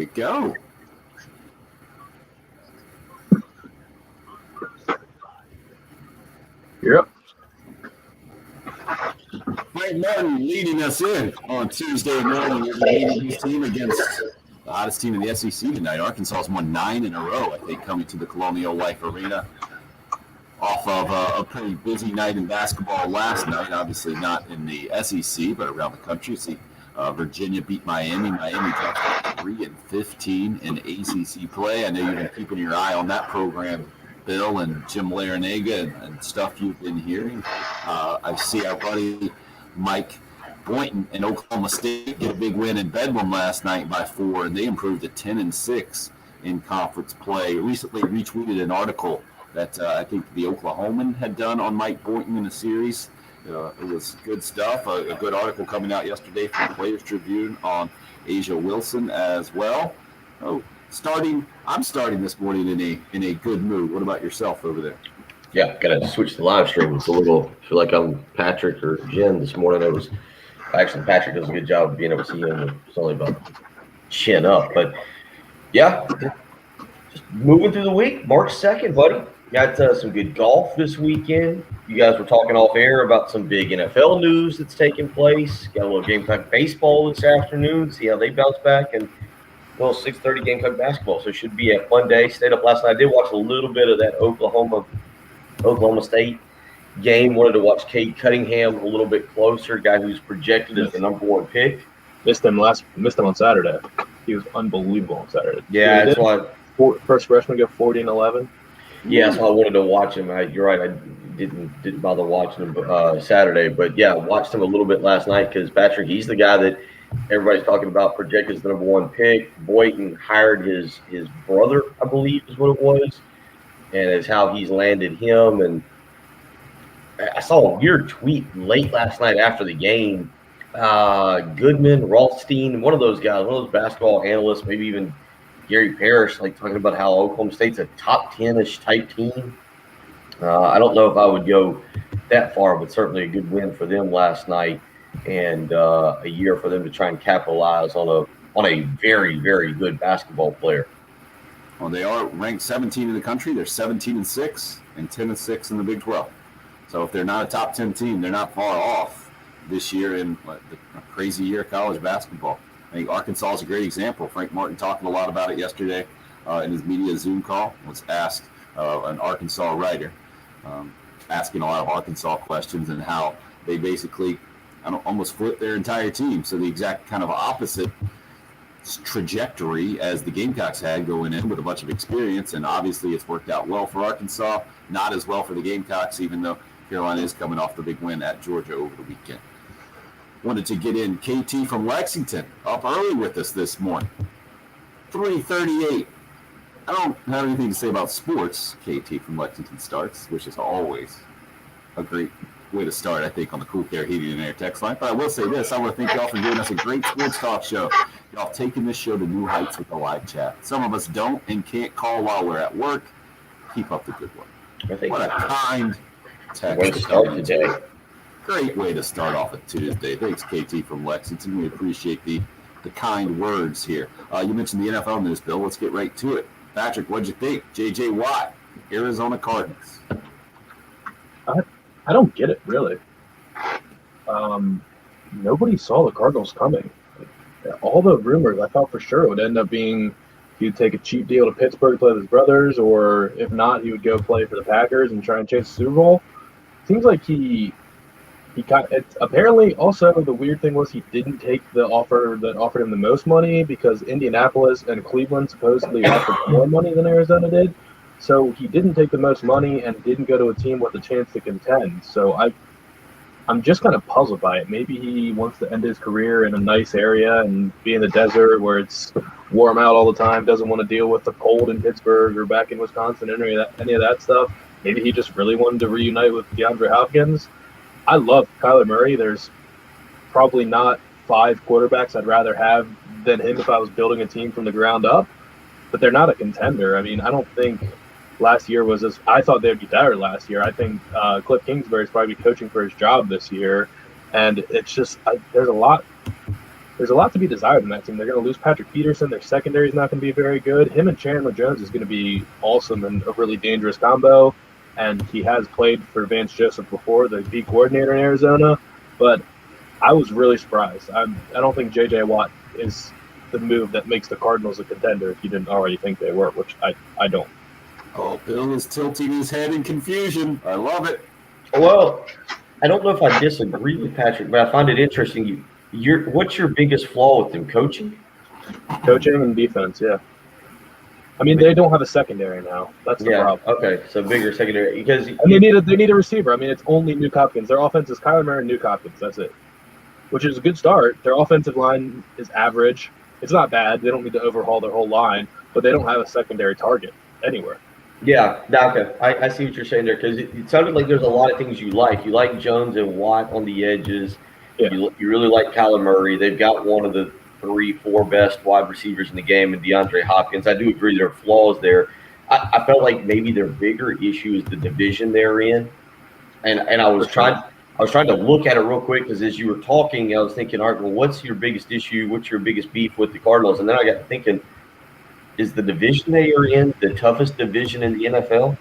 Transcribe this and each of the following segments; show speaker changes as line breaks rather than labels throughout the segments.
we go.
Yep.
Frank Martin leading us in on Tuesday morning as leading his team against the hottest team in the SEC tonight. Arkansas has won 9 in a row, I think, coming to the Colonial Life Arena off of a pretty busy night in basketball last night. Obviously not in the SEC, but around the country. See, Virginia beat Miami. Miami dropped 3-15 in ACC play. I know you've been keeping your eye on that program, Bill and Jim Larinaga, and stuff you've been hearing. I see our buddy Mike Boynton and Oklahoma State get a big win in Bedlam last night by 4, and they improved to 10-6 in conference play. Recently retweeted an article that I think the Oklahoman had done on Mike Boynton in a series. It was good stuff. A good article coming out yesterday from the Players Tribune on Asia Wilson as well. I'm starting this morning in a good mood. What about yourself over there?
Yeah, gotta switch the live stream. It's a little, I feel like I'm Patrick or Jen this morning. Patrick does a good job of being able to see him. It's only about chin up, but yeah, just moving through the week. March 2nd, buddy. Got some good golf this weekend. You guys were talking off air about some big NFL news that's taking place. Got a little Gamecock baseball this afternoon. See how they bounce back, and a little 6:30 Gamecock basketball. So it should be a fun day. Stayed up last night. I did watch a little bit of that Oklahoma State game. Wanted to watch Cade Cunningham a little bit closer. Guy who's projected as the #1 pick.
Missed him on Saturday. He was unbelievable on Saturday.
Yeah, that's why.
First freshman go 40 and 11.
Yeah, so I wanted to watch him. You're right. I didn't bother watching him Saturday, but yeah, watched him a little bit last night because Patrick, he's the guy that everybody's talking about, projected as the #1 pick. Boynton hired his brother, I believe, is what it was, and it's how he's landed him. And I saw a weird tweet late last night after the game. Goodman, Rothstein, one of those guys, one of those basketball analysts, maybe even Gary Parrish, like talking about how Oklahoma State's a top 10-ish type team. I don't know if I would go that far, but certainly a good win for them last night, and a year for them to try and capitalize on a very, very good basketball player.
Well, they are ranked 17 in the country. They're 17-6 and 10-6 in the Big 12. So if they're not a top 10 team, they're not far off this year in a crazy year of college basketball. I think Arkansas is a great example. Frank Martin talking a lot about it yesterday in his media Zoom call. Was asked an Arkansas writer asking a lot of Arkansas questions and how they basically almost flipped their entire team. So the exact kind of opposite trajectory as the Gamecocks had going in with a bunch of experience. And obviously it's worked out well for Arkansas, not as well for the Gamecocks, even though Carolina is coming off the big win at Georgia over the weekend. Wanted to get in KT from Lexington up early with us this morning. 3:38. I don't have anything to say about sports. KT from Lexington starts, which is always a great way to start, I think, on the Cool Care Heating and Air text line. But I will say this. I want to thank y'all for giving us a great sports talk show. Y'all taking this show to new heights with the live chat. Some of us don't and can't call while we're at work. Keep up the good work. What a kind text.
Way to start today.
Great way to start off a Tuesday. Thanks, KT from Lexington. We appreciate the kind words here. You mentioned the NFL news, Bill. Let's get right to it. Patrick, what'd you think? J.J. Watt, Arizona Cardinals.
I don't get it, really. Nobody saw the Cardinals coming. All the rumors, I thought for sure it would end up being he'd take a cheap deal to Pittsburgh to play with his brothers, or if not, he would go play for the Packers and try and chase the Super Bowl. Seems like he got it. Apparently, also the weird thing was he didn't take the offer that offered him the most money because Indianapolis and Cleveland supposedly offered more money than Arizona did. So he didn't take the most money and didn't go to a team with a chance to contend. So I'm just kind of puzzled by it. Maybe he wants to end his career in a nice area and be in the desert where it's warm out all the time, doesn't want to deal with the cold in Pittsburgh or back in Wisconsin, any of that stuff. Maybe he just really wanted to reunite with DeAndre Hopkins. I love Kyler Murray. There's probably not 5 quarterbacks I'd rather have than him if I was building a team from the ground up, but they're not a contender. I mean, I don't think last year was as – I thought they'd be better last year. I think Cliff Kingsbury's probably coaching for his job this year, and it's just there's a lot there's a lot to be desired in that team. They're going to lose Patrick Peterson. Their secondary is not going to be very good. Him and Chandler Jones is going to be awesome and a really dangerous combo. And he has played for Vance Joseph before, the D coordinator in Arizona. But I was really surprised. I don't think J.J. Watt is the move that makes the Cardinals a contender if you didn't already think they were, which I don't.
Oh, Bill is tilting his head in confusion. I love it.
Well, I don't know if I disagree with Patrick, but I find it interesting. What's your biggest flaw with him? Coaching?
Coaching and defense, yeah. I mean, they don't have a secondary now. That's the problem.
Okay, so bigger secondary because
and they need a receiver. I mean, it's only Nuke Hopkins. Their offense is Kyler Murray and Nuke Hopkins. That's it, which is a good start. Their offensive line is average. It's not bad. They don't need to overhaul their whole line, but they don't have a secondary target anywhere.
Yeah, okay. I see what you're saying there because it sounded like there's a lot of things you like. You like Jones and Watt on the edges.
Yeah.
You really like Kyler Murray. They've got one of the 3-4 best wide receivers in the game, and DeAndre Hopkins. I do agree there are flaws there. I felt like maybe their bigger issue is the division they're in, and I was trying to look at it real quick because as you were talking, I was thinking, all right, well, what's your biggest issue? What's your biggest beef with the Cardinals? And then I got to thinking, is the division they are in the toughest division in the NFL?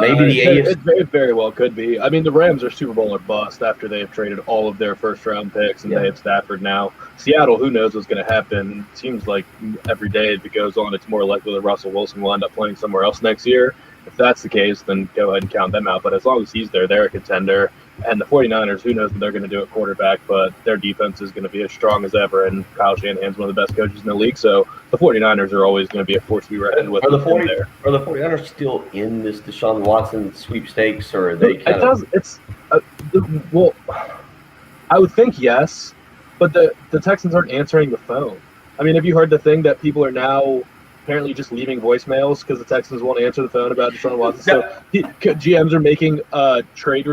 Maybe the AFC.
It very well could be. I mean, the Rams are Super Bowl or bust after they have traded all of their first-round picks, and they have Stafford now. Seattle, who knows what's going to happen? Seems like every day that goes on, it's more likely that Russell Wilson will end up playing somewhere else next year. If that's the case, then go ahead and count them out. But as long as he's there, they're a contender. And the 49ers, who knows what they're going to do at quarterback, but their defense is going to be as strong as ever, and Kyle Shanahan's one of the best coaches in the league. So the 49ers are always going to be a force to be reckoned with.
Are the 49ers still in this Deshaun Watson sweepstakes, or are they
well, I would think yes, but the Texans aren't answering the phone. I mean, have you heard the thing that people are now apparently just leaving voicemails because the Texans won't answer the phone about Deshaun Watson? So GMs are making trade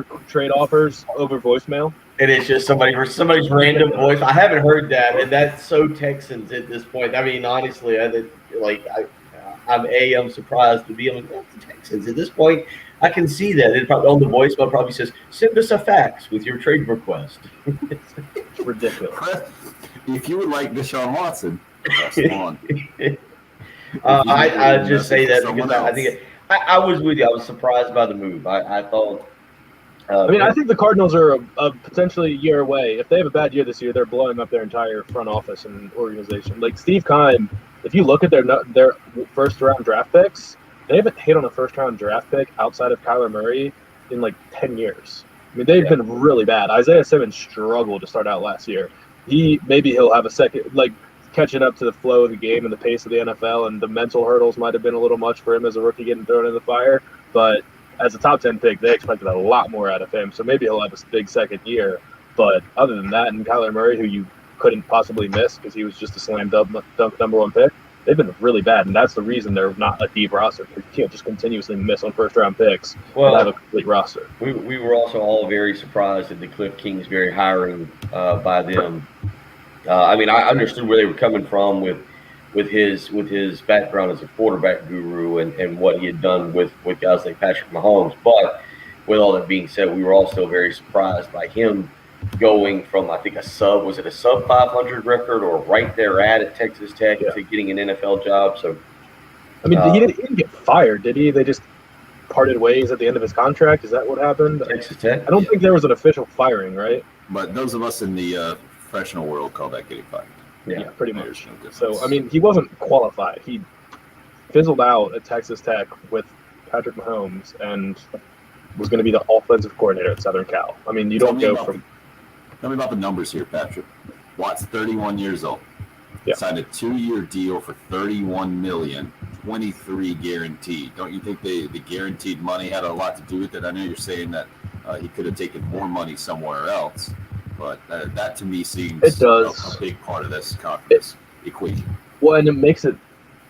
offers over voicemail.
And it's just somebody's random voice. I haven't heard that, and that's so Texans at this point. I mean, honestly, I'm surprised to be on the Texans at this point. I can see that. It probably on the voicemail probably says, "Send us a fax with your trade request."
It's ridiculous.
If you would like Deshaun Watson, press on.
I just say that because I think I was with you. I was surprised by the move. I thought.
I think the Cardinals are a potentially year away. If they have a bad year this year, they're blowing up their entire front office and organization. Like Steve Keim, if you look at their first-round draft picks, they haven't hit on a first-round draft pick outside of Kyler Murray in like 10 years. I mean, they've been really bad. Isaiah Simmons struggled to start out last year. He'll have a second, like catching up to the flow of the game and the pace of the NFL, and the mental hurdles might have been a little much for him as a rookie getting thrown in the fire. But as a top 10 pick, they expected a lot more out of him. So maybe he'll have a big second year. But other than that, and Kyler Murray, who you couldn't possibly miss because he was just a slam dunk number one pick, they've been really bad. And that's the reason they're not a deep roster. You can't just continuously miss on first-round picks and have a complete roster.
We were also all very surprised at the Cliff Kingsbury hiring by them. I understood where they were coming from with his background as a quarterback guru and what he had done with guys like Patrick Mahomes. But with all that being said, we were also very surprised by him going from, I think, a sub 500 record or right there at Texas Tech to getting an NFL job. So,
he didn't get fired, did he? They just parted ways at the end of his contract. Is that what happened?
Texas Tech?
I don't think there was an official firing, right?
But those of us in the professional world call that getting fired.
Yeah, pretty much. So, he wasn't qualified. He fizzled out at Texas Tech with Patrick Mahomes and was going to be the offensive coordinator at Southern Cal. You don't go from...
Tell me about the numbers here, Patrick. Watt's 31 years old.
Yeah.
Signed a 2-year deal for $31 million, 23 guaranteed. Don't you think the guaranteed money had a lot to do with it? I know you're saying that he could have taken more money somewhere else, but that to me seems a big part of this equation.
Well, and it makes it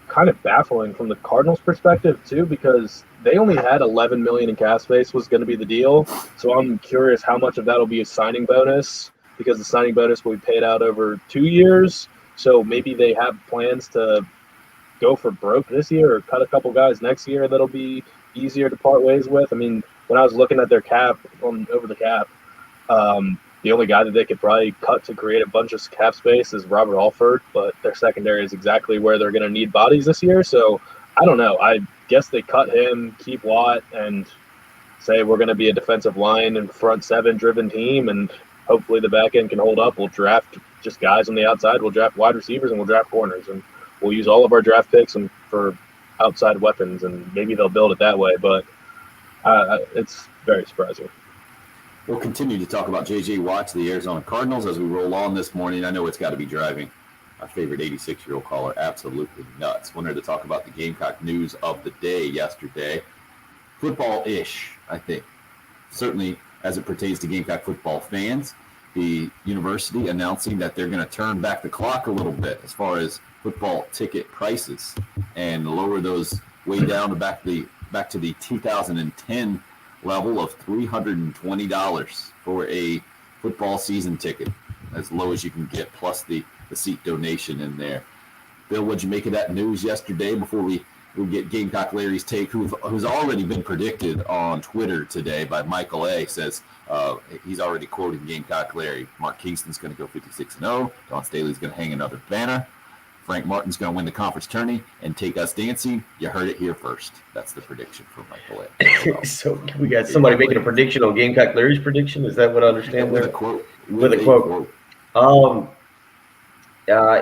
kind of baffling from the Cardinals' perspective too, because they only had $11 million in cap space was going to be the deal. So I'm curious how much of that will be a signing bonus, because the signing bonus will be paid out over 2 years. So maybe they have plans to go for broke this year or cut a couple guys next year that'll be easier to part ways with. When I was looking at their cap over the cap, The only guy that they could probably cut to create a bunch of cap space is Robert Alford, but their secondary is exactly where they're going to need bodies this year. So I don't know. I guess they cut him, keep Watt, and say we're going to be a defensive line and front seven driven team, and hopefully the back end can hold up. We'll draft just guys on the outside. We'll draft wide receivers and we'll draft corners, and we'll use all of our draft picks and for outside weapons, and maybe they'll build it that way. But it's very surprising.
We'll continue to talk about J.J. Watt to the Arizona Cardinals as we roll on this morning. I know it's got to be driving our favorite 86-year-old caller absolutely nuts. Wanted to talk about the Gamecock news of the day yesterday. Football-ish, I think. Certainly as it pertains to Gamecock football fans. The university announcing that they're going to turn back the clock a little bit as far as football ticket prices and lower those way down to back to the 2010 level of $320 for a football season ticket, as low as you can get, plus the seat donation in there. Bill, what'd you make of that news yesterday before we get Gamecock Larry's take, who's already been predicted on Twitter today by Michael A. Says he's already quoting Gamecock Larry. Mark Kingston's going to go 56-0. Don Staley's going to hang another banner. Frank Martin's going to win the conference tourney and take us dancing. You heard it here first. That's the prediction from Michael A.
So we got somebody making a prediction on Gamecock Larry's prediction. Is that what I understand?
With
there?
a quote.
With a quote.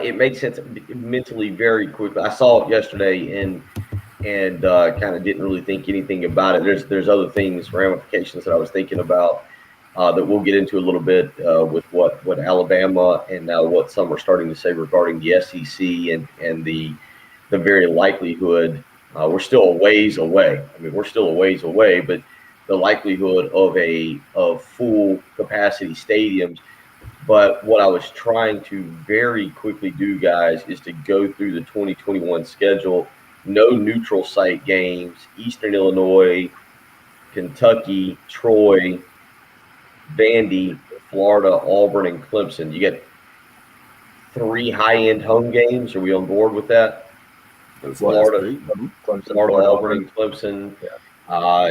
It makes sense mentally very quickly. I saw it yesterday and kind of didn't really think anything about it. There's other things, ramifications that I was thinking about that we'll get into a little bit with what Alabama and now what some are starting to say regarding the SEC and the very likelihood. We're still a ways away. I mean, we're still a ways away, but the likelihood of full capacity stadiums. But what I was trying to very quickly do, guys, is to go through the 2021 schedule. No neutral site games. Eastern Illinois, Kentucky, Troy, Vandy, Florida, Auburn, and Clemson. You get 3 high-end home games. Are we on board with that? Florida, Auburn, and Clemson.
Yeah.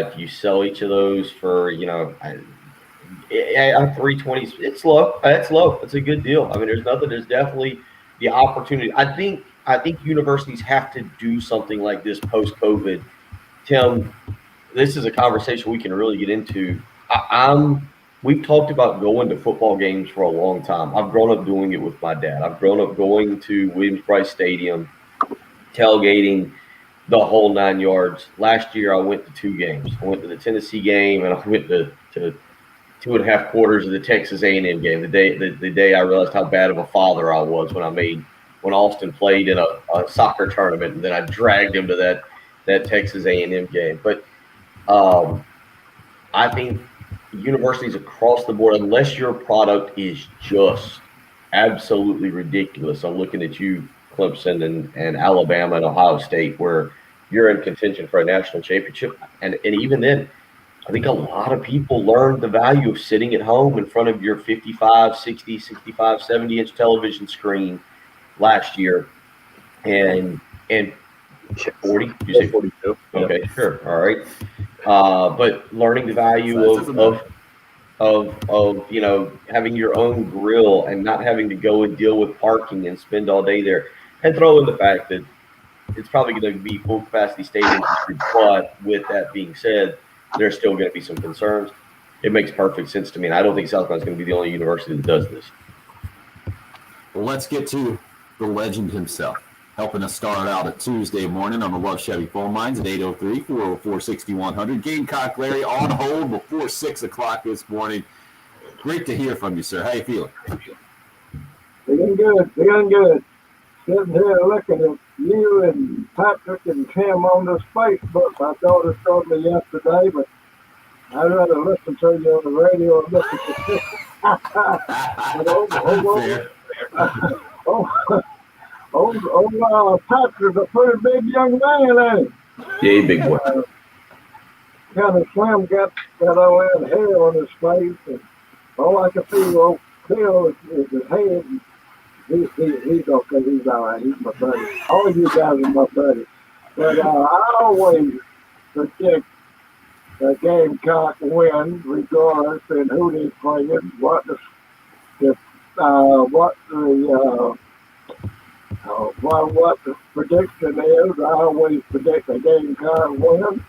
If you sell each of those for, $320, it's low. That's low. It's a good deal. I mean, there's definitely the opportunity. I think universities have to do something like this post-COVID. Tim, this is a conversation we can really get into. We've talked about going to football games for a long time. I've grown up doing it with my dad. I've grown up going to Williams-Brice Stadium, tailgating, the whole 9 yards. Last year, I went to 2 games. I went to the Tennessee game, and I went to 2.5 quarters of the Texas A&M game. The day I realized how bad of a father I was when Austin played in a soccer tournament, and then I dragged him to that Texas A&M game. But I think universities across the board, unless your product is just absolutely ridiculous, I'm looking at you, Clemson and Alabama and Ohio State, where you're in contention for a national championship. And even then, I think a lot of people learned the value of sitting at home in front of your 55, 60, 65, 70-inch television screen last year. And 40? You say
42.
Okay, sure. All right. But learning the value of having your own grill and not having to go and deal with parking and spend all day there. And throw in the fact that it's probably going to be full capacity stadium. But with that being said, there's still going to be some concerns. It makes perfect sense to me. And I don't think South Carolina is going to be the only university that does this.
Well, let's get to the legend himself, helping us start out a Tuesday morning on the Love Chevy phone lines at 803-404-6100. Gamecock Larry on hold before 6 o'clock this morning. Great to hear from you, sir. How you feeling?
Feeling good. Sitting here looking at you and Patrick and Tim on this Facebook. My daughter told me yesterday, but I'd rather listen to you on the radio and listen to Patrick's a pretty big young man, ain't he?
Yeah, big boy.
Kind of slim, got all that hair on his face, and all I can see was Phil is his head. He's okay. He's all right. He's my buddy. All you guys are my buddies. But I always predict the Gamecock win, regardless and who they playing, what the what the prediction is. I always predict a Gamecock win.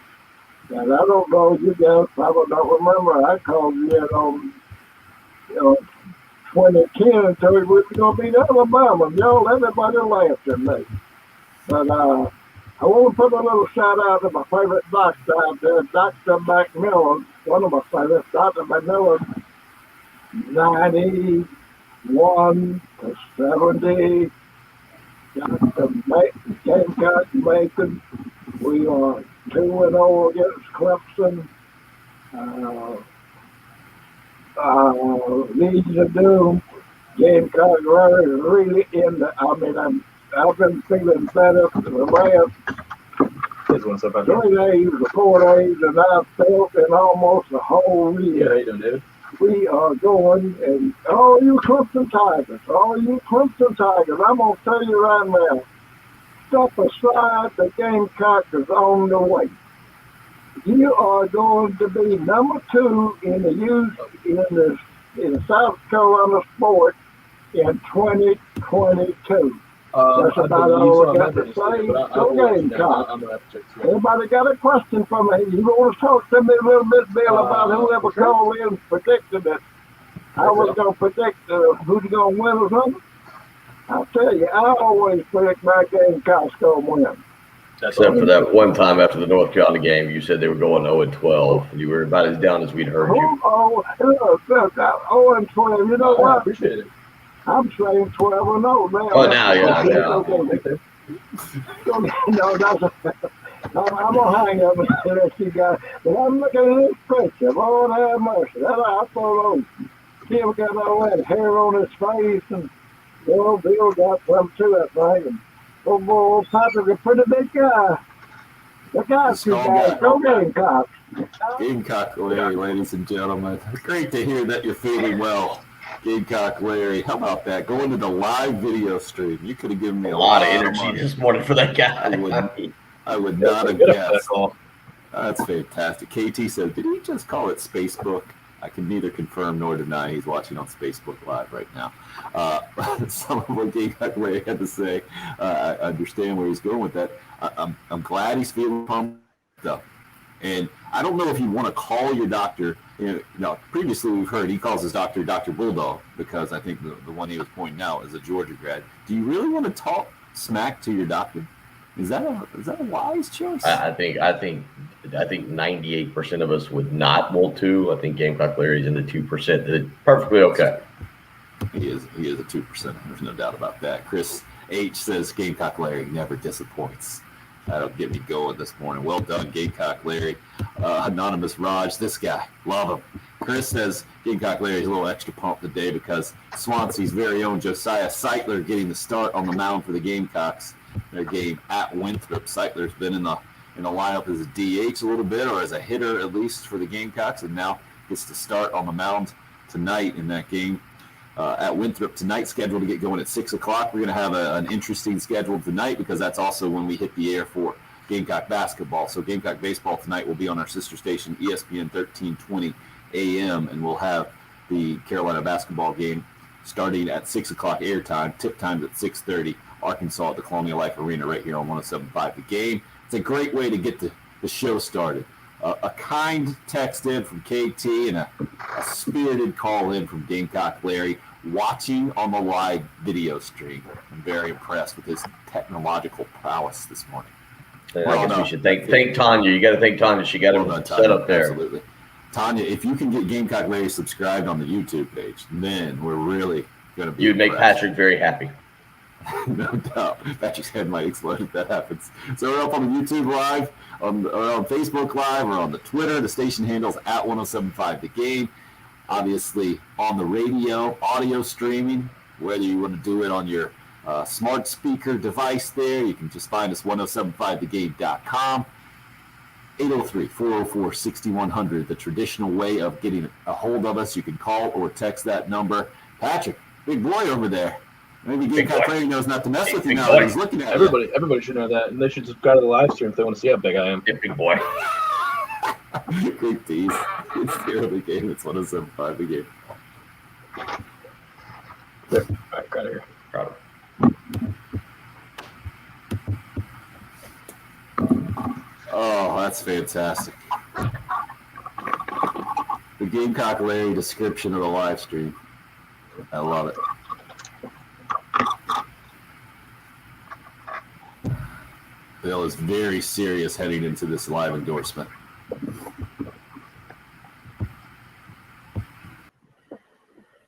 And I don't know, you guys probably don't remember, I called you in on, 2010 and told you we were going to beat Alabama. Y'all, everybody laughed at me. But I want to put a little shout out to my favorite doctor out there, Dr. McMillan, one of my favorites, Dr. McMillan, 91 to 70. Dr. Gamecock Macon. We are 2-0 against Clemson. Legion of Doom. Gamecock really in the. I've been feeling better for the last 3 days or 4 days, and I've felt in almost the whole
Yeah,
year.
how you doing, David?
We are going, and all you Clemson Tigers, I'm going to tell you right now, step aside, the Gamecock is on the way. You are going to be number 2 in the South Carolina sport in 2022. That's about all I got to say. Go Gamecock. Anybody got a question for me? You want to talk to me a little bit, Bill, about whoever called in and predicted it? I was going to predict who's going to win or something. I'll tell you, I always predict my Gamecock's going to win.
Except for that one time after the North Carolina game, you said they were going 0-12, and you were about as down as we'd heard you.
0-12. You know
I
what?
appreciate it.
I'm saying 12-0 now.
Oh, now, yeah.
No, that's I'm gonna hang up and let you guys. But I'm looking at this picture. Lord have mercy. That I thought, Bill got all that hair on his face, and Bill got some to that thing. And boy, Patrick's a pretty big guy. The guy's too bad. Go Gamecock.
Gamecock Larry, ladies and gentlemen. Great to hear that you're feeling well. Gamecock Larry, how about that? Going to the live video stream. You could have given me
A lot of
money.
energy this morning for that guy.
I would not have guessed. That's fantastic. KT said, did he just call it Spacebook? I can neither confirm nor deny he's watching on Facebook Live right now. Some of what Gamecock Larry had to say, I understand where he's going with that. I'm glad he's feeling pumped up. And I don't know if you want to call your doctor. Previously we've heard he calls his doctor Dr. Bulldog because I think the one he was pointing out is a Georgia grad. Do you really want to talk smack to your doctor? Is that a wise choice?
I think 98% of us would not want to. I think Gamecock Larry's in the 2%. That's perfectly okay.
He is a 2%. There's no doubt about that. Chris H says Gamecock Larry never disappoints. That'll get me going this morning. Well done, Gamecock Larry. Anonymous Raj, this guy, love him. Chris says Gamecock Larry's a little extra pumped today because Swansea's very own Josiah Seitler getting the start on the mound for the Gamecocks. Their game at Winthrop. Seitler's been in the lineup as a DH a little bit, or as a hitter at least for the Gamecocks, and now gets to start on the mound tonight in that game at Winthrop. Tonight scheduled to get going at 6 o'clock. We're going to have an interesting schedule tonight because that's also when we hit the air for Gamecock basketball. So Gamecock baseball tonight will be on our sister station, ESPN 1320 AM, and we'll have the Carolina basketball game starting at 6 o'clock air time. Tip time's at 6:30. Arkansas at the Colonial Life Arena right here on 107.5 The Game. It's a great way to get the show started. A kind text in from KT and a spirited call in from Gamecock Larry watching on the live video stream. I'm very impressed with his technological prowess this morning.
I guess we should thank Tanya. You got to thank Tanya. She got him set up there.
Absolutely. Tanya, if you can get Gamecock Larry subscribed on the YouTube page, then we're really going to be
You'd make Patrick very happy.
No doubt. Patrick's head might explode if that happens. So we're up on the YouTube Live, or on Facebook Live, or on the Twitter. The station handles at 107.5 The Game. Obviously on the radio, audio streaming, whether you want to do it on your smart speaker device there, you can just find us 1075thegame.com. 803-404-6100, the traditional way of getting a hold of us. You can call or text that number. Patrick, big boy over there. Maybe Gamecock Larry knows not to mess with you now that he's looking at
everybody should know that, and they should subscribe to the live stream if they want to see how big I am.
Yeah, big boy.
Great tease. It's the early game. It's 107.5 The Game.
There. All right, got it here.
Crowder.
Oh, that's fantastic. The Gamecock Larry description of the live stream. I love it. Bill is very serious heading into this live endorsement.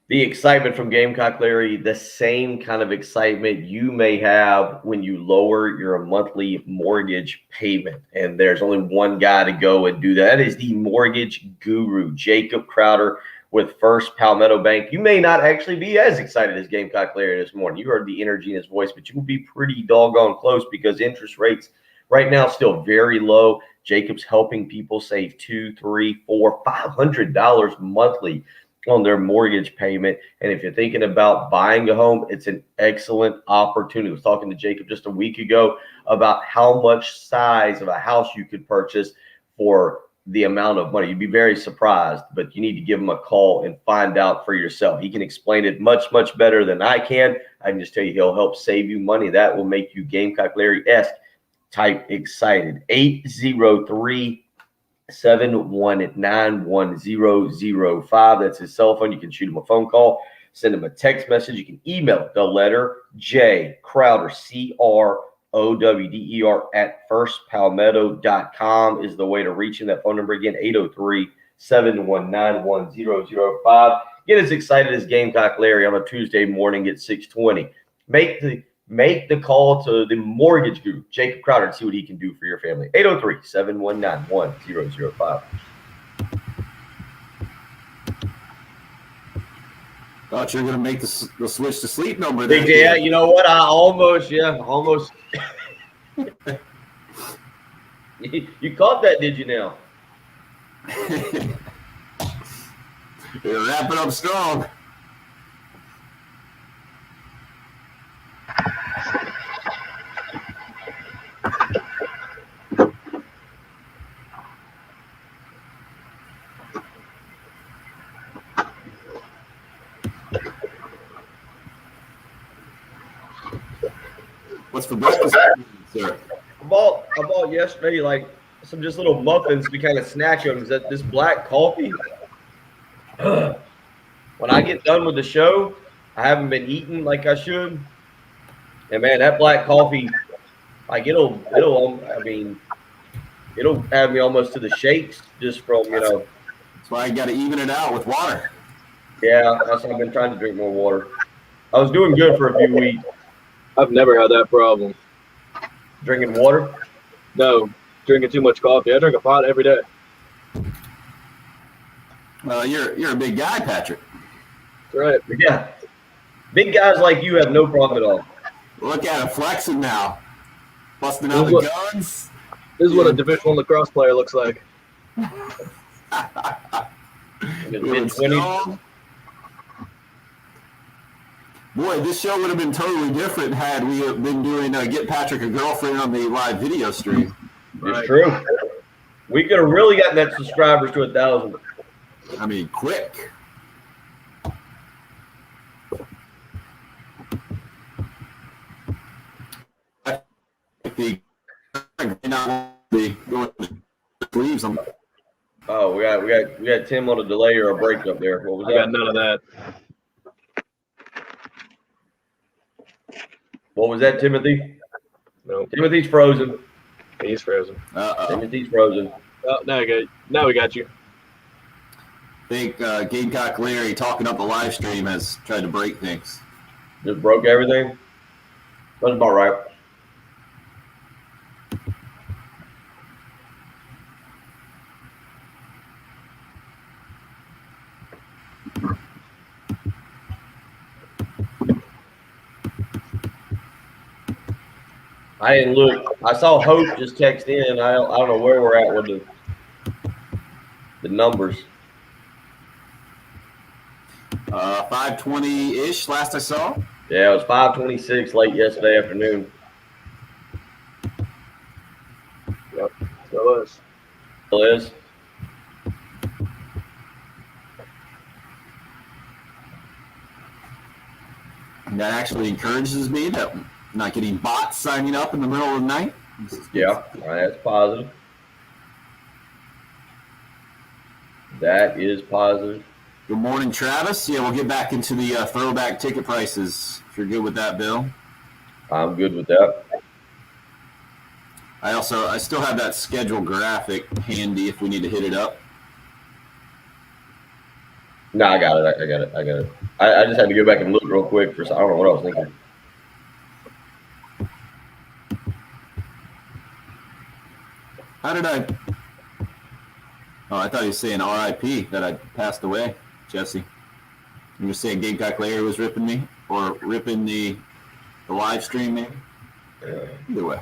The excitement from Gamecock Larry, the same kind of excitement you may have when you lower your monthly mortgage payment. And there's only one guy to go and do that. That is the mortgage guru, Jacob Crowder with First Palmetto Bank. You may not actually be as excited as Gamecock Larry this morning. You heard the energy in his voice, but you will be pretty doggone close because interest rates right now still very low. Jacob's helping people save $200, $300, $400, $500 monthly on their mortgage payment. And if you're thinking about buying a home, it's an excellent opportunity. I was talking to Jacob just a week ago about how much size of a house you could purchase for the amount of money. You'd be very surprised, but you need to give him a call and find out for yourself. He can explain it much, much better than I can. I can just tell you he'll help save you money. That will make you Gamecock Larry-esque type excited. 803-719-1005. That's his cell phone. You can shoot him a phone call, send him a text message. You can email the letter J Crowder, CROWDER at firstpalmetto.com is the way to reach him. That phone number again, 803-719-1005. Get as excited as Gamecock Larry on a Tuesday morning at 6:20. Make the call to the mortgage guru, Jacob Crowder, and see what he can do for your family. 803-719-1005.
Thought you were going to make the switch to sleep number.
Big J, yeah, you know what? I almost. You caught that, did you now?
You're wrapping up strong. What's for breakfast, sir?
I bought yesterday like some just little muffins to kind of snack on. Is that this black coffee? When I get done with the show, I haven't been eating like I should. And man, that black coffee, like it'll have me almost to the shakes just from,
That's why I got to even it out with water.
Yeah, that's why I've been trying to drink more water. I was doing good for a few weeks.
I've never had that problem.
Drinking water?
No, drinking too much coffee. I drink a pot every day.
Well, you're a big guy, Patrick.
That's right.
Yeah. Big guys like you have no problem at all.
Look at him flexing now. Busting out the guns.
This is what a Division I lacrosse player looks like.
Mid-20s.
Boy, this show would have been totally different had we been doing Get Patrick a Girlfriend on the live video stream.
It's true. We could have really gotten that subscribers to 1,000.
I mean, quick.
Oh, we got Tim on a delay or a break up there. What was
I
that?
got none of that.
What was that, Timothy?
No,
Timothy's frozen.
he's frozen.
Timothy's frozen.
Oh, now we got you.
I think Gamecock Larry talking up the live stream has tried to break things.
Just broke everything. That's about right. I didn't look. I saw Hope just text in. I don't know where we're at with the numbers.
5:20-ish last I saw.
Yeah, it was 5:26 late yesterday afternoon.
Yep, still is.
Still is.
And that actually encourages me that I'm not getting bots signing up in the middle of the night.
Yeah, that's positive. That is positive.
Good morning, Travis. Yeah, we'll get back into the throwback ticket prices if you're good with that, Bill.
I'm good with that.
I still have that schedule graphic handy if we need to hit it up.
No, I got it. I just had to go back and look real quick for. I don't know what I was thinking.
How did I? Oh, I thought he was saying R.I.P. that I passed away, Jesse. You were saying Gamecock Larry was ripping me or ripping the live stream, maybe? Either way.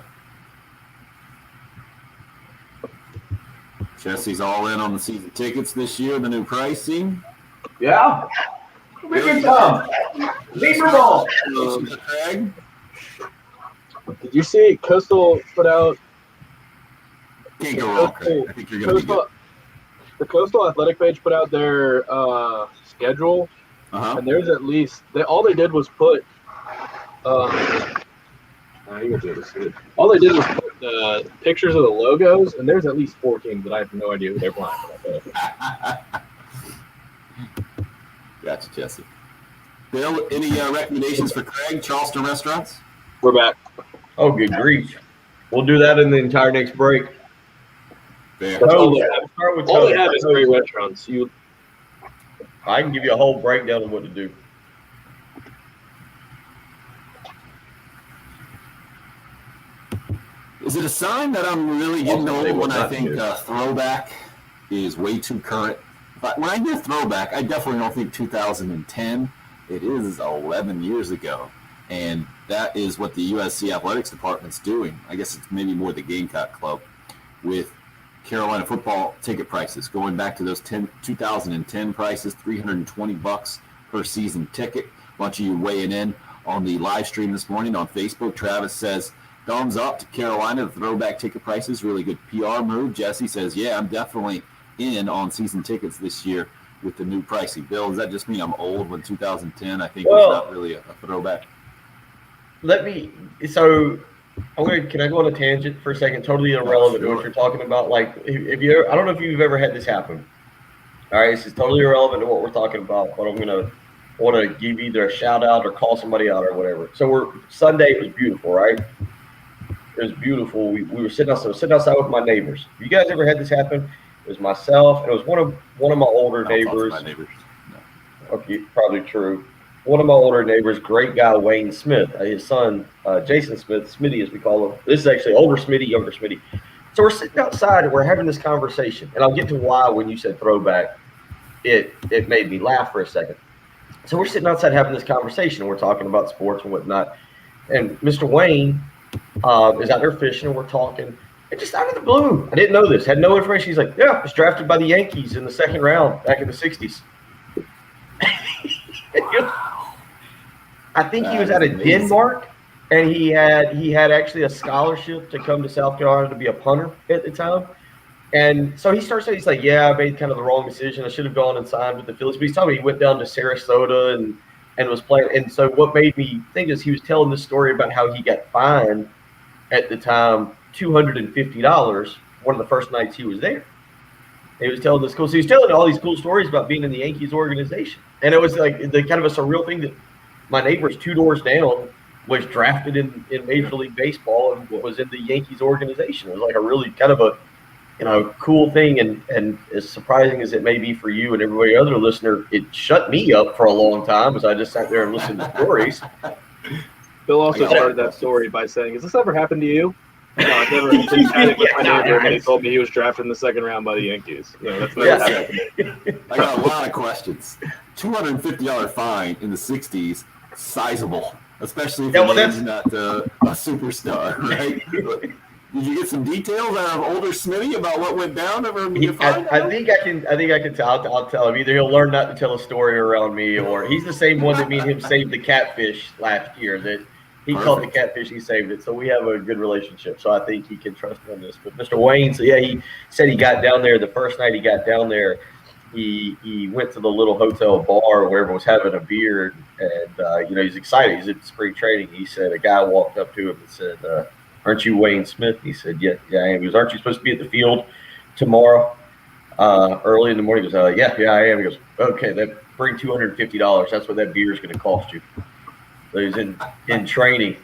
Jesse's all in on the season tickets this year, the new pricing.
Yeah. It'll be a good time. Beaver ball.
Craig?
Did you see Coastal put out?
Can't go wrong, Craig. I think you're going to be good.
The Coastal Athletic page put out their schedule,
Uh-huh.
and there's at least all they did was put. All they did was put pictures of the logos, and there's at least 4 teams that I have no idea who they're playing.
Gotcha, Jesse. Bill, any recommendations for Craig, Charleston restaurants?
We're back.
Oh, good grief. We'll do that in the entire next break.
Fair.
That's all they
We'll
have.
start with
All they
Toad.
have is 3 restaurants.
I can give you a whole breakdown of what to do.
Is it a sign that I'm really getting
Also, they
old
will
when I
not
think
do.
throwback is way too current? But when I hear throwback, I definitely don't think 2010. It is 11 years ago. And that is what the USC Athletics Department's doing. I guess it's maybe more the Gamecock Club with Carolina football ticket prices. Going back to those 2010 prices, $320 per season ticket. A bunch of you weighing in on the live stream this morning on Facebook. Travis says, thumbs up to Carolina. The throwback ticket prices, really good PR move. Jesse says, yeah, I'm definitely in on season tickets this year with the new pricing. Bill, does that just mean I'm old when 2010 I think was not really a throwback?
So can I go on a tangent for a second? Totally irrelevant to what you're talking about. Like, I don't know if you've ever had this happen. All right, this is totally irrelevant to what we're talking about, but I'm gonna want to give either a shout out or call somebody out or whatever. So Sunday. It was beautiful, right? It was beautiful. We were sitting outside with my neighbors. Have you guys ever had this happen? It was myself, and it was one of my older neighbors.
My neighbors. No.
Okay, probably true. One of my older neighbors, great guy, Wayne Smith. His son, Jason Smith, Smitty as we call him. This is actually older Smitty, younger Smitty. So we're sitting outside and we're having this conversation. And I'll get to why when you said throwback, it made me laugh for a second. So we're sitting outside having this conversation, and we're talking about sports and whatnot. And Mr. Wayne is out there fishing, and we're talking. And just out of the blue, I didn't know this, had no information. He's like, yeah, I was drafted by the Yankees in the 2nd round back in the 60s. I think he was out of Denmark, and he had actually a scholarship to come to South Carolina to be a punter at the time. And so he starts saying, he's like, yeah, I made kind of the wrong decision. I should have gone and signed with the Phillies. But he's telling me he went down to Sarasota and was playing. And so what made me think is he was telling this story about how he got fined at the time $250 one of the first nights he was there. He was telling this cool. So he was telling all these cool stories about being in the Yankees organization. And it was like the kind of a surreal thing that my neighbor's 2 doors down was drafted in Major League Baseball and was in the Yankees organization. It was like a really kind of a cool thing, and as surprising as it may be for you and every other listener, it shut me up for a long time as I just sat there and listened to stories.
Bill also started that story by saying, has this ever happened to you? No, I've never had it with my neighbor, and he told me he was drafted in the 2nd round by the Yankees. No, that's never happened to me.
I got a lot of questions. $250 fine in the 60s, sizable, especially if you're not a superstar, right? Did you get some details out of older Smitty about what went down?
I think I can tell. I'll tell him. Either he'll learn not to tell a story around me, or he's the same one that me and him saved the catfish last year. That he caught the catfish, he saved it. So we have a good relationship. So I think he can trust me on this. But Mr. Wayne, so yeah, he said he got down there the first night he got down there. he went to the little hotel bar where everyone was having a beer, and he's excited. He's at spring training. He said a guy walked up to him and said, "Aren't you Wayne Smith?" He said, "Yeah, I am." He goes, "Aren't you supposed to be at the field tomorrow early in the morning?" He goes, "Yeah, I am." He goes, "Okay, bring $250. That's what that beer is going to cost you." So he's in training.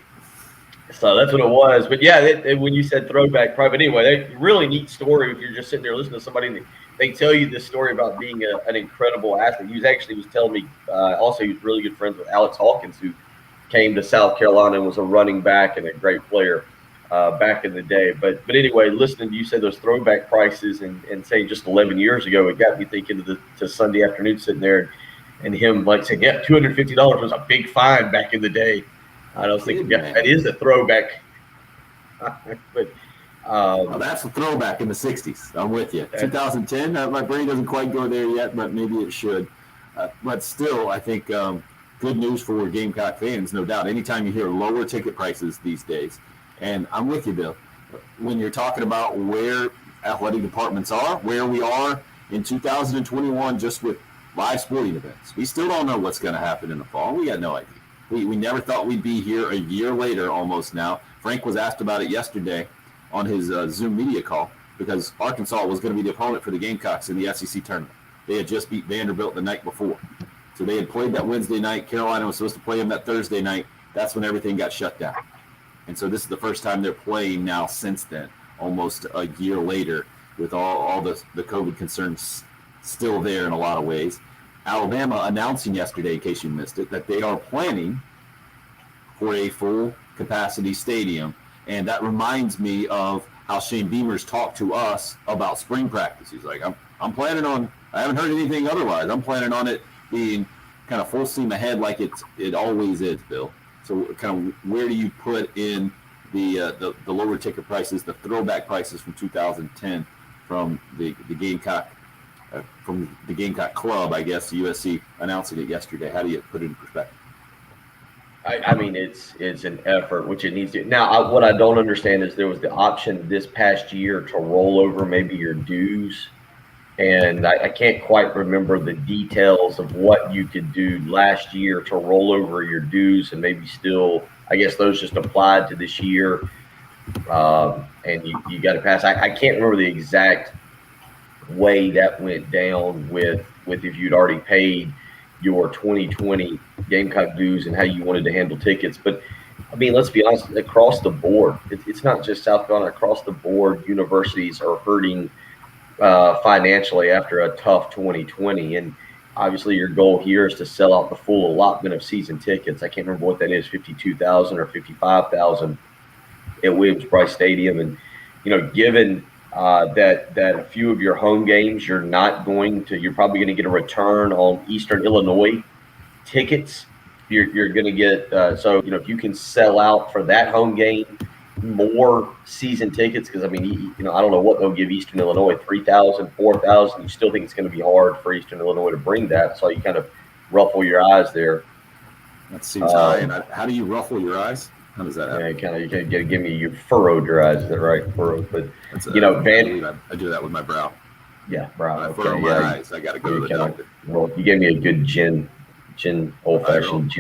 So that's what it was. But yeah, when you said throwback pride, but anyway, really neat story. If you're just sitting there listening to somebody, and they tell you this story about being an incredible athlete. He was telling me also he was really good friends with Alex Hawkins, who came to South Carolina and was a running back and a great player back in the day. But anyway, listening to you say those throwback prices and saying just 11 years ago, it got me thinking to Sunday afternoon sitting there and him like saying, yeah, $250 was a big fine back in the day. I was thinking, yeah, that is a throwback. But
well, that's a throwback in the 60s. I'm with you. 2010, my brain doesn't quite go there yet, but maybe it should. But still, I think good news for Gamecock fans, no doubt. Anytime you hear lower ticket prices these days, and I'm with you, Bill, when you're talking about where athletic departments are, where we are in 2021 just with live sporting events. We still don't know what's going to happen in the fall. We got no idea. We never thought we'd be here a year later almost now. Frank was asked about it yesterday on his Zoom media call because Arkansas was going to be the opponent for the Gamecocks in the SEC tournament. They had just beat Vanderbilt the night before. So they had played that Wednesday night. Carolina was supposed to play them that Thursday night. That's when everything got shut down. And so this is the first time they're playing now since then, almost a year later, with all the COVID concerns still there in a lot of ways. Alabama announcing yesterday, in case you missed it, that they are planning for a full capacity stadium. And that reminds me of how Shane Beamer's talked to us about spring practice. He's like, I'm planning on, I haven't heard anything otherwise. I'm planning on it being kind of full steam ahead like it always is, Bill. So kind of where do you put in the lower ticket prices, the throwback prices from 2010 from the Gamecock from the Gamecock Club, I guess, USC announcing it yesterday? How do you put it in perspective?
I mean, it's an effort, which it needs to. Now, what I don't understand is there was the option this past year to roll over maybe your dues. And I can't quite remember the details of what you could do last year to roll over your dues and maybe still, I guess those just applied to this year. And you got to pass. I can't remember the exact way that went down with if you'd already paid your 2020 Gamecock dues and how you wanted to handle tickets. But I mean, let's be honest, across the board, it's not just South Carolina. Across the board, universities are hurting financially after a tough 2020. And obviously your goal here is to sell out the full allotment of season tickets. I can't remember what that is, 52,000 or 55,000 at Williams-Brice Stadium. And, given that a few of your home games, you're probably going to get a return on Eastern Illinois tickets. You're going to get, if you can sell out for that home game, more season tickets, because I mean, I don't know what they'll give Eastern Illinois, 3,000, 4,000. You still think it's going to be hard for Eastern Illinois to bring that, so you kind of ruffle your eyes there.
That seems high. And how do you ruffle your eyes? How does that happen?
Yeah, you kind of give me you furrowed your eyes. Is that right? Furrowed, but
I do that with my brow.
Yeah, brow.
I furrow my eyes. I got to go to the doctor.
Well, you gave me a good gin old fashioned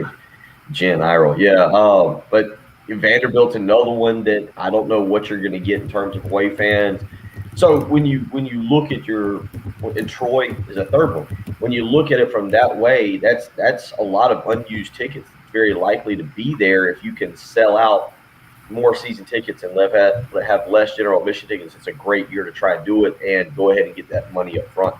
gin eye roll. Yeah, but Vanderbilt's another one that I don't know what you're going to get in terms of away fans. So when you look at and Troy is a third one. When you look at it from that way, that's a lot of unused tickets. It's very likely to be there if you can sell out more season tickets and have less general admission tickets. It's a great year to try and do it and go ahead and get that money up front.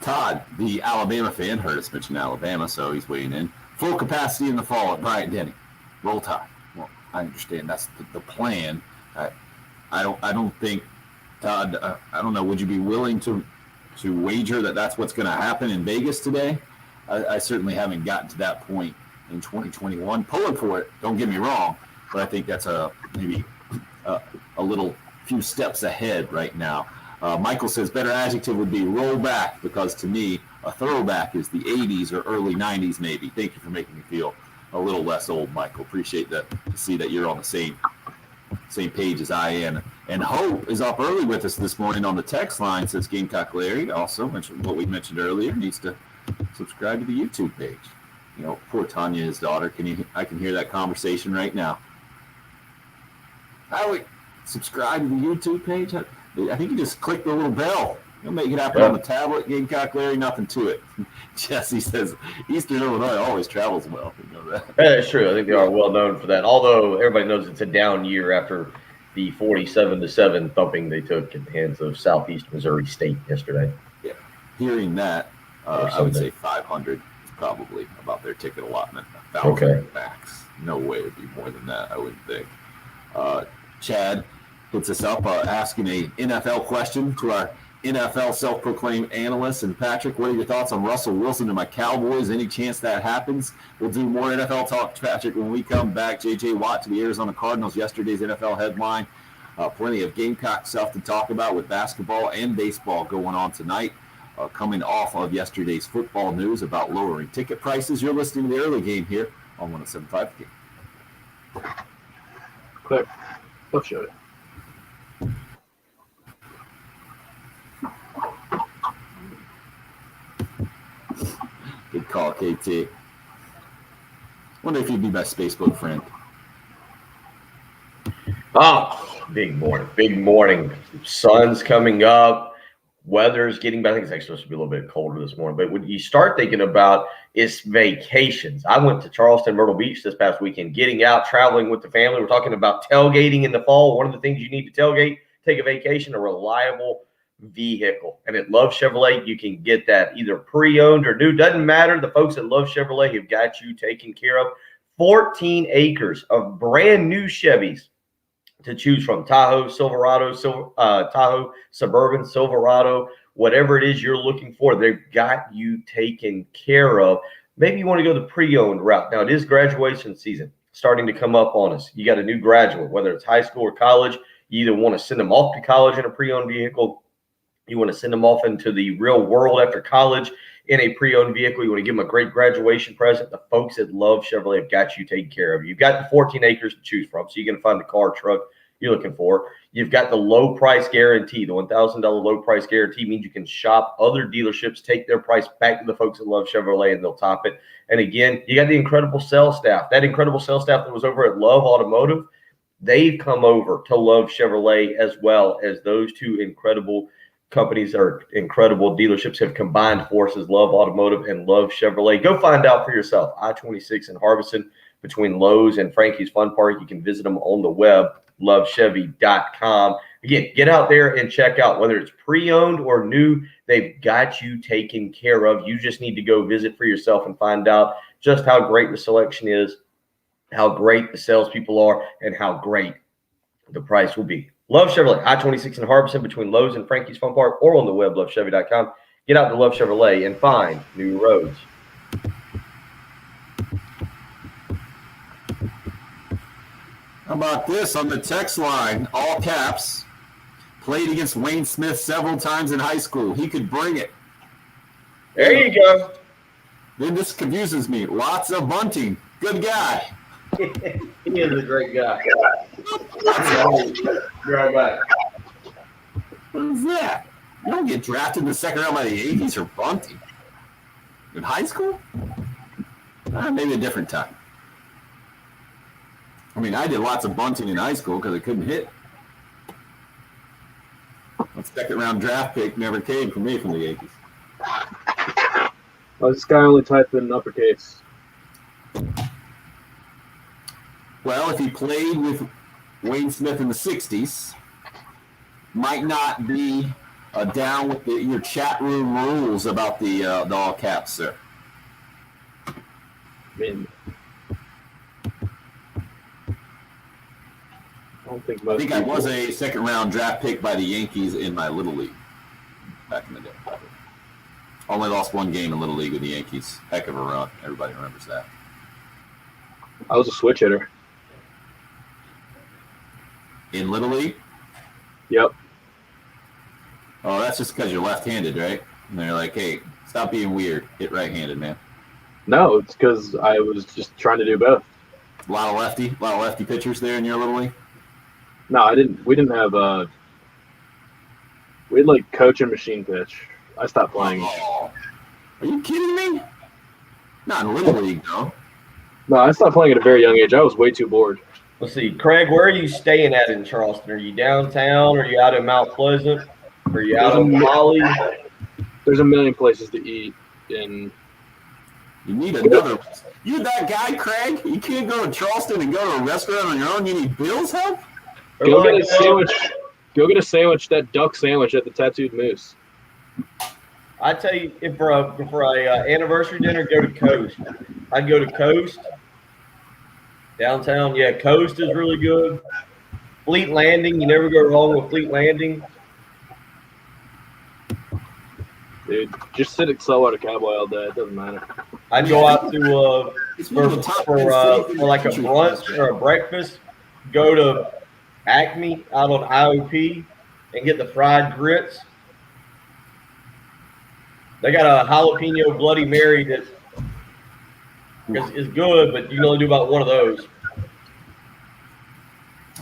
Todd, the Alabama fan, heard us mention Alabama, so he's weighing in. Full capacity in the fall at Bryant-Denny. Roll Tide. Well, I understand that's the plan. I don't think, Todd, I don't know, would you be willing to wager that that's what's going to happen in Vegas today? I certainly haven't gotten to that point in 2021. Pulling for it, don't get me wrong, but I think that's maybe a little few steps ahead right now. Michael says better adjective would be roll back, because to me, a throwback is the 80s or early 90s maybe. Thank you for making me feel a little less old, Michael. Appreciate that, to see that you're on the same same page as I am. And Hope is up early with us this morning on the text line. Says Gamecock Larry also mentioned what we mentioned earlier. Needs to subscribe to the YouTube page. You know, poor Tanya, his daughter. I can hear that conversation right now. How do we subscribe to the YouTube page? I think you just click the little bell. You'll make it happen on the tablet. Gamecock Larry, nothing to it. Jesse says Eastern Illinois always travels well. You know that.
That's true. I think they are well known for that. Although everybody knows it's a down year after the 47-7 thumping they took at the hands of Southeast Missouri State yesterday.
Yeah. Hearing that, I would say 500 is probably about their ticket allotment. 1,000 max. No way it'd be more than that, I wouldn't think. Chad hits us up asking a NFL question to our NFL self-proclaimed analyst. And Patrick, what are your thoughts on Russell Wilson and my Cowboys? Any chance that happens? We'll do more NFL talk, Patrick, when we come back. J.J. Watt to the Arizona Cardinals, yesterday's NFL headline. Plenty of Gamecock stuff to talk about with basketball and baseball going on tonight. Coming off of yesterday's football news about lowering ticket prices. You're listening to the early game here on 107.5 Game.
Quick, let's show it.
Good call, KT. Wonder if you'd be my Facebook friend.
Oh, big morning. Big morning. Sun's coming up. Weather's getting better. I think it's actually supposed to be a little bit colder this morning. But when you start thinking about is vacations. I went to Charleston, Myrtle Beach this past weekend, getting out, traveling with the family. We're talking about tailgating in the fall. One of the things you need to tailgate, take a vacation, a reliable vehicle. And at Love Chevrolet, you can get that either pre-owned or new. Doesn't matter. The folks at Love Chevrolet have got you taken care of. 14 acres of brand new Chevys to choose from. Tahoe, Silverado, Tahoe, Suburban, Silverado, whatever it is you're looking for, they've got you taken care of. Maybe you want to go the pre-owned route. Now, it is graduation season starting to come up on us. You got a new graduate, whether it's high school or college. You either want to send them off to college in a pre-owned vehicle. You want to send them off into the real world after college in a pre-owned vehicle. You want to give them a great graduation present. The folks at Love Chevrolet have got you taken care of. You've got the 14 acres to choose from, so you're going to find the car, truck you're looking for. You've got the low price guarantee. The $1,000 low price guarantee means you can shop other dealerships, take their price back to the folks at Love Chevrolet, and they'll top it. And again, you got the incredible sales staff. That incredible sales staff that was over at Love Automotive, they've come over to Love Chevrolet, as well as those two incredible companies or incredible dealerships have combined forces, Love Automotive and Love Chevrolet. Go find out for yourself. I-26 in Harbison between Lowe's and Frankie's Fun Park. You can visit them on the web, lovechevy.com. Again, get out there and check out whether it's pre-owned or new. They've got you taken care of. You just need to go visit for yourself and find out just how great the selection is, how great the salespeople are, and how great the price will be. Love Chevrolet, I-26 in Harbison between Lowe's and Frankie's Fun Park, or on the web, lovechevy.com. Get out to Love Chevrolet and find new roads.
How about this on the text line? All caps. Played against Wayne Smith several times in high school. He could bring it.
There you go.
Then this confuses me. Lots of bunting. Good guy.
He is a great guy. Right back.
What is that? You don't get drafted in the second round by the Yankees for bunting. In high school? Maybe a different time. I mean, I did lots of bunting in high school because I couldn't hit. A second round draft pick never came for me from the Yankees.
Oh, this guy only typed in uppercase.
Well, if he played with Wayne Smith in the 60s, might not be down with your chat room rules about the all caps, sir.
I mean, I think
I was a second round draft pick by the Yankees in my Little League back in the day. Only lost one game in Little League with the Yankees. Heck of a run. Everybody remembers that.
I was a switch hitter.
In Little League?
Yep.
Oh, that's just because you're left-handed, right? And they're like, hey, stop being weird. Hit right-handed, man.
No, it's because I was just trying to do both.
A lot of lefty pitchers there in your Little League?
No, I didn't. We didn't have we had like coach and machine pitch. I stopped playing.
Oh, are you kidding me? Not in Little League, though.
No, I stopped playing at a very young age. I was way too bored.
Let's see, Craig, where are you staying at in Charleston? Are you downtown? Are you out in Mount Pleasant? Are you out in Raleigh?
There's a million places to eat in.
You need another. You that guy, Craig? You can't go to Charleston and go to a restaurant on your own. You need Bill's help?
Go get a sandwich. Go get a sandwich, that duck sandwich at the Tattooed Moose.
I tell you, if for a anniversary dinner, go to Coast. I'd go to Coast downtown. Yeah, Coast is really good. Fleet Landing, you never go wrong with Fleet Landing.
Dude, just sit at Saltwater Cowboy all day. It doesn't matter.
I'd go out to
It's one of the top 10 cities in
for
the
like a
country.
brunch or a breakfast. Go to Acme out on IOP and get the fried grits. They got a jalapeno Bloody Mary that is good, but you can only do about one of those.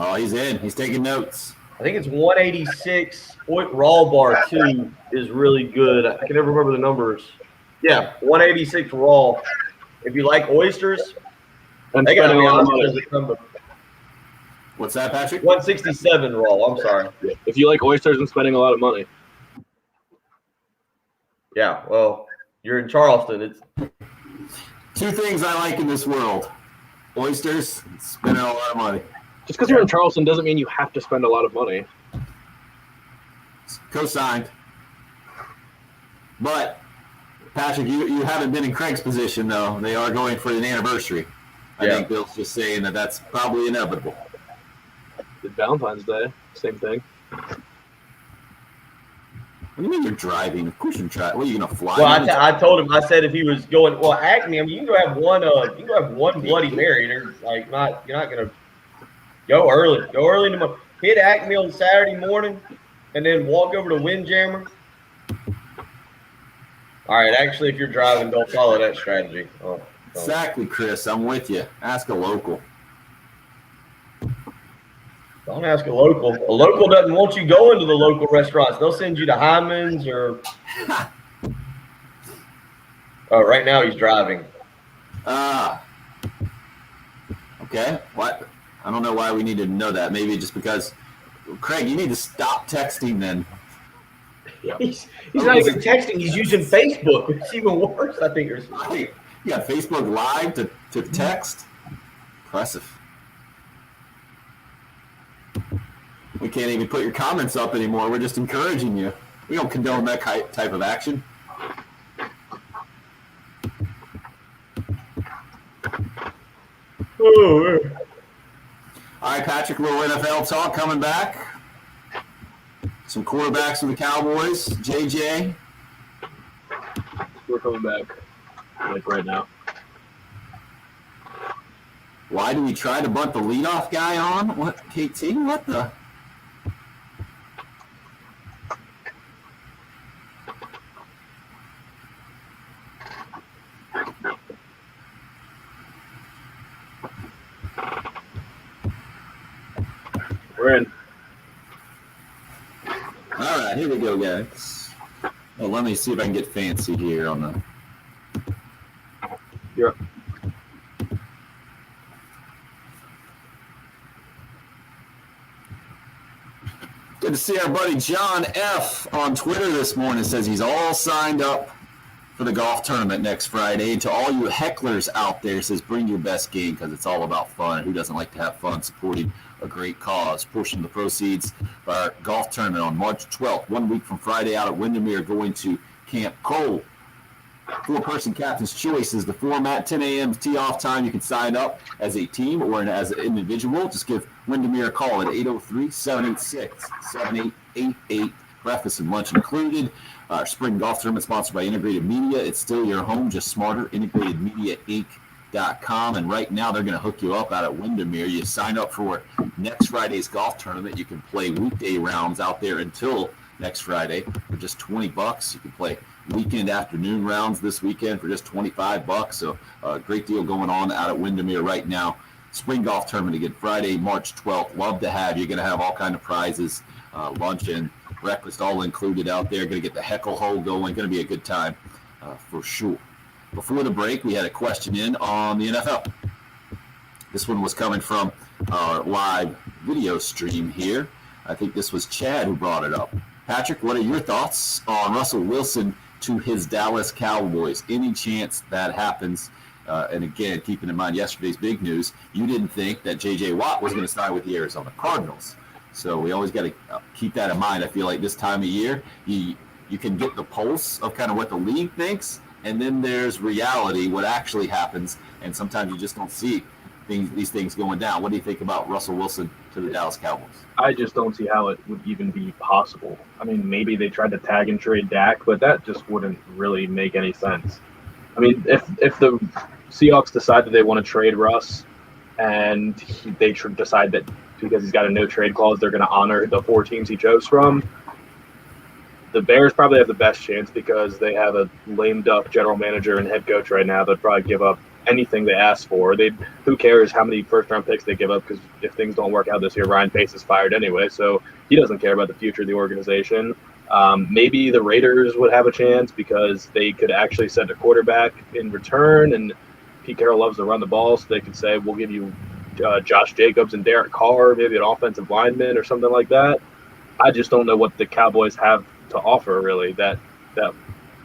Oh, he's in. He's taking notes.
I think it's 186. Raw Bar 2 is really good. I can never remember the numbers. Yeah, 186 raw. If you like oysters,
And
they got to
spending
be
a lot of
honest
money.
as a number.
What's that, Patrick?
167 raw. I'm sorry.
If you like oysters and spending a lot of money.
Yeah, well, you're in Charleston. It's
Two things I like in this world: oysters, and spending a lot of money.
Just because you're in Charleston doesn't mean you have to spend a lot of money.
Co-signed. But Patrick, you haven't been in Craig's position though. They are going for an anniversary. I
Yeah.
think Bill's just saying that that's probably inevitable.
Did Valentine's Day, same thing.
What do you mean you're driving? Of course you're driving. What are you gonna fly?
well. I told him. I said if he was going, well, Acme. I mean, you can go have one. You can go have one Bloody Mary. There's like not. You're not gonna go early. Go early in the morning. Hit Acme on Saturday morning, and then walk over to Windjammer. All right. Actually, if you're driving, don't follow that strategy. Oh, don't.
Exactly, Chris. I'm with you. Ask a local.
Don't ask a local. A local doesn't want you going to the local restaurants. They'll send you to Hyman's or. Oh, right now he's driving.
Okay. What? I don't know why we need to know that. Maybe just because. Craig, you need to stop texting then.
He's not even texting. He's using Facebook. It's even worse, I think.
Hey, you got Facebook Live to text? Impressive. We can't even put your comments up anymore. We're just encouraging you. We don't condone that type of action.
Oh,
All right, Patrick, little NFL talk coming back. Some quarterbacks for the Cowboys. JJ.
We're coming back, like right now.
Why do we try to bunt the leadoff guy on? What, KT? What the?
We're in.
All right, here we go, guys. Well, let me see if I can get fancy here on the.
You're up.
Good to see our buddy John F. on Twitter this morning. Says he's all signed up for the golf tournament next Friday. And to all you hecklers out there, says bring your best game because it's all about fun. Who doesn't like to have fun supporting a great cause? Portion of the proceeds of our golf tournament on March 12th, 1 week from Friday out at Windermere, going to Camp Cole. Four-person captain's choice is the format. 10 a.m. tee-off time. You can sign up as a team or as an individual. Just give Windermere a call at 803-786-7888. Breakfast and lunch included. Our spring golf tournament sponsored by Integrated Media. It's still your home, just smarter. IntegratedMediaInc.com. And right now they're going to hook you up out at Windermere. You sign up for next Friday's golf tournament. You can play weekday rounds out there until next Friday for just $20. You can play weekend afternoon rounds this weekend for just $25. So a great deal going on out at Windermere right now. spring golf tournament again, Friday, March 12th. Love to have you. Going to have all kind of prizes, lunch and breakfast all included out there. Going to get the heckle hole going. Going to be a good time for sure. Before the break, we had a question in on the NFL. This one was coming from our live video stream here. I think this was Chad who brought it up. Patrick, what are your thoughts on Russell Wilson to his Dallas Cowboys? Any chance that happens? And again, keeping in mind yesterday's big news, you didn't think that J.J. Watt was going to sign with the Arizona Cardinals. So we always got to keep that in mind. I feel like this time of year, you can get the pulse of kind of what the league thinks, and then there's reality, what actually happens, and sometimes you just don't see these things going down. What do you think about Russell Wilson to the Dallas Cowboys?
I just don't see how it would even be possible. I mean, maybe they tried to tag and trade Dak, but that just wouldn't really make any sense. I mean, if the Seahawks decide that they want to trade Russ and they decide that because he's got a no-trade clause, they're going to honor the 4 teams he chose from, the Bears probably have the best chance because they have a lame duck general manager and head coach right now that probably give up anything they ask for. Who cares how many first-round picks they give up, because if things don't work out this year, Ryan Pace is fired anyway, so he doesn't care about the future of the organization. Maybe the Raiders would have a chance because they could actually send a quarterback in return, and Pete Carroll loves to run the ball, so they could say, we'll give you Josh Jacobs and Derek Carr, maybe an offensive lineman or something like that. I just don't know what the Cowboys have to offer, really, that the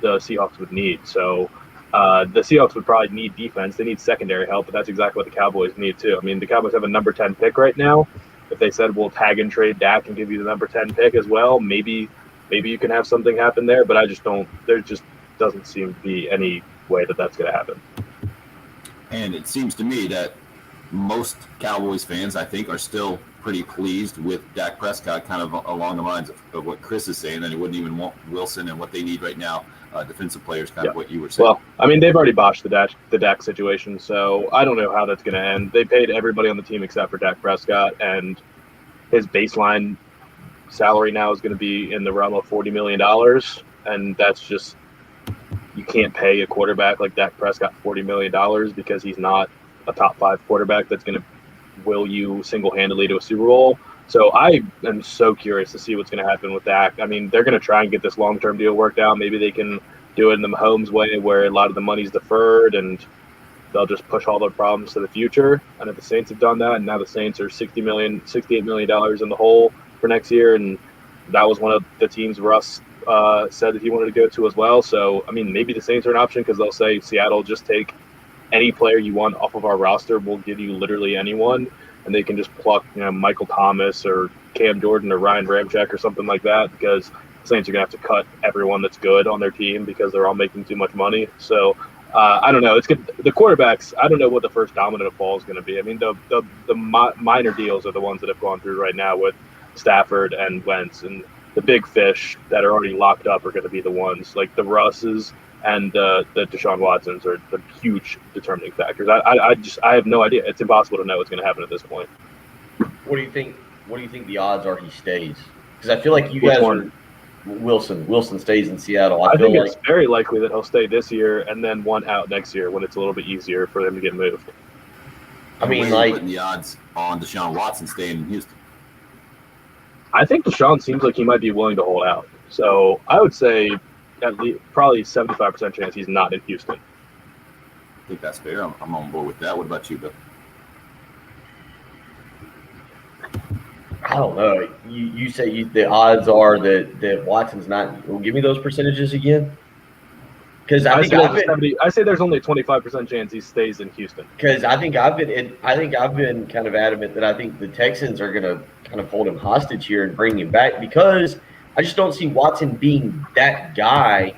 Seahawks would need. So the Seahawks would probably need defense. They need secondary help, but that's exactly what the Cowboys need too. I mean, the Cowboys have a number 10 pick right now. If they said we'll tag and trade Dak and give you the number 10 pick as well, maybe you can have something happen there, but I just don't. There just doesn't seem to be any way that that's going to happen.
And it seems to me that most Cowboys fans, I think, are still pretty pleased with Dak Prescott, kind of along the lines of what Chris is saying, and he wouldn't even want Wilson, and what they need right now, defensive players, kind of what you were saying.
Well, I mean, they've already botched the Dak situation, so I don't know how that's going to end. They paid everybody on the team except for Dak Prescott, and his baseline salary now is going to be in the realm of $40 million, and that's just – you can't pay a quarterback like Dak Prescott $40 million because he's not a top 5 quarterback that's going to will you single-handedly to a Super Bowl. So I am so curious to see what's going to happen with Dak. I mean, they're going to try and get this long-term deal worked out. Maybe they can do it in the Mahomes way where a lot of the money's deferred and they'll just push all their problems to the future. And if the Saints have done that, and now the Saints are $68 million in the hole for next year, and that was one of the teams Russ said that he wanted to go to as well. So, I mean, maybe the Saints are an option because they'll say, Seattle, just take any player you want off of our roster. We'll give you literally anyone, and they can just pluck, Michael Thomas or Cam Jordan or Ryan Ramczyk or something like that, because the Saints are going to have to cut everyone that's good on their team because they're all making too much money. So I don't know. It's good. The quarterbacks, I don't know what the first domino to fall is going to be. I mean, the minor deals are the ones that have gone through right now with Stafford and Wentz, and the big fish that are already locked up are going to be the ones like the Russes and the Deshaun Watsons are the huge determining factors. I have no idea. It's impossible to know what's going to happen at this point.
What do you think? What do you think the odds are he stays? Because I feel like you guys are Wilson stays in Seattle.
I think it's very likely that he'll stay this year and then one out next year when it's a little bit easier for them to get moved.
I mean,
putting the odds on Deshaun Watson staying in Houston.
I think Deshaun seems like he might be willing to hold out. So I would say at least probably 75% chance he's not in Houston.
I think that's fair. I'm on board with that. What about you, Bill?
I don't know. You say the odds are that Watson's not. Well, give me those percentages again. Because I
say there's only a 25% chance he stays in Houston.
Because I think I've been kind of adamant that I think the Texans are going to kind of hold him hostage here and bring him back, because I just don't see Watson being that guy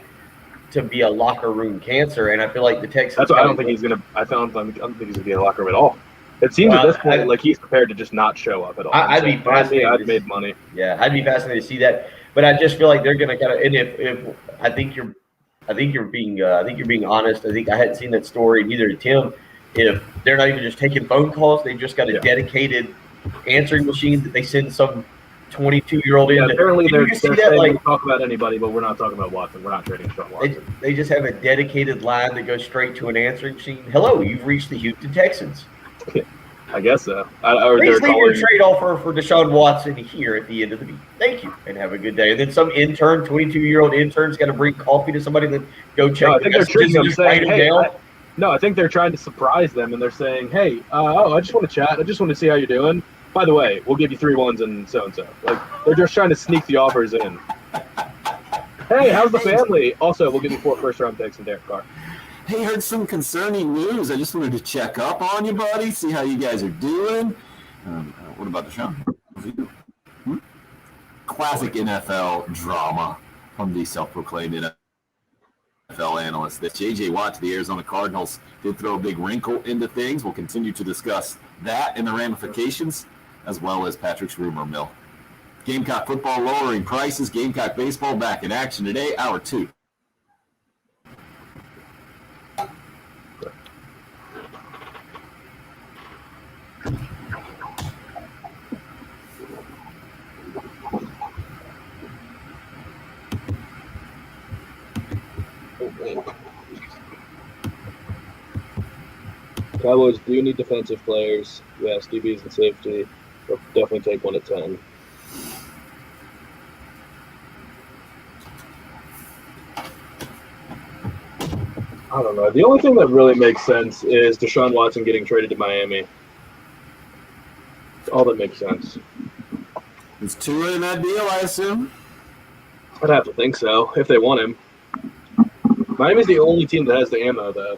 to be a locker room cancer, and I feel like the Texans.
That's why I don't think he's gonna. I don't think he's gonna be in the locker room at all. It seems at this point like he's prepared to just not show up at all.
I'd be fascinated.
I'd made money.
Yeah, I'd be fascinated to see that, but I just feel like they're gonna kind of. And if I think you're being honest. I think I hadn't seen that story neither did Tim. If they're not even just taking phone calls, they've just got a dedicated answering machine that they send some 22-year-old in.
Apparently, they're saying we'll talk about anybody, but we're not talking about Watson. We're not trading Sean Watson.
They just have a dedicated line that goes straight to an answering machine. Hello, you've reached the Houston Texans.
I guess so. Or
Please
they're
leave your
calling.
trade offer for Deshaun Watson here at the end of the meeting. Thank you, and have a good day. And then some intern, 22-year-old intern's got to bring coffee to somebody that go check
No, I
the
think they're
messages
tricking
and
them,
just write
saying,
them
"Hey,
down.
no, I think they're trying to surprise them, and they're saying, "Hey, I just want to chat. I just want to see how you're doing. By the way, we'll give you 3 ones and so and so." Like they're just trying to sneak the offers in. Hey, how's the family? Also, we'll give you 4 first-round picks and Derek Carr.
Hey, heard some concerning news. I just wanted to check up on you, buddy, see how you guys are doing. What about Deshaun? How's he doing? Classic NFL drama from the self-proclaimed NFL analyst. That J.J. Watt to the Arizona Cardinals did throw a big wrinkle into things. We'll continue to discuss that and the ramifications, as well as Patrick's rumor mill. Gamecock football lowering prices. Gamecock baseball back in action today, hour 2.
Cowboys do need defensive players. Yes, DBs and safety. They'll definitely take 1 at 10. I don't know. The only thing that really makes sense is Deshaun Watson getting traded to Miami. All that makes sense.
Is Tua in that deal, I assume?
I'd have to think so, if they want him. Miami's the only team that has the ammo, though.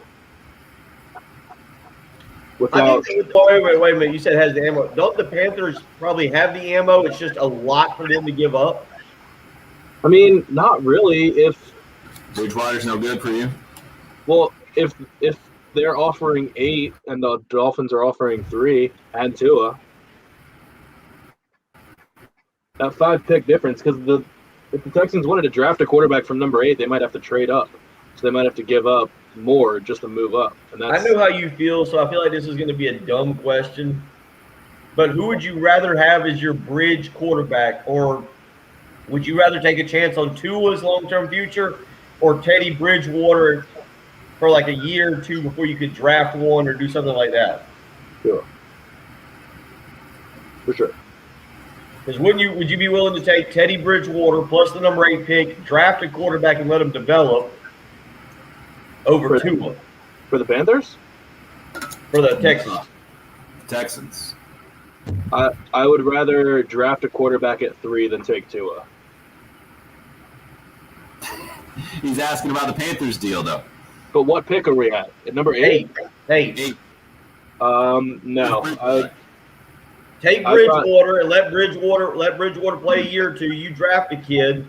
I think, wait a minute. You said has the ammo. Don't the Panthers probably have the ammo? It's just a lot for them to give up.
I mean, not really. If
Bridgewater's no good for you.
Well, if they're offering 8 and the Dolphins are offering 3 and Tua, that 5-pick difference, because if the Texans wanted to draft a quarterback from number 8, they might have to trade up. So they might have to give up more just to move up. And
I know how you feel, so I feel like this is going to be a dumb question. But who would you rather have as your bridge quarterback? Or would you rather take a chance on Tua's long-term future or Teddy Bridgewater for like a year or 2 before you could draft one or do something like that?
Sure. For sure.
Because would you be willing to take Teddy Bridgewater plus the number 8 pick, draft a quarterback and let him develop over Tua
For the Panthers?
for the Texans?
Texans.
I would rather draft a quarterback at 3 than take Tua.
He's asking about the Panthers deal, though.
But what pick are we at? At number 8?
8.
No.
Take Bridgewater and let Bridgewater play a year or 2. You draft a kid,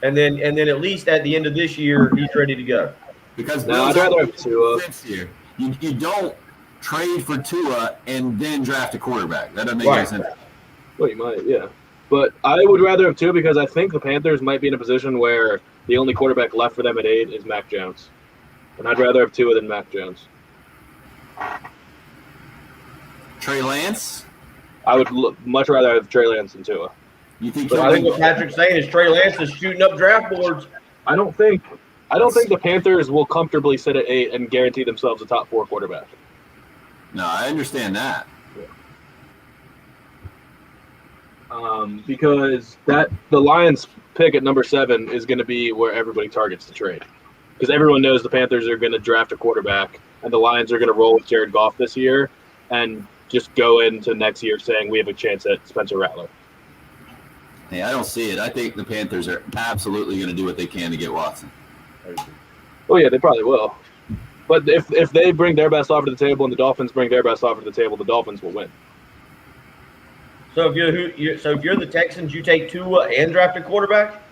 and then at least at the end of this year, he's ready to go.
Because
No, I'd rather have Tua.
Here. You don't trade for Tua and then draft a quarterback. That doesn't make any sense.
Well, you might, yeah. But I would rather have Tua because I think the Panthers might be in a position where the only quarterback left for them at 8 is Mac Jones. And I'd rather have Tua than Mac Jones.
Trey Lance?
I would much rather have Trey Lance than Tua.
You think?
But I think what Patrick's saying is Trey Lance is shooting up draft boards.
I don't think the Panthers will comfortably sit at 8 and guarantee themselves a top 4 quarterback.
No, I understand that.
Because the Lions pick at number 7 is going to be where everybody targets the trade. Because everyone knows the Panthers are going to draft a quarterback, and the Lions are going to roll with Jared Goff this year, and just go into next year saying we have a chance at Spencer Rattler.
Hey, I don't see it. I think the Panthers are absolutely going to do what they can to get Watson.
Oh yeah, they probably will. But if they bring their best offer to the table and the Dolphins bring their best offer to the table, the Dolphins will win.
So if you're the Texans, you take Tua and draft a quarterback?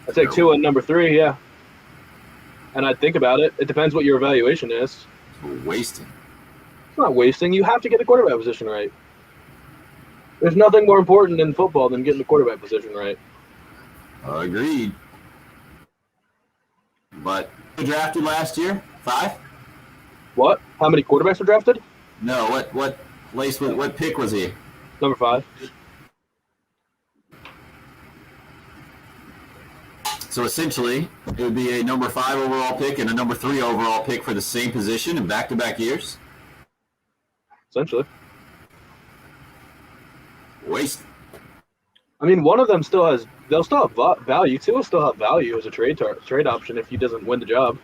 I take Tua and number 3, yeah. And I'd think about it. It depends what your evaluation is.
We're wasting.
It's not wasting. You have to get the quarterback position right. There's nothing more important in football than getting the quarterback position right.
Agreed. But who drafted last year? 5?
What? How many quarterbacks were drafted?
No. What pick was he?
Number 5.
So essentially, it would be a number 5 overall pick and a number 3 overall pick for the same position in back-to-back years.
Essentially.
Waste.
I mean, one of them they'll still have value. Two will still have value as a trade option if he doesn't win the job.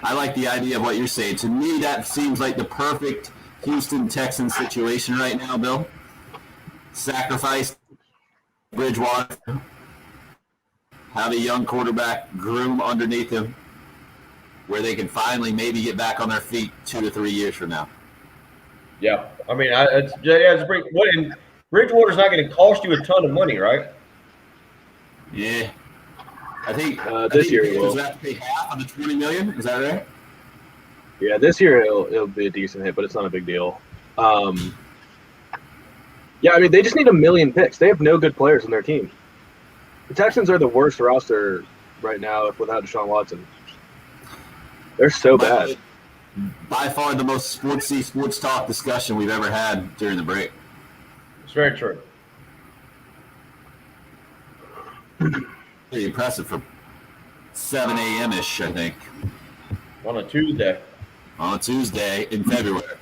I like the idea of what you're saying. To me, that seems like the perfect Houston Texans situation right now, Bill. Sacrifice Bridgewater, have a young quarterback groom underneath him, where they can finally maybe get back on their feet 2 to 3 years from now.
Yeah, I mean, it's Bridgewater's not going to cost you a ton of money, right?
Yeah, I think
this year he will.
Have to pay half of the $20 million. Is that right?
Yeah, this year it'll be a decent hit, but it's not a big deal. Yeah, I mean, they just need 1 million picks. They have no good players on their team. The Texans are the worst roster right now without Deshaun Watson. They're so bad.
By far the most sports talk discussion we've ever had during the break.
It's very true.
Pretty impressive for 7 a.m.-ish, I think.
On a Tuesday.
On a Tuesday in February.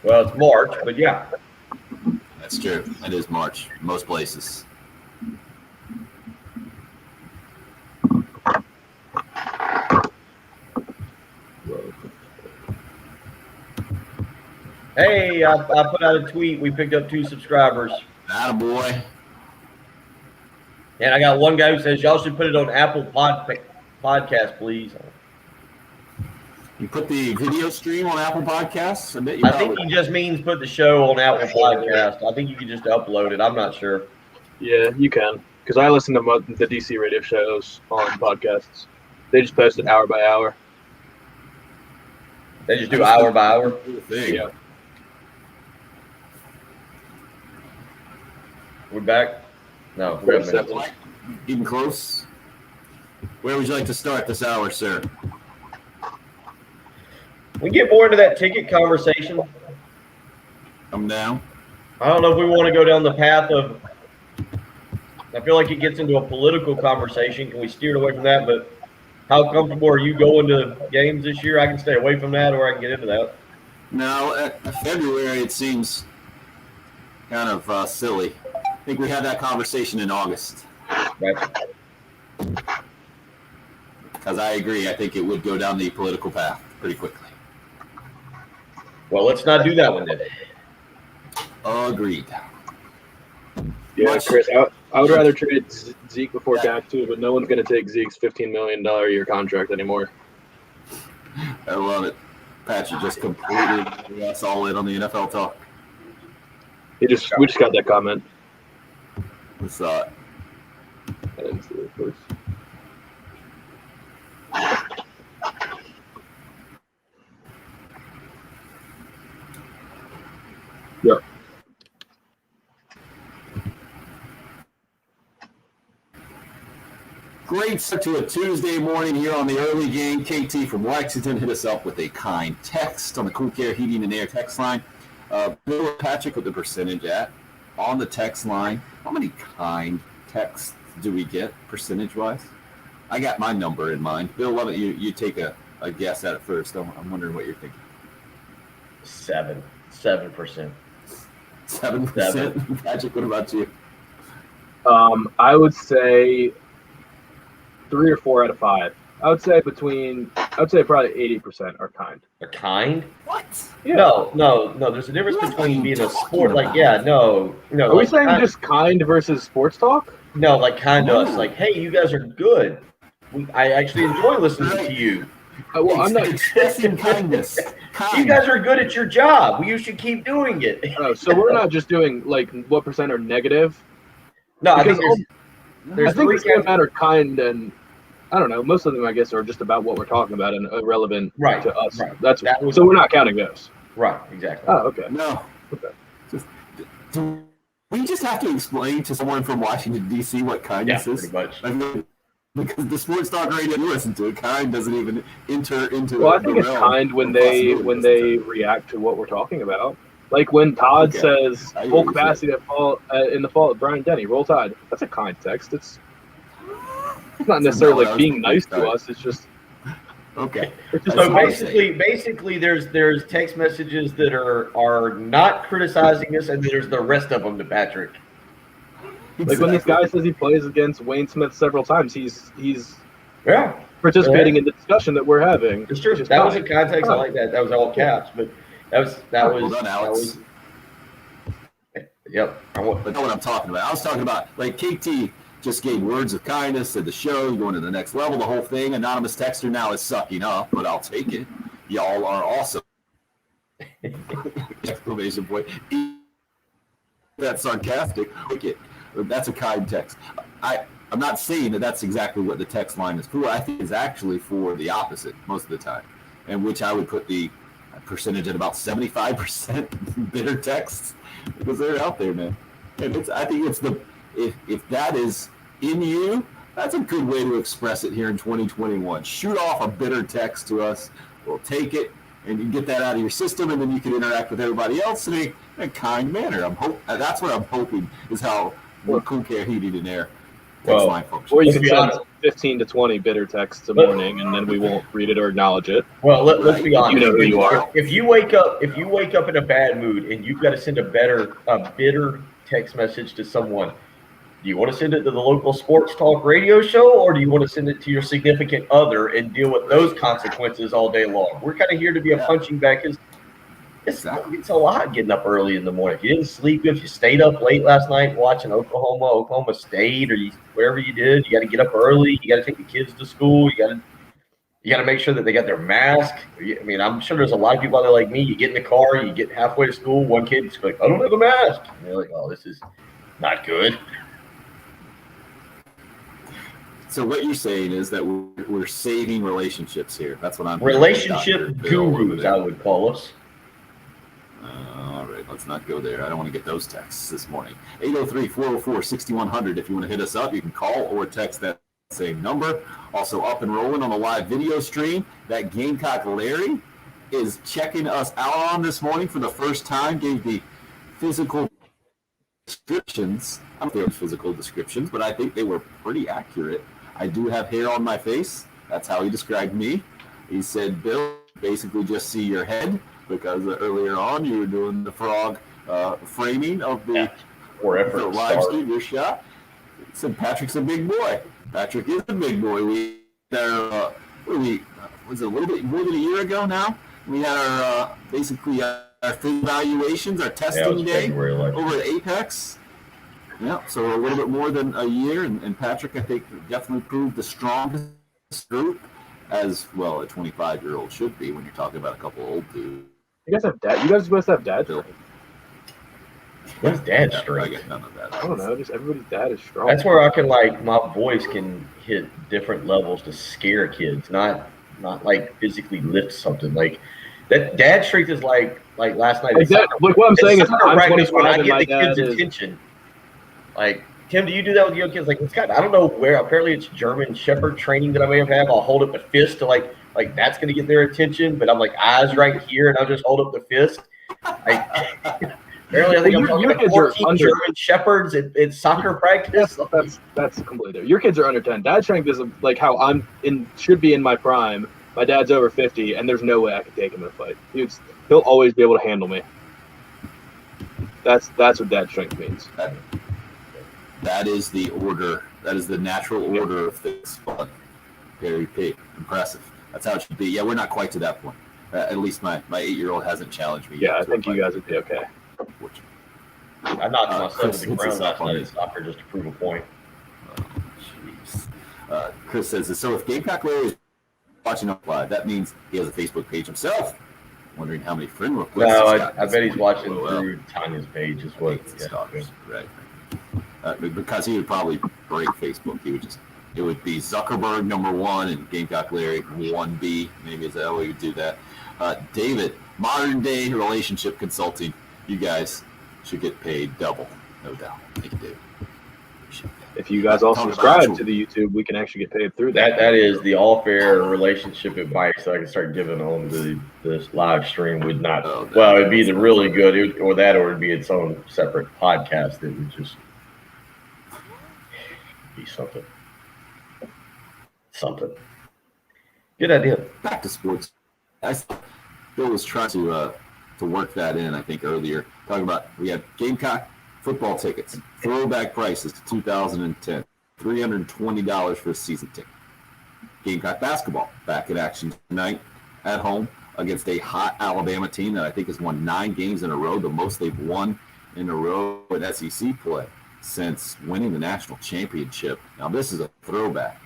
Well, it's March, but yeah.
That's true. It is March, most places.
Hey, I put out a tweet. We picked up 2 subscribers.
Attaboy.
And I got one guy who says, y'all should put it on Apple Podcast, please.
You put the video stream on Apple Podcasts?
I think he just means put the show on Apple Podcast. I think you can just upload it. I'm not sure.
Yeah, you can. Because I listen to the DC radio shows on podcasts. They just post it hour by hour.
They just do hour by hour?
Yeah.
We're back? No.
We're at 7.
Getting close. Where would you like to start this hour, sir?
We get more into that ticket conversation.
Come down.
I don't know if we want to go down the path of – I feel like it gets into a political conversation. Can we steer away from that? But how comfortable are you going to games this year? I can stay away from that or I can get into that.
No, February it seems kind of silly. I think we had that conversation in August.
Right.
Because I agree. I think it would go down the political path pretty quickly.
Well, let's not do that one then.
Agreed.
Yeah, Chris, I would rather trade Zeke before Dak too, but no one's going to take Zeke's $15 million a year contract anymore.
I love it. Patrick just completely threw us all in on the NFL talk.
We just got that comment.
We saw it.
I didn't see it first. Yep.
Great start to a Tuesday morning here on the early game. KT from Lexington hit us up with a kind text on the Cool Care Heating and Air text line. Bill Patrick with the percentage at on the text line. How many kind texts do we get percentage-wise? I got my number in mind. Bill, why don't you take a guess at it first? I'm wondering what you're thinking.
7%.
7%? Patrick, what about you?
I would say 3 or 4 out of 5. I would say probably 80% are kind.
A kind?
What?
Yeah.
No. There's a difference between being a sport. Like, no.
Are we saying just kind versus sports talk?
No, like kind to us. Like, hey, you guys are good. I actually enjoy listening to you.
Well, I'm not
expressing kindness.
You guys are good at your job. You should keep doing it.
Oh, so we're not just doing like what percent are negative?
No, I think
I think the same amount are kind, and I don't know. Most of them, I guess, are just about what we're talking about and irrelevant to us.
Right.
So we're not counting those.
Right. Exactly.
Oh, okay.
No.
Okay.
Do we just have to explain to someone from Washington, D.C. what kindness is?
Pretty much.
I mean, because the sports talk radio you listen to, kind doesn't even enter into.
Well, I think it's kind when they react to what we're talking about. Like when Todd says full capacity in the fall at Bryant Denny, roll Tide. That's a kind text. It's not necessarily like being nice to us. It's just
Okay.
So basically, there's text messages that are not criticizing us, and there's the rest of them to Patrick.
Like when this guy says he plays against Wayne Smith several times, he's
Yeah,
participating in the discussion that we're having.
it's true. That was in context. I like that. That was all caps, but that was
Well done, Alex.
Yep.
But know what I'm talking about. I was talking about, like, KT just gave words of kindness, said the show, going to the next level, the whole thing. Anonymous texter now is sucking up, but I'll take it. Y'all are awesome. Exclamation point. That's sarcastic. Okay. That's a kind text. I'm not saying that that's exactly what the text line is for. I think it's actually for the opposite most of the time, and which I would put the percentage at about 75% bitter texts, because they're out there, man. And I think it's if that is in you, that's a good way to express it here in 2021. Shoot off a bitter text to us. We'll take it, and you get that out of your system, and then you can interact with everybody else in a kind manner. That's what I'm hoping is how Cool Care Heating and Air text line functions.
Or you can send 15 to 20 bitter texts a morning, and then we won't read it or acknowledge it.
Well, let's be honest.
You know who you are.
If you wake up in a bad mood and you've got to send a bitter text message to someone, do you want to send it to the local sports talk radio show, or do you want to send it to your significant other and deal with those consequences all day long? We're kind of here to be a punching bag. It's a lot getting up early in the morning. If you didn't sleep, if you stayed up late last night watching Oklahoma State, or whatever you did, you got to get up early. You got to take the kids to school. You got to make sure that they got their mask. I mean, I'm sure there's a lot of people out there like me. You get in the car, you get halfway to school, one kid's like, I don't have a mask. And you're like, oh, this is not good.
So what you're saying is that we're saving relationships here. That's what I'm
relationship gurus, I would call us.
All right, let's not go there. I don't want to get those texts this morning. 803-404-6100. If you want to hit us up, you can call or text that same number. Also up and rolling on the live video stream. That Gamecock Larry is checking us out on this morning for the first time. Gave the physical descriptions. I don't think they were physical descriptions, but I think they were pretty accurate. I do have hair on my face. That's how he described me. He said, Bill, basically just see your head, because earlier on you were doing the frog framing of the live studio shot. He said Patrick's a big boy. Patrick is a big boy. We had was it a little bit more than a year ago now? We had our basically our food evaluations, our testing day over at Apex. Yeah, so a little bit more than a year, and Patrick, I think, definitely proved the strongest group, as well a 25-year-old should be when you're talking about a couple of old dudes.
You guys have dad. You guys must have dad.
What's dad
I
strength?
get none of that.
I don't know. Just everybody's dad is strong.
That's where I can my voice can hit different levels to scare kids, not like physically lift something. Like that dad strength is like last night.
Like what I'm saying is, I'm 25
when I
and
get
my
the
dad
kids'
is.
attention. Like, Tim, do you do that with your kids? Like, it's got, I don't know where. Apparently, it's German Shepherd training that I may have had. I'll hold up the fist to like that's going to get their attention. But I'm like, eyes right here, and I'll just hold up the fist. Apparently, I think I'm talking to 14 German Shepherds at soccer practice.
That's completely different. Your kids are under 10. Dad strength is like how should be in my prime. My dad's over 50, and there's no way I could take him in a fight. He'll always be able to handle me. That's what dad strength means.
That is the order. That is the natural order of things. But very big, impressive. That's how it should be. Yeah, we're not quite to that point. At least my 8-year-old hasn't challenged me yet.
Yeah, I think you guys would be okay.
I knocked myself to the ground last night at soccer just to prove a point.
Oh, jeez. Chris says, so if Gamecock Larry is watching up live, that means he has a Facebook page himself. Wondering how many friend requests.
No, I bet he's watching through Tanya's page as well.
Right. Because he would probably break Facebook. It would be Zuckerberg #1 and Gamecock Larry 1B. Maybe is that way you do that. David, modern day relationship consulting. You guys should get paid double, no doubt. Thank you, David.
If you guys all subscribe to the YouTube, we can actually get paid through that.
That is the all-fair relationship advice that I can start giving on this live stream. Would not. Well, it'd be the really good, or it'd be its own separate podcast. It would just be something. Good idea.
Back to sports. I thought Bill was trying to work that in, I think, earlier. Talking about we had Gamecock football tickets, throwback prices to 2010, $320 for a season ticket. Gamecock basketball back in action tonight at home against a hot Alabama team that I think has won 9 games in a row, the most they've won in a row in SEC play since winning the national championship. Now this is a throwback.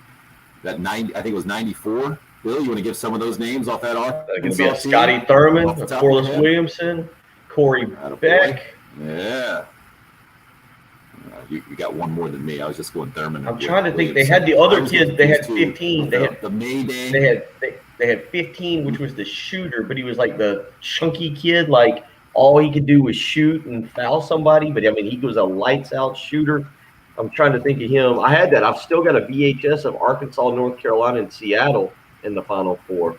That 90, I think it was 94. Bill, you want to give some of those names off that
Going to be
Arkansas
a
team?
Scotty Thurman,
Off the
a
top of
Corliss
your head?
Williamson, Corey
Attaboy.
Beck.
Yeah. You got one more than me. I was just going Thurman.
I'm trying to think. They had the other kid. They had 15. They had
the Mayday.
they had 15, which was the shooter, but he was like the chunky kid. Like all he could do was shoot and foul somebody. But I mean, he was a lights out shooter. I'm trying to think of him. I had that. I've still got a VHS of Arkansas, North Carolina, and Seattle in the Final Four.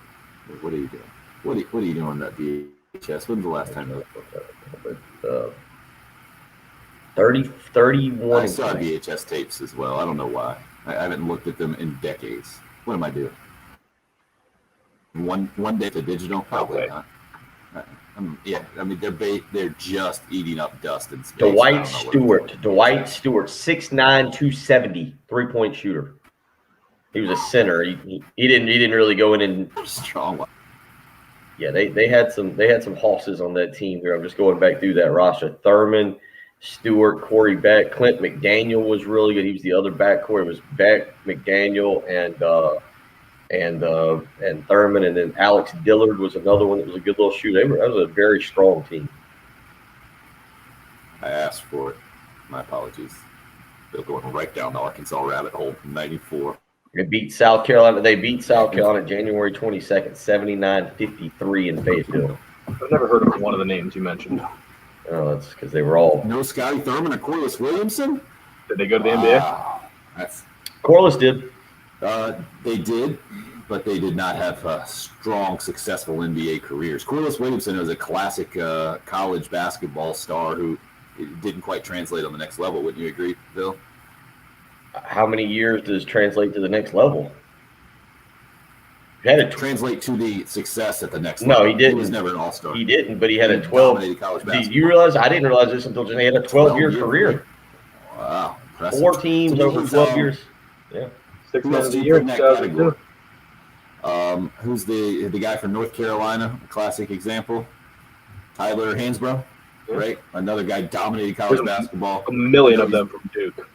What are you doing? What are you doing on that VHS? When's the last time?
31.
I saw VHS tapes as well. I don't know why. I haven't looked at them in decades. What am I doing? One day to digital? Probably
Okay.
not. Yeah, I mean they're just eating up dust in space.
Dwight Stewart, 6'9", 270, 3-point shooter. He was a center. He didn't really go in and
Strong one.
yeah. They had some hosses on that team here. I'm just going back through that roster. Thurman, Stewart, Corey Beck, Clint McDaniel was really good. He was the other backcourt. It was Beck, McDaniel, and Thurman, and then Alex Dillard was another one that was a good little shooter. That was a very strong team.
I asked for it. My apologies. They're going right down the Arkansas rabbit hole from '94.
They beat South Carolina. They beat South Carolina January 22nd, 79-53 in Fayetteville.
I've never heard of one of the names you mentioned.
Oh, that's because they were all.
No Scotty Thurman or Corliss Williamson?
Did they go to the NBA?
Wow. That's
Corliss did.
they did, but they did not have strong, successful NBA careers. Corliss Williamson was a classic college basketball star who didn't quite translate on the next level. Wouldn't you agree, Bill?
How many years does translate to the next level? He had a
Translate to the success at the next
No,
level.
he didn't.
He was never an all-star.
He didn't, but he had a
He
12.
dominated college
Did
basketball.
you realize? I didn't realize this until he had a 12-year career.
Wow. Impressive.
4 teams
So
over
he's,
12 years. Yeah.
6
Who
months
else
of
do
the
you
year.
put in that
2002.
category? Who's the guy from North Carolina? A classic example. Tyler Hansbrough,
Yeah.
right? Another guy dominated college
There's
basketball.
A million of them from Duke.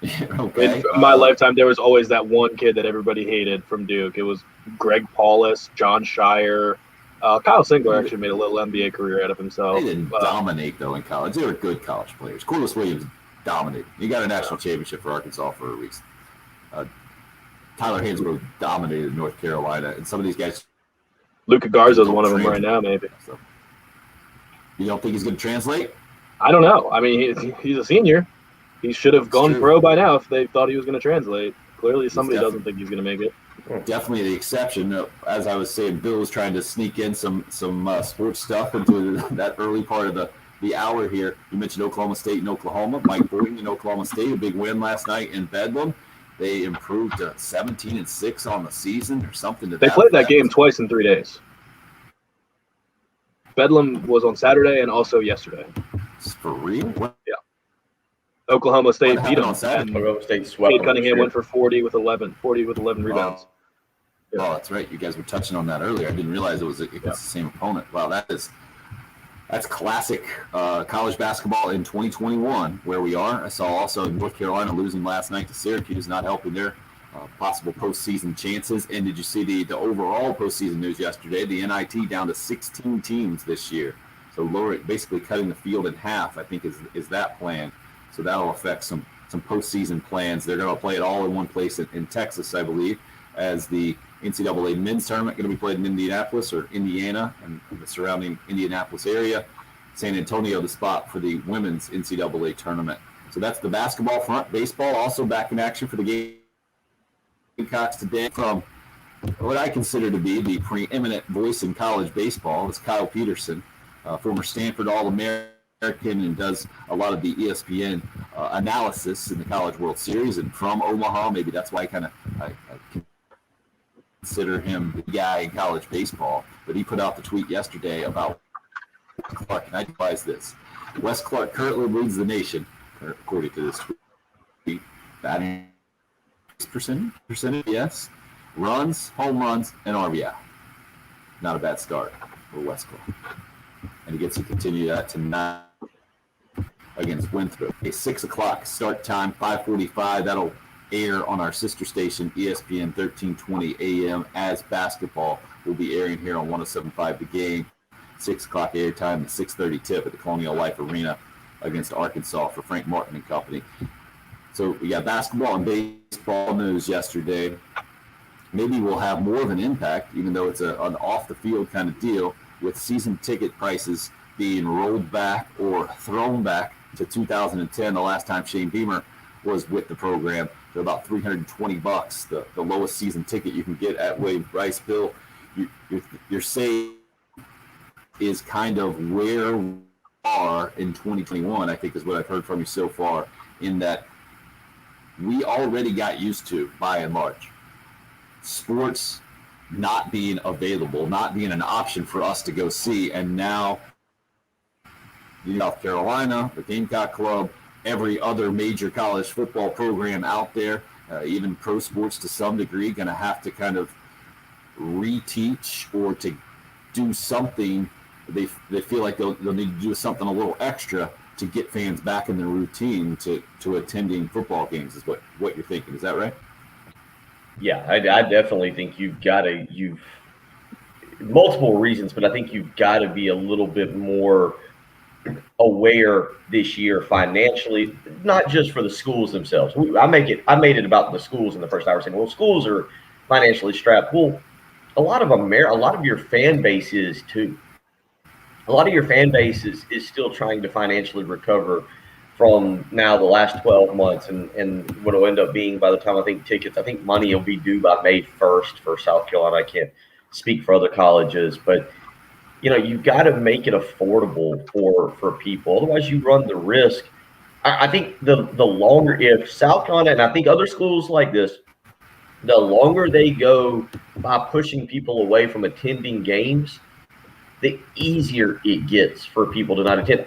Okay.
In my lifetime, there was always that one kid that everybody hated from Duke. It was Greg Paulus, John Shire. Kyle Singler actually made a little NBA career out of himself.
They didn't dominate though in college. They were good college players. Corliss Williams dominated. He got a national championship for Arkansas for a reason. Tyler Hansbrough dominated North Carolina, and some of these guys.
Luka Garza is one of them right now, maybe.
So, you don't think he's going to translate?
I don't know. I mean, he's a senior. He should have gone
true.
pro by now if they thought he was going to translate. Clearly, somebody
definitely-
doesn't think he's going to make it.
Definitely the exception. As I was saying, Bill was trying to sneak in some sports stuff into that early part of the hour here. You mentioned Oklahoma State and Oklahoma. Mike Boynton and Oklahoma State, a big win last night in Bedlam. They improved to 17-6 on the season or something.
They played that game twice in 3 days. Bedlam was on Saturday and also yesterday.
For real? What
Oklahoma State
happened
beat them.
on Saturday?
Oklahoma State swept
Cade
them
Cunningham
this year.
went for 40 with 11 rebounds.
Oh, that's right. You guys were touching on that earlier. I didn't realize it was against the same opponent. Wow, that's classic college basketball in 2021 where we are. I saw also North Carolina losing last night to Syracuse, not helping their possible postseason chances. And did you see the overall postseason news yesterday? The NIT down to 16 teams this year. So basically cutting the field in half, I think, is that plan. So that'll affect some postseason plans. They're going to play it all in one place in Texas, I believe, as the NCAA men's tournament going to be played in Indianapolis or Indiana and the surrounding Indianapolis area. San Antonio, the spot for the women's NCAA tournament. So that's the basketball front. Baseball also back in action for the Gamecocks today from what I consider to be the preeminent voice in college baseball is Kyle Peterson, former Stanford All-American, and does a lot of the ESPN analysis in the College World Series. And from Omaha, maybe that's why I consider him the guy in college baseball, but he put out the tweet yesterday about Clark, and I advise this. Wes Clark currently leads the nation, according to this tweet, batting percentage, yes, runs, home runs, and RBI. Not a bad start for Wes Clark. And he gets to continue that tonight against Winthrop. A 6 o'clock start time, 5:45. That'll air on our sister station, ESPN 1320 AM, as basketball will be airing here on 107.5 The Game. 6 o'clock air time, 6:30 tip at the Colonial Life Arena against Arkansas for Frank Martin and company. So we got basketball and baseball news yesterday. Maybe we'll have more of an impact, even though it's an off-the-field kind of deal, with season ticket prices being rolled back or thrown back to 2010, the last time Shane Beamer was with the program. They're about $320, the lowest season ticket you can get at Wade Rice. Bill, your say is kind of where we are in 2021, I think is what I've heard from you so far, in that we already got used to, by and large, sports not being available, not being an option for us to go see. And now South Carolina, the Gamecock Club, every other major college football program out there, even pro sports to some degree, going to have to kind of reteach or to do something. They feel like they'll need to do something a little extra to get fans back in their routine to attending football games, is what you're thinking. Is that right?
Yeah, I definitely think you've multiple reasons, but I think you've got to be a little bit more aware this year financially, not just for the schools themselves. I made it about the schools in the first hour, saying, well, schools are financially strapped. Well, a lot of your fan base is too. A lot of your fan base is still trying to financially recover from now the last 12 months and what will end up being, by the time I think money will be due by May 1st for South Carolina. I can't speak for other colleges, but you've got to make it affordable for people. Otherwise you run the risk. I think the longer, if South Carolina, and I think other schools like this, the longer they go by pushing people away from attending games, the easier it gets for people to not attend.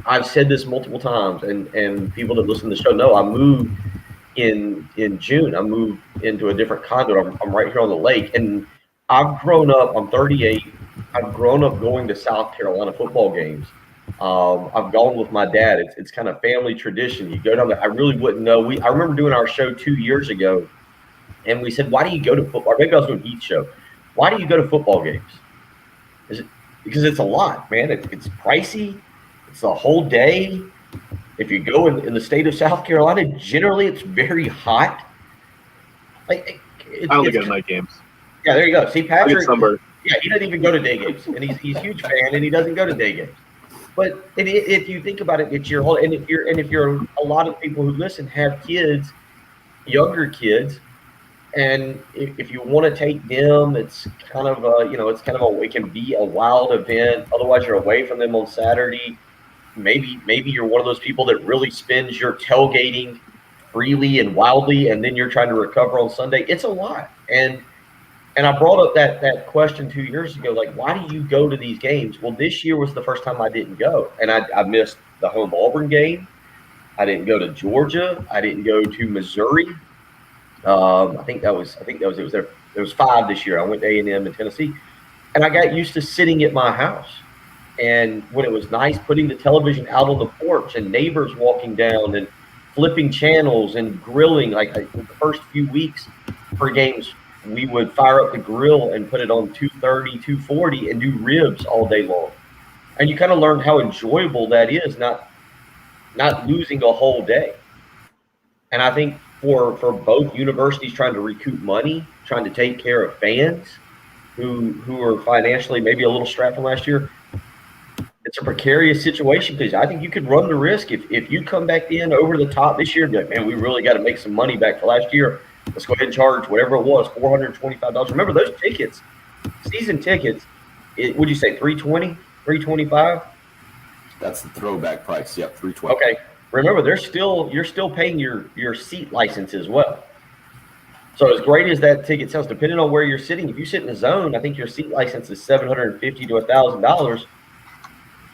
I've said this multiple times, and people that listen to the show know I moved in June. I moved into a different condo. I'm right here on the lake, and I've grown up. I'm 38. I've grown up going to South Carolina football games. I've gone with my dad. It's kind of family tradition. You go down there. I really wouldn't know. I remember doing our show 2 years ago, and we said, "Why do you go to football?" Maybe I was doing Heat show. Why do you go to football games? Is it because it's a lot, man? It's pricey. It's a whole day. If you go in the state of South Carolina, generally it's very hot.
I only go to night games.
Yeah, there you go. See, Patrick.
Yeah,
he doesn't even go to day games, and he's a huge fan, and he doesn't go to day games. But if you think about it, it's your whole. And if you're a lot of people who listen have kids, younger kids, and if you want to take them, it's kind of it can be a wild event. Otherwise, you're away from them on Saturday. Maybe you're one of those people that really spends your tailgating freely and wildly, and then you're trying to recover on Sunday. It's a lot, and I brought up that question 2 years ago, like, why do you go to these games? Well, this year was the first time I didn't go, and I missed the home Auburn game. I didn't go to Georgia. I didn't go to Missouri. I think that was it. There was 5 this year. I went to A&M in Tennessee, and I got used to sitting at my house. And when it was nice, putting the television out on the porch and neighbors walking down and flipping channels and grilling, like the first few weeks for games, we would fire up the grill and put it on 230, 240 and do ribs all day long. And you kind of learned how enjoyable that is, not losing a whole day. And I think for both universities trying to recoup money, trying to take care of fans who are financially maybe a little strapped from last year, it's a precarious situation because I think you could run the risk if you come back in over the top this year and be like, man, we really got to make some money back for last year. Let's go ahead and charge whatever it was, $425. Remember those tickets, season tickets, would you say $320, $325?
That's the throwback price. Yep, $320.
Okay. Remember, you're still paying your seat license as well. So as great as that ticket sounds, depending on where you're sitting, if you sit in the zone, I think your seat license is $750 to $1,000.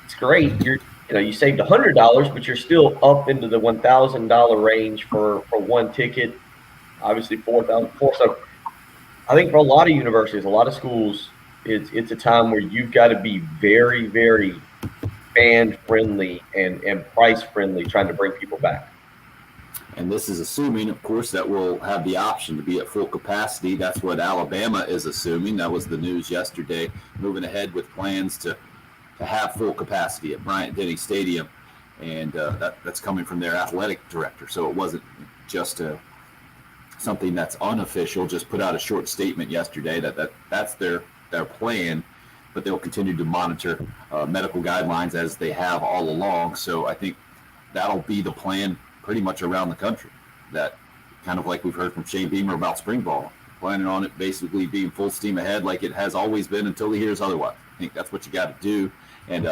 It's great. You saved $100, but you're still up into the $1,000 range for one ticket. Obviously, $4,000. So I think for a lot of universities, a lot of schools, it's a time where you've got to be very, very fan friendly and price friendly, trying to bring people back.
And this is assuming, of course, that we'll have the option to be at full capacity. That's what Alabama is assuming. That was the news yesterday, moving ahead with plans to have full capacity at Bryant-Denny Stadium. And that's coming from their athletic director. So it wasn't just something that's unofficial, just put out a short statement yesterday that's their plan, but they'll continue to monitor medical guidelines as they have all along. So I think that'll be the plan pretty much around the country, that kind of like we've heard from Shane Beamer about spring ball, planning on it basically being full steam ahead like it has always been until he hears otherwise. I think that's what you got to do, and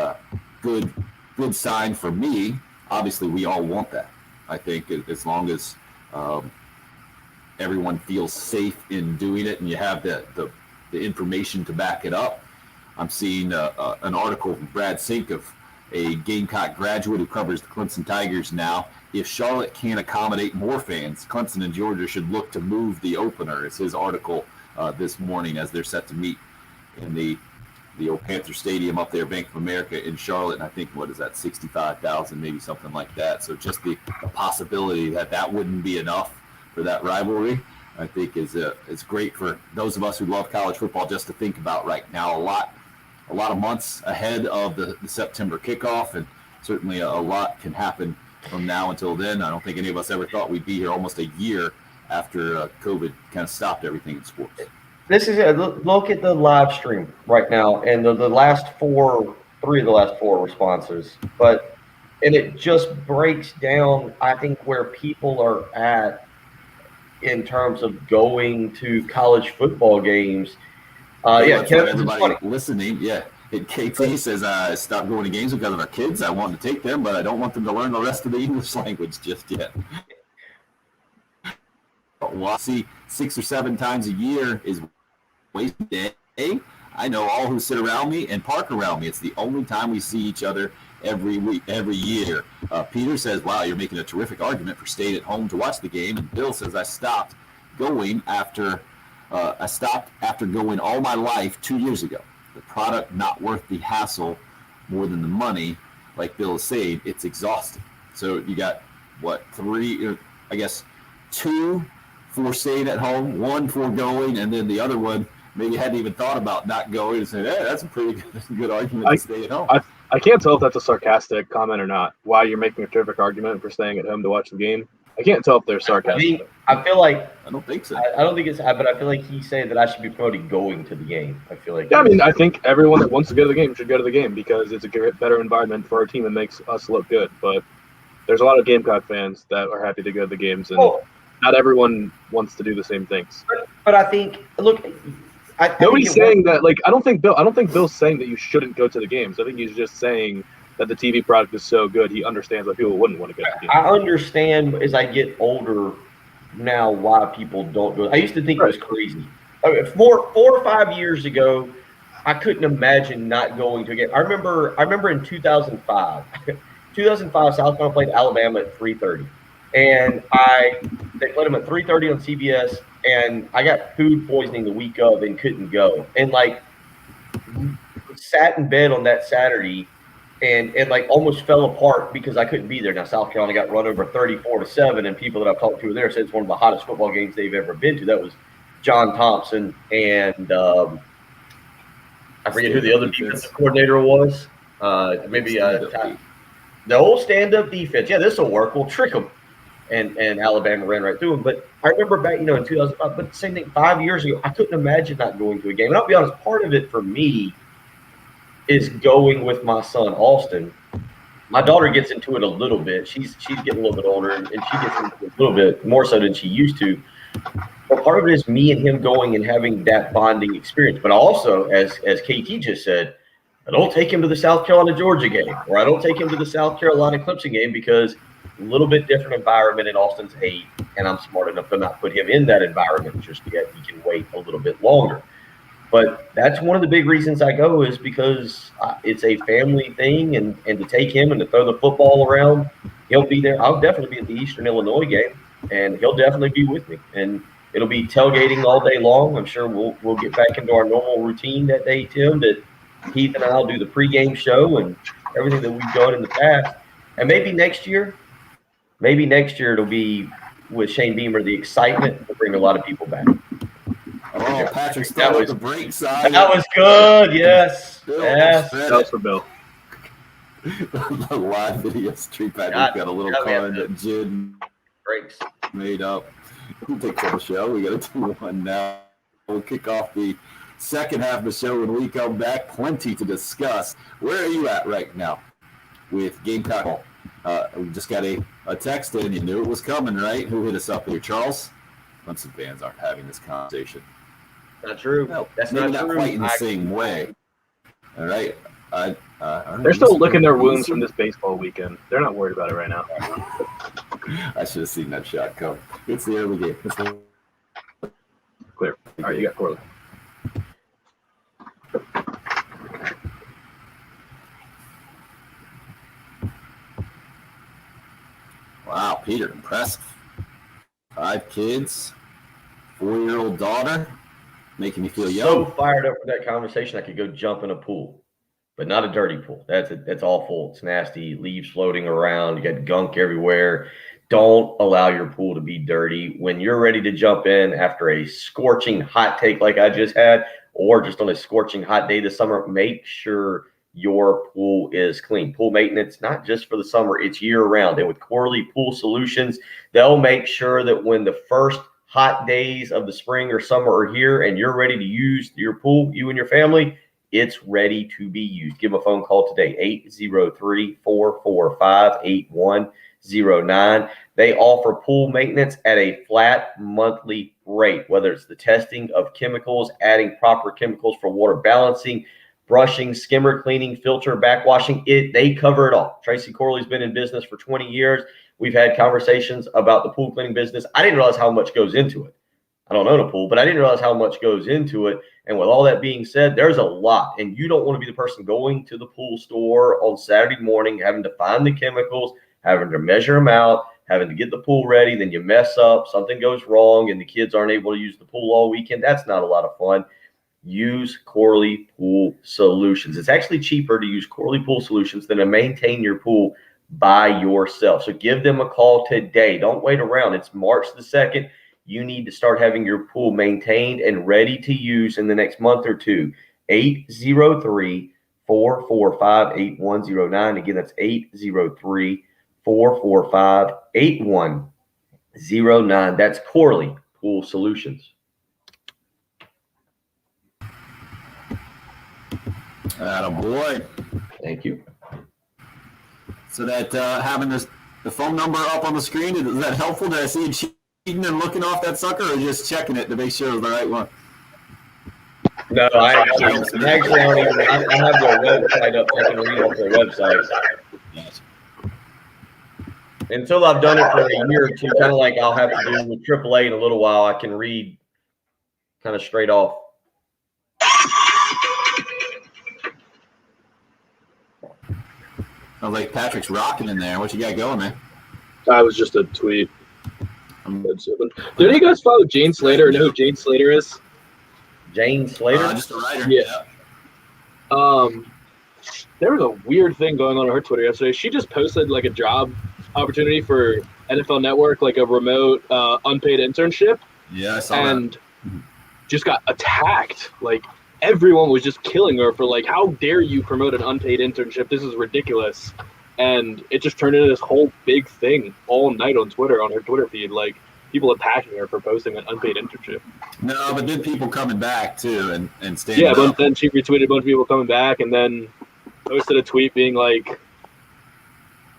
good sign for me. Obviously, we all want that. I think as long as everyone feels safe in doing it and you have the information to back it up. I'm seeing an article from Brad Sink, of a Gamecock graduate who covers the Clemson Tigers now. If Charlotte can't accommodate more fans, Clemson and Georgia should look to move the opener. It's his article this morning as they're set to meet in the old Panther Stadium up there, Bank of America in Charlotte. And I think, what is that, 65,000, maybe something like that. So just the possibility that wouldn't be enough for that rivalry, I think is great for those of us who love college football just to think about right now. A lot of months ahead of the September kickoff, and certainly a lot can happen from now until then. I don't think any of us ever thought we'd be here almost a year after COVID kind of stopped everything in sports.
This is it. Look at the live stream right now, and the last three of the last four responses, and it just breaks down, I think, where people are at in terms of going to college football games.
Everybody listening, KT says, I stopped going to games because of our kids. I want to take them, but I don't want them to learn the rest of the English language just yet. Well, I see 6 or 7 times a year is wasted day. I know all who sit around me and park around me. It's the only time we see each other every week, every year. Peter says, wow, you're making a terrific argument for staying at home to watch the game. And Bill says, I stopped after going all my life 2 years ago. The product not worth the hassle more than the money. Like Bill is saying, it's exhausting. So you got, 3, I guess 2 for staying at home, 1 for going, and then the other one maybe hadn't even thought about not going and said, hey, that's a pretty good argument to stay at home.
I can't tell if that's a sarcastic comment or not. Why you're making a terrific argument for staying at home to watch the game. I can't tell if they're sarcastic.
I feel like
I don't think so.
I don't think it's, but I feel like he's saying that I should be promoting going to the game. I feel like.
Yeah, I mean, I think everyone that wants to go to the game should go to the game because it's a better environment for our team and makes us look good. But there's a lot of Gamecock fans that are happy to go to the games, and not everyone wants to do the same things.
But I think, look,
nobody's saying that. Like, I don't think Bill's saying that you shouldn't go to the games. I think he's just saying that the TV product is so good, he understands why people wouldn't want to go to the games.
I understand as I get older now why people don't go. I used to think it was crazy. I mean, 4 or 5 years ago, I couldn't imagine not going to a game. I remember in 2005, South Carolina played Alabama at 3:30, and they played them at 3:30 on CBS, and I got food poisoning the week of and couldn't go, and like sat in bed on that Saturday. And like almost fell apart because I couldn't be there. Now South Carolina got run over 34-7, and people that I've talked to there said it's one of the hottest football games they've ever been to. That was John Thompson and I forget who the other defensive coordinator was. The old stand-up defense. Yeah, this will work. We'll trick them. And Alabama ran right through them. But I remember back, in 2005. But same thing, 5 years ago, I couldn't imagine not going to a game. And I'll be honest, part of it for me is going with my son Austin. My daughter gets into it a little bit. She's getting a little bit older, and she gets into it a little bit more so than she used to. But part of it is me and him going and having that bonding experience. But also, as KT just said, I don't take him to the South Carolina Georgia game, or I don't take him to the South Carolina Clemson game because little bit different environment, and Austin's 8, and I'm smart enough to not put him in that environment just yet. He can wait a little bit longer. But that's one of the big reasons I go is because it's a family thing, and to take him and to throw the football around, he'll be there. I'll definitely be at the Eastern Illinois game, and he'll definitely be with me. And it'll be tailgating all day long. I'm sure we'll get back into our normal routine that day, Tim, that Heath and I'll do the pregame show and everything that we've done in the past. And maybe next year it'll be with Shane Beamer, the excitement to bring a lot of people back.
Oh, Patrick's throwing with the brakes on.
That was good. Yes.
Bill,
Yes.
That was for Bill.
The live video stream. Patrick got a little card that Jid
Breaks.
made up. We'll take care of the show. We got to do one now. We'll kick off the second half of the show when we come back. Plenty to discuss. Where are you at right now with Gamecock? We just got a text in. You knew it was coming, right? Who hit us up here? Charles? Clemson fans aren't having this conversation.
Not true.
No,
That's
maybe
not true.
quite in the same way. All right.
They're still licking their wounds from this baseball weekend. They're not worried about it right now.
I should have seen that shot come. It's the early game.
Clear. All right, you got Corley.
Wow, Peter, impressive. 5 kids, 4-year-old daughter, making me feel young.
So fired up for that conversation, I could go jump in a pool, but not a dirty pool. That's awful. It's nasty. Leaves floating around. You got gunk everywhere. Don't allow your pool to be dirty. When you're ready to jump in after a scorching hot take like I just had, or just on a scorching hot day this summer, make sure your pool is clean. Pool maintenance, not just for the summer, it's year round. And with Corley Pool Solutions, they'll make sure that when the first hot days of the spring or summer are here and you're ready to use your pool, you and your family, it's ready to be used. Give them a phone call today, 803-445-8109. They offer pool maintenance at a flat monthly rate, whether it's the testing of chemicals, adding proper chemicals for water balancing, brushing, skimmer cleaning, filter, backwashing. They cover it all. Tracy Corley's been in business for 20 years. We've had conversations about the pool cleaning business. I didn't realize how much goes into it. I don't own a pool, but I didn't realize how much goes into it. And with all that being said, there's a lot. And you don't want to be the person going to the pool store on Saturday morning, having to find the chemicals, having to measure them out, having to get the pool ready. Then you mess up, something goes wrong, and the kids aren't able to use the pool all weekend. That's not a lot of fun. Use Corley Pool Solutions. It's actually cheaper to use Corley Pool Solutions than to maintain your pool by yourself. So give them a call today. Don't wait around. It's March the 2nd. You need to start having your pool maintained and ready to use in the next month or two. 803-445-8109. Again, that's 803-445-8109. That's Corley Pool Solutions.
Attaboy.
Thank you.
So that having the phone number up on the screen, is that helpful? Did I see you cheating and looking off that sucker, or just checking it to make sure it was the right one?
No, I actually don't even. I have their website up. I can read off their website.
Yes.
Until I've done it for a year or two, kind of like I'll have to do with AAA in a little while, I can read kind of straight off.
Sounds like Patrick's rocking in there. What you got going, man?
That was just a tweet. Did you guys follow Jane Slater or know who Jane Slater is?
Jane Slater?
Just a writer.
Yeah. There was a weird thing going on her Twitter yesterday. She just posted like a job opportunity for NFL Network, like a remote unpaid internship.
Yeah, I saw
and just got attacked. Like everyone was just killing her for like, how dare you promote an unpaid internship? This is ridiculous. And it just turned into this whole big thing all night on Twitter, on her Twitter feed, like people attacking her for posting an unpaid internship.
No, but then people coming back too and standing
Yeah,
up.
but then she retweeted a bunch of people coming back and then posted a tweet being like,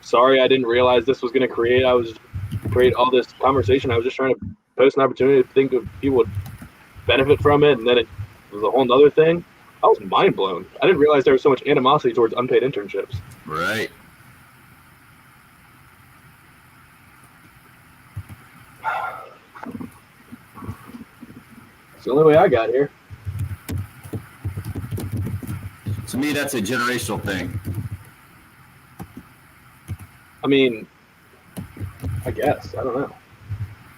sorry, I didn't realize this was going to create all this conversation. I was just trying to post an opportunity to think of people would benefit from it, and then it was a whole nother thing. I was mind blown. I didn't realize there was so much animosity towards unpaid internships.
Right.
It's the only way I got here.
To me, that's a generational thing.
I mean, I guess. I don't know.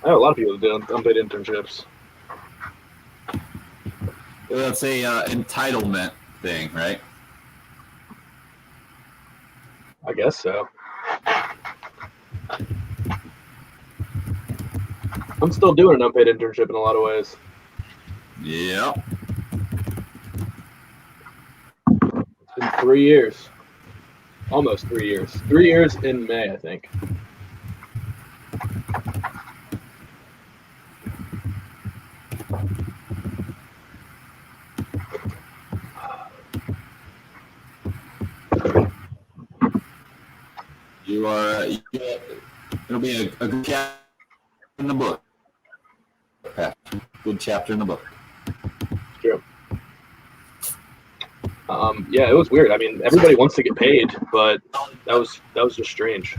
I know a lot of people that do unpaid internships.
That's a entitlement thing, right?
I guess so. I'm still doing an unpaid internship in a lot of ways.
Yeah.
It's been 3 years. Almost 3 years. 3 years in May, I think.
You are. It'll be a good chapter in the book. Good chapter in the book.
True. Yeah, it was weird. I mean, everybody wants to get paid, but that was just strange.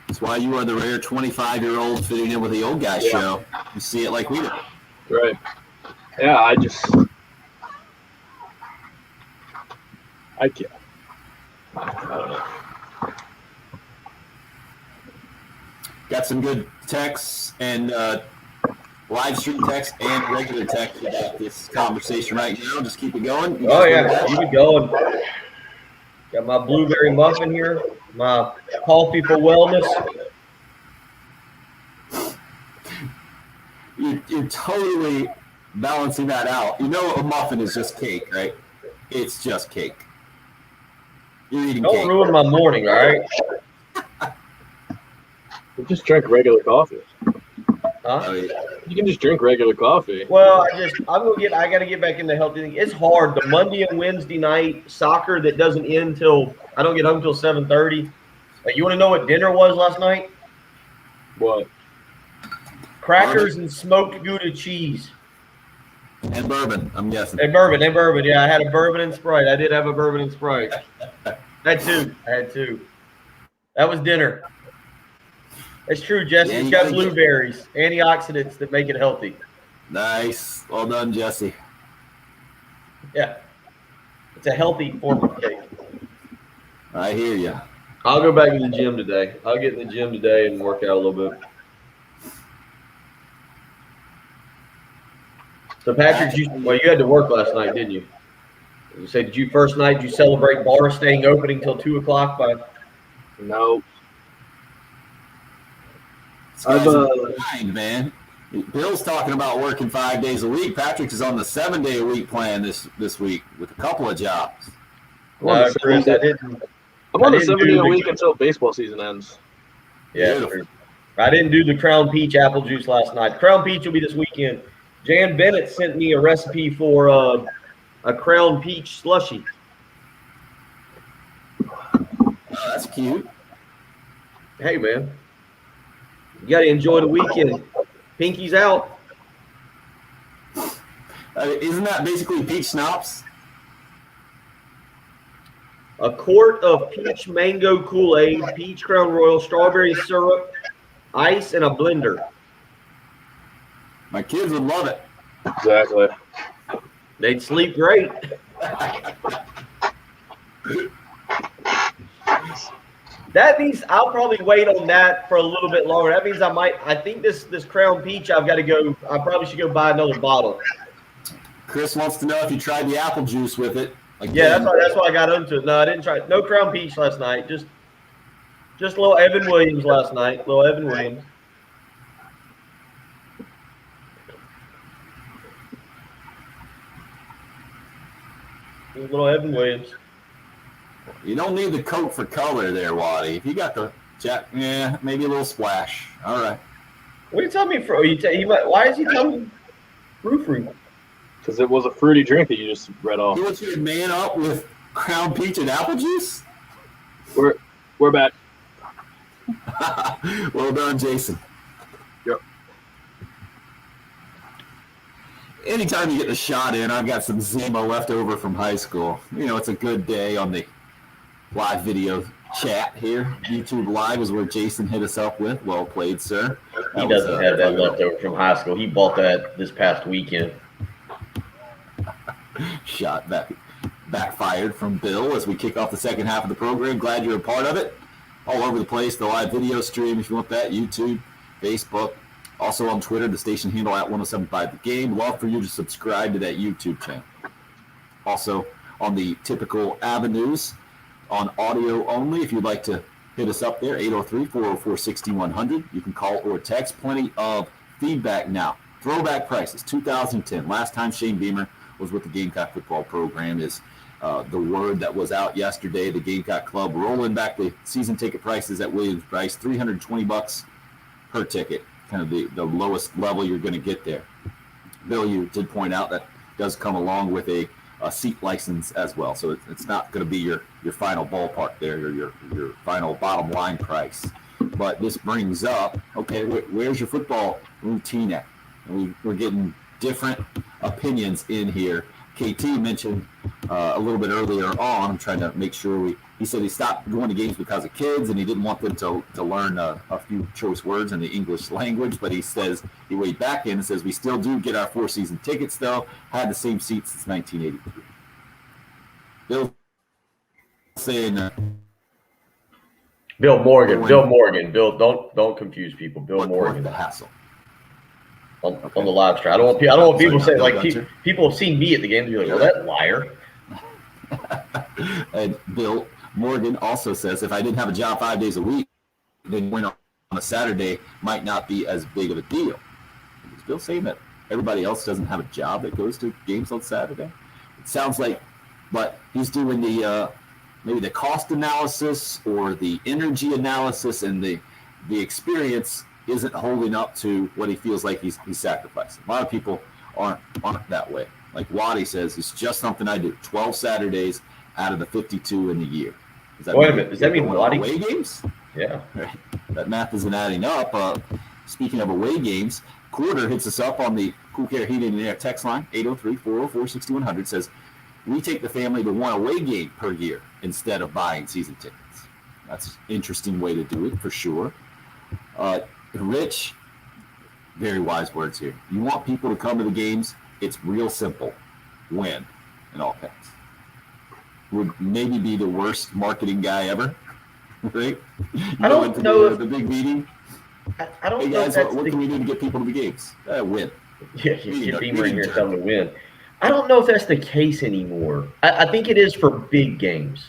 That's why you are the rare 25-year-old fitting in with the old guy show. You see it like we do.
Right. Yeah, I can't. I don't know.
Got some good texts and live stream text and regular text about this conversation right now. Just keep it going. You
Oh
guys
yeah,
go ahead.
keep it going. Got my blueberry muffin here, my coffee for wellness.
You're totally balancing that out. You know, a muffin is just cake, right? It's just cake. You're eating
Don't
cake.
ruin my morning, all right?
You just drink regular coffee.
Huh?
I mean,
You can just drink regular coffee.
Well, I gotta get back into healthy thing. It's hard. The Monday and Wednesday night soccer that doesn't end till I don't get home till 7:30. Like, you want to know what dinner was last night?
What?
Crackers and smoked Gouda cheese.
and bourbon, I'm guessing.
And bourbon. Yeah, I had a bourbon and Sprite. I did have a bourbon and Sprite. I had two. That was dinner. It's true, Jesse.
Yeah,
It's
you
got
gotta
blueberries, antioxidants that make it healthy.
Nice. Well done, Jesse.
Yeah. It's a healthy form of cake.
I hear you.
I'll go back to the gym today. I'll get in the gym today and work out a little bit. So, Patrick, you had to work last night, didn't you? You say, did you celebrate bar staying open until 2 o'clock by?
No.
This guy's behind, man. Bill's talking about working 5 days a week. Patrick is on the 7-day-a-week plan this week with a couple of jobs.
Chris, I didn't.
I'm on
I
the
didn't
7
do
day a
the-
week until baseball season ends.
Yeah,
Beautiful.
I didn't do the Crown Peach apple juice last night. Crown Peach will be this weekend. Jan Bennett sent me a recipe for a Crown Peach slushie.
Oh, that's cute.
Hey, man. You got to enjoy the weekend. Pinky's out.
Isn't that basically peach schnapps?
A quart of peach mango Kool-Aid, peach Crown Royal, strawberry syrup, ice, and a blender.
My kids would love it.
Exactly.
They'd sleep great. That means I'll probably wait on that for a little bit longer. That means I think this Crown Peach, I probably should go buy another bottle.
Chris wants to know if you tried the apple juice with it.
Yeah, that's why I got into it. No, I didn't try it. No Crown Peach last night. Just little Evan Williams last night. Little Evan Williams. Little Evan Williams.
You don't need the Coke for color there, Waddy. If you got the Jack, yeah, maybe a little splash. All right.
What are you telling me for? Why is he telling me frou-frou?
Because it was a fruity drink that you just read off.
He wants you to man up with Crown Peach and apple juice?
We're back.
Well done, Jason.
Yep.
Anytime you get the shot in, I've got some Zima left over from high school. You know, it's a good day on the live video chat here. YouTube Live is where Jason hit us up with. Well played, sir.
He doesn't have that left over from high school. He bought that this past weekend.
Shot backfired from Bill as we kick off the second half of the program. Glad you're a part of it. All over the place, the live video stream, if you want that, YouTube, Facebook. Also on Twitter, the station handle at 1075 The Game. Love for you to subscribe to that YouTube channel. Also on the typical avenues on audio only. If you'd like to hit us up there, 803-404-6100. You can call or text. Plenty of feedback now. Throwback prices, 2010. Last time Shane Beamer was with the Gamecock football program is the word that was out yesterday. The Gamecock Club rolling back the season ticket prices at Williams-Brice, $320 per ticket. Kind of the lowest level you're going to get there. Bill, you did point out that does come along with a seat license as well. So it's not going to be your final ballpark there or your final bottom line price. But this brings up, okay, where's your football routine at? And we're getting different opinions in here. KT mentioned a little bit earlier on, I'm trying to make sure he said he stopped going to games because of kids and he didn't want them to learn a few choice words in the English language, but he says he weighed back in and says we still do get our 4-season tickets though, had the same seats since 1983. Bill saying
Bill Morgan. Bill, don't confuse people. Bill Morgan.
The hassle.
On the live stream. I don't want people saying like people have seen me at the game and be like, "Well, that liar."
And Bill Morgan also says, if I didn't have a job 5 days a week, then win on a Saturday might not be as big of a deal. Is Bill saying that everybody else doesn't have a job that goes to games on Saturday? It sounds like, but he's doing the maybe the cost analysis or the energy analysis, and the experience isn't holding up to what he feels like he's sacrificing. A lot of people aren't that way. Like Waddy says, it's just something I do. 12 Saturdays out of the 52 in the year.
Wait a minute. Does that mean Waddy?
Away games?
Yeah.
Right. That math isn't adding up. Speaking of away games, Quarter hits us up on the Cool Care Heating and Air text line, 803-404-6100, says, we take the family to one away game per year instead of buying season tickets. That's an interesting way to do it, for sure. Rich, very wise words here. You want people to come to the games, it's real simple. Win, in all caps. Would maybe be the worst marketing guy ever, right?
I don't know
the big meeting.
I don't
hey
know.
Guys, what can we do to get people to the games? Win.
Yeah, you Beamer in here telling them to win. I don't know if that's the case anymore. I think it is for big games.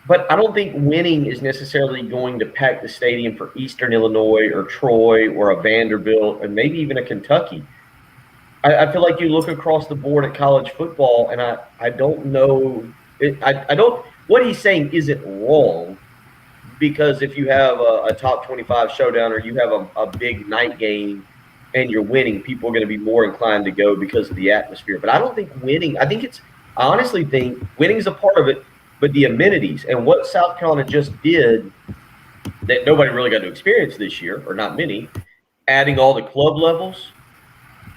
But I don't think winning is necessarily going to pack the stadium for Eastern Illinois or Troy or a Vanderbilt and maybe even a Kentucky. I feel like you look across the board at college football, and I don't know. I don't. What he's saying isn't wrong, because if you have a top 25 showdown or you have a big night game and you're winning, people are going to be more inclined to go because of the atmosphere. But I don't think winning. I honestly think winning is a part of it. But the amenities and what South Carolina just did that nobody really got to experience this year, or not many, adding all the club levels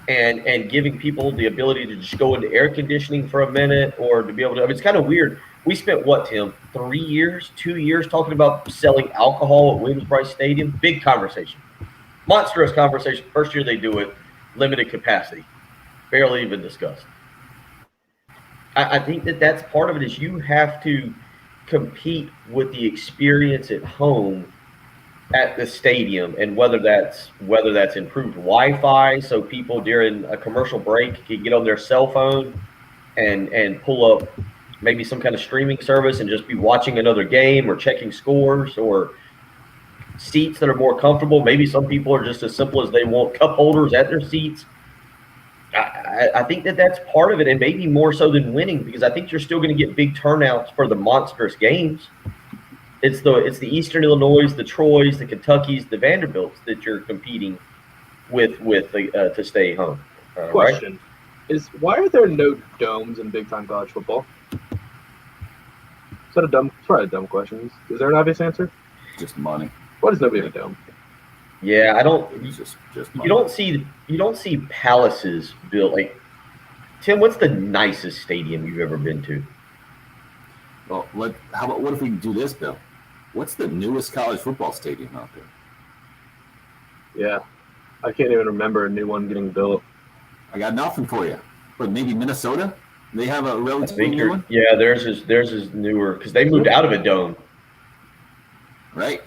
and giving people the ability to just go into air conditioning for a minute, or to be able to – I mean, it's kind of weird. We spent, what, Tim, 2 years talking about selling alcohol at Williams-Brice Stadium? Big conversation. Monstrous conversation. First year they do it, limited capacity. Barely even discussed. I think that's part of it, is you have to compete with the experience at home at the stadium, and whether that's improved Wi-Fi so people during a commercial break can get on their cell phone and pull up maybe some kind of streaming service and just be watching another game or checking scores, or seats that are more comfortable. Maybe some people are just as simple as they want cup holders at their seats. I think that's part of it, and maybe more so than winning, because I think you're still going to get big turnouts for the monstrous games. It's the Eastern Illinois, the Troys, the Kentuckys, the Vanderbilts that you're competing with to stay home.
Question is, why are there no domes in big time college football? Is that a dumb question? Is there an obvious answer?
Just money.
Why does nobody have a dome?
Yeah, I don't.
It's just
You don't see palaces built. Like, Tim, what's the nicest stadium you've ever been to?
Well, how about what if we do this, Bill? What's the newest college football stadium out there?
Yeah, I can't even remember a new one getting built.
I got nothing for you. But maybe Minnesota? They have a
I
relatively
think
new one,
yeah, theirs is newer because they moved out of a dome.
right?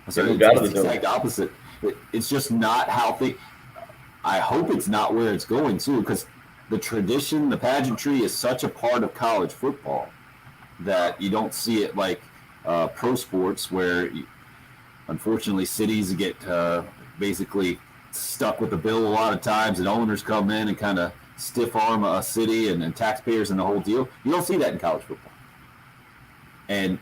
So
They moved
it's
out of
the
the dome.
exact opposite. It's just not how they. I hope it's not where it's going to, because the tradition, the pageantry, is such a part of college football that you don't see it like pro sports, where unfortunately cities get basically stuck with the bill a lot of times, and owners come in and kind of stiff arm a city and taxpayers and the whole deal. You don't see that in college football, and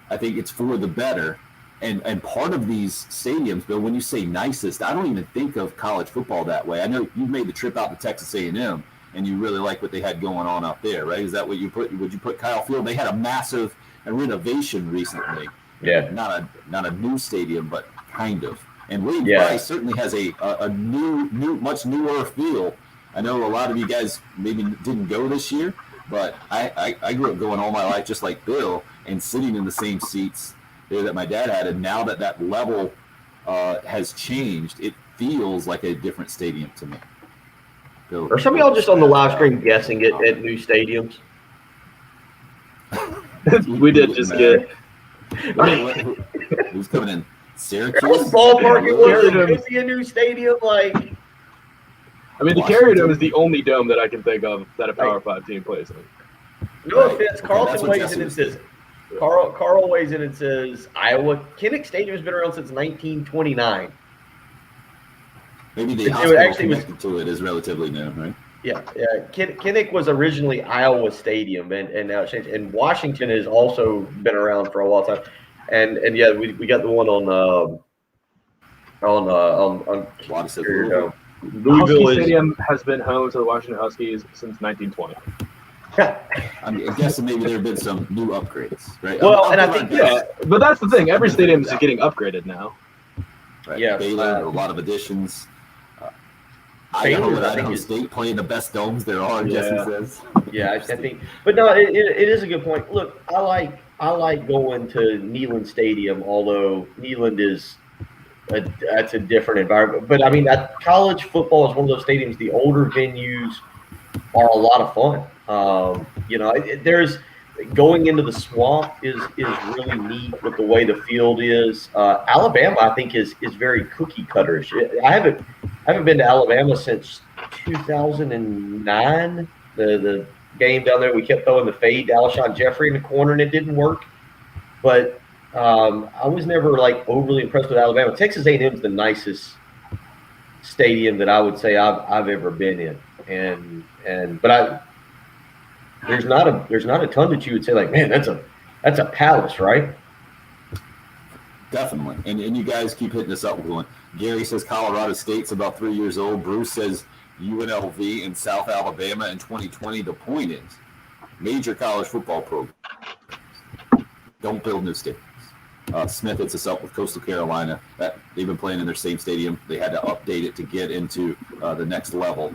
I think it's for the better. And part of these stadiums, Bill, when you say nicest, I don't even think of college football that way. I know you've made the trip out to Texas A&M, and you really like what they had going on out there, right? Is that what you put? Would you put Kyle Field? They had a massive renovation recently.
Yeah.
Not a new stadium, but kind of. And Williams
Yeah.
Brice certainly has a new, much newer feel. I know a lot of you guys maybe didn't go this year, but I grew up going all my life just like Bill and sitting in the same seats there that my dad had. And now that level has changed, it feels like a different stadium to me. Bill,
Are some of y'all just on the live stream guessing it at new stadiums?
We did just get.
Who's coming in? Syracuse?
What ballpark it was?
Carried
It could be a new stadium. Like,
I mean, the Carrier Dome is the only dome that I can think of that a Power 5 team plays in.
no
Right.
offense,
Okay,
Carlton
that's what
weighs
Jesse
in and
was
says Carl weighs in and says Iowa Kinnick Stadium has been around since 1929.
Maybe the
It
hospital
actually was-
connected to it is relatively new, right?
Yeah. Kinnick was originally Iowa Stadium, and now it's changed. And Washington has also been around for a long time. And yeah, we got the one on
Wallace says
Carrier
Louisville.
Dome. Louisville
Husky
is.
Stadium has been home to the Washington Huskies since 1920.
I'm guessing maybe there have been some new upgrades, right?
Well,
I'll
and I
put
think
my
Yeah,
guess,
but that's the thing. Every stadium is getting upgraded now.
right?
yeah,
Baylor, a lot of additions.
Baylor,
Idaho and
I think,
Idaho
is-
State playing the best domes there are.
Yeah.
Jesse says.
Yeah, I think, but no, it is a good point. Look, I like going to Neyland Stadium, although Neyland is that's a different environment. But I mean, college football is one of those stadiums. The older venues are a lot of fun. There's going into the swamp is really neat with the way the field is. Alabama, I think, is very cookie cutterish. I haven't been to Alabama since 2009. The game down there, we kept throwing the fade to Alshon Jeffrey in the corner, and it didn't work. But I was never like overly impressed with Alabama. Texas A&M is the nicest stadium that I would say I've ever been in, but there's not a ton that you would say like, man, that's a palace, right?
Definitely. And you guys keep hitting us up with one. Gary says Colorado State's about 3 years old. Bruce says UNLV in South Alabama in 2020. The point is, major college football programs don't build new stadiums. Smith hits us up with Coastal Carolina. They've been playing in their same stadium. They had to update it to get into the next level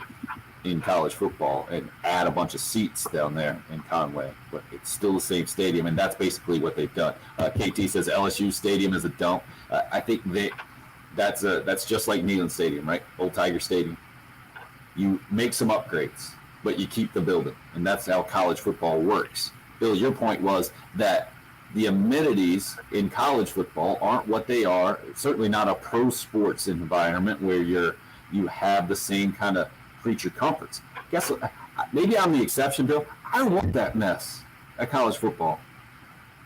in college football and add a bunch of seats down there in Conway, but it's still the same stadium, and that's basically what they've done. KT says LSU Stadium is a dump. I think that's just like Neyland Stadium, right? Old Tiger Stadium. You make some upgrades, but you keep the building, and that's how college football works. Bill, your point was that the amenities in college football aren't what they are. It's certainly not a pro sports environment where you have the same kind of creature comforts. Guess what? Maybe I'm the exception, Bill. I don't want that mess at college football.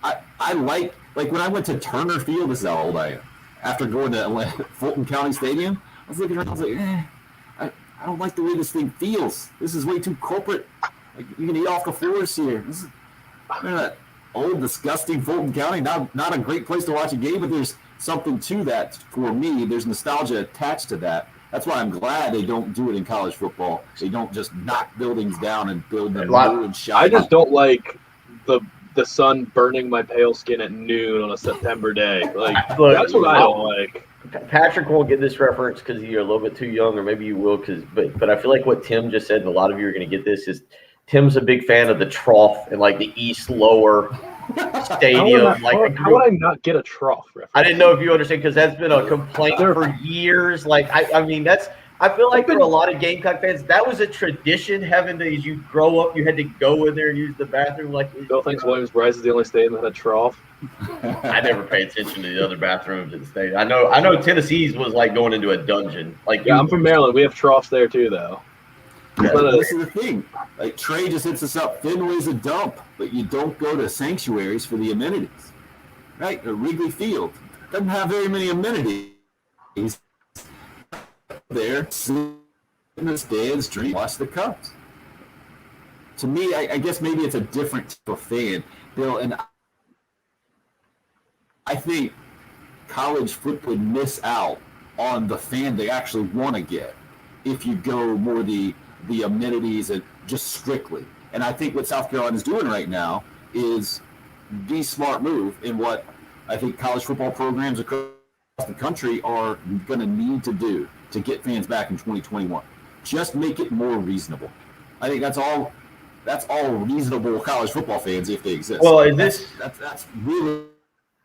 I like when I went to Turner Field. This is how old I am. After going to Fulton County Stadium, I was looking around. I was like, I don't like the way this thing feels. This is way too corporate. Like, you can eat off the floors here. This is that old, disgusting Fulton County. Not a great place to watch a game, but there's something to that for me. There's nostalgia attached to that. That's why I'm glad they don't do it in college football. They don't just knock buildings down and build them new and shiny.
I just don't like the sun burning my pale skin at noon on a September day. Like,
Look,
that's what I don't like.
Patrick won't get this reference because you're a little bit too young, or maybe you will. But I feel like what Tim just said, and a lot of you are going to get this, is Tim's a big fan of the Trough and like the East Lower Stadium.
How would I not get a trough reference?
I didn't know if you understand because that's been a complaint for years. Like I mean I feel like for a lot of Gamecock fans, that was a tradition. Having to, as you grow up, you had to go in there and use the bathroom. Like
Bill thinks Williams-Brice is the only stadium that had a trough.
I never paid attention to the other bathrooms at the stadium. I know Tennessee's was like going into a dungeon. Like
I'm from Maryland. We have troughs there too, though.
Yeah, this is the thing. Like Trey just hits us up. Fenway's a dump, but you don't go to sanctuaries for the amenities, right? Wrigley Field doesn't have very many amenities. There, sit in the stands, drink, watch the Cubs. To me, I guess maybe it's a different type of fan, Bill, and I think college football would miss out on the fan they actually want to get if you go more the amenities and just strictly. And I think what South Carolina is doing right now is the smart move in what I think college football programs across the country are going to need to do to get fans back in 2021. Just make it more reasonable. I think that's all reasonable college football fans if they exist.
Well,
that's really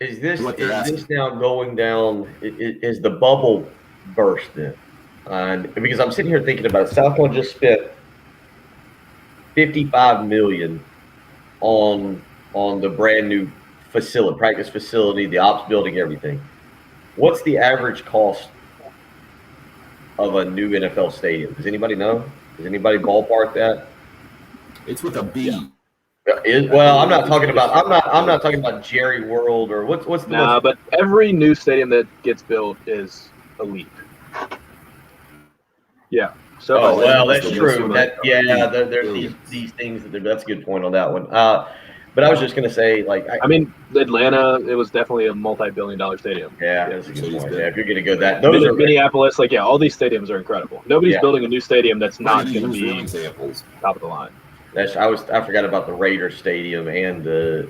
is this
what they're
is
asking.
this now going down? Is the bubble burst then? And because I'm sitting here thinking about it, South Carolina just spent $55 million on the brand new facility, practice facility, the ops building, everything. What's the average cost of a new NFL stadium? Does anybody know? Does anybody ballpark that?
It's with a B.
Yeah. Well, I'm not talking about Jerry World or what's the most.
But every new stadium that gets built is elite. Yeah. So
Oh well, that's
That's
true.
the-
There's these things that's a good point on that one. But I was just gonna say, like,
I mean, Atlanta, it was definitely a multi-billion-dollar stadium.
yeah, that's a good
Mercedes
point.
Benz.
Yeah, if you're gonna go that, those are
Minneapolis, all these stadiums are incredible. Nobody's
Yeah.
building a new stadium that's not
Use
going to
real
be
examples.
top of the line.
I forgot about the Raiders Stadium and the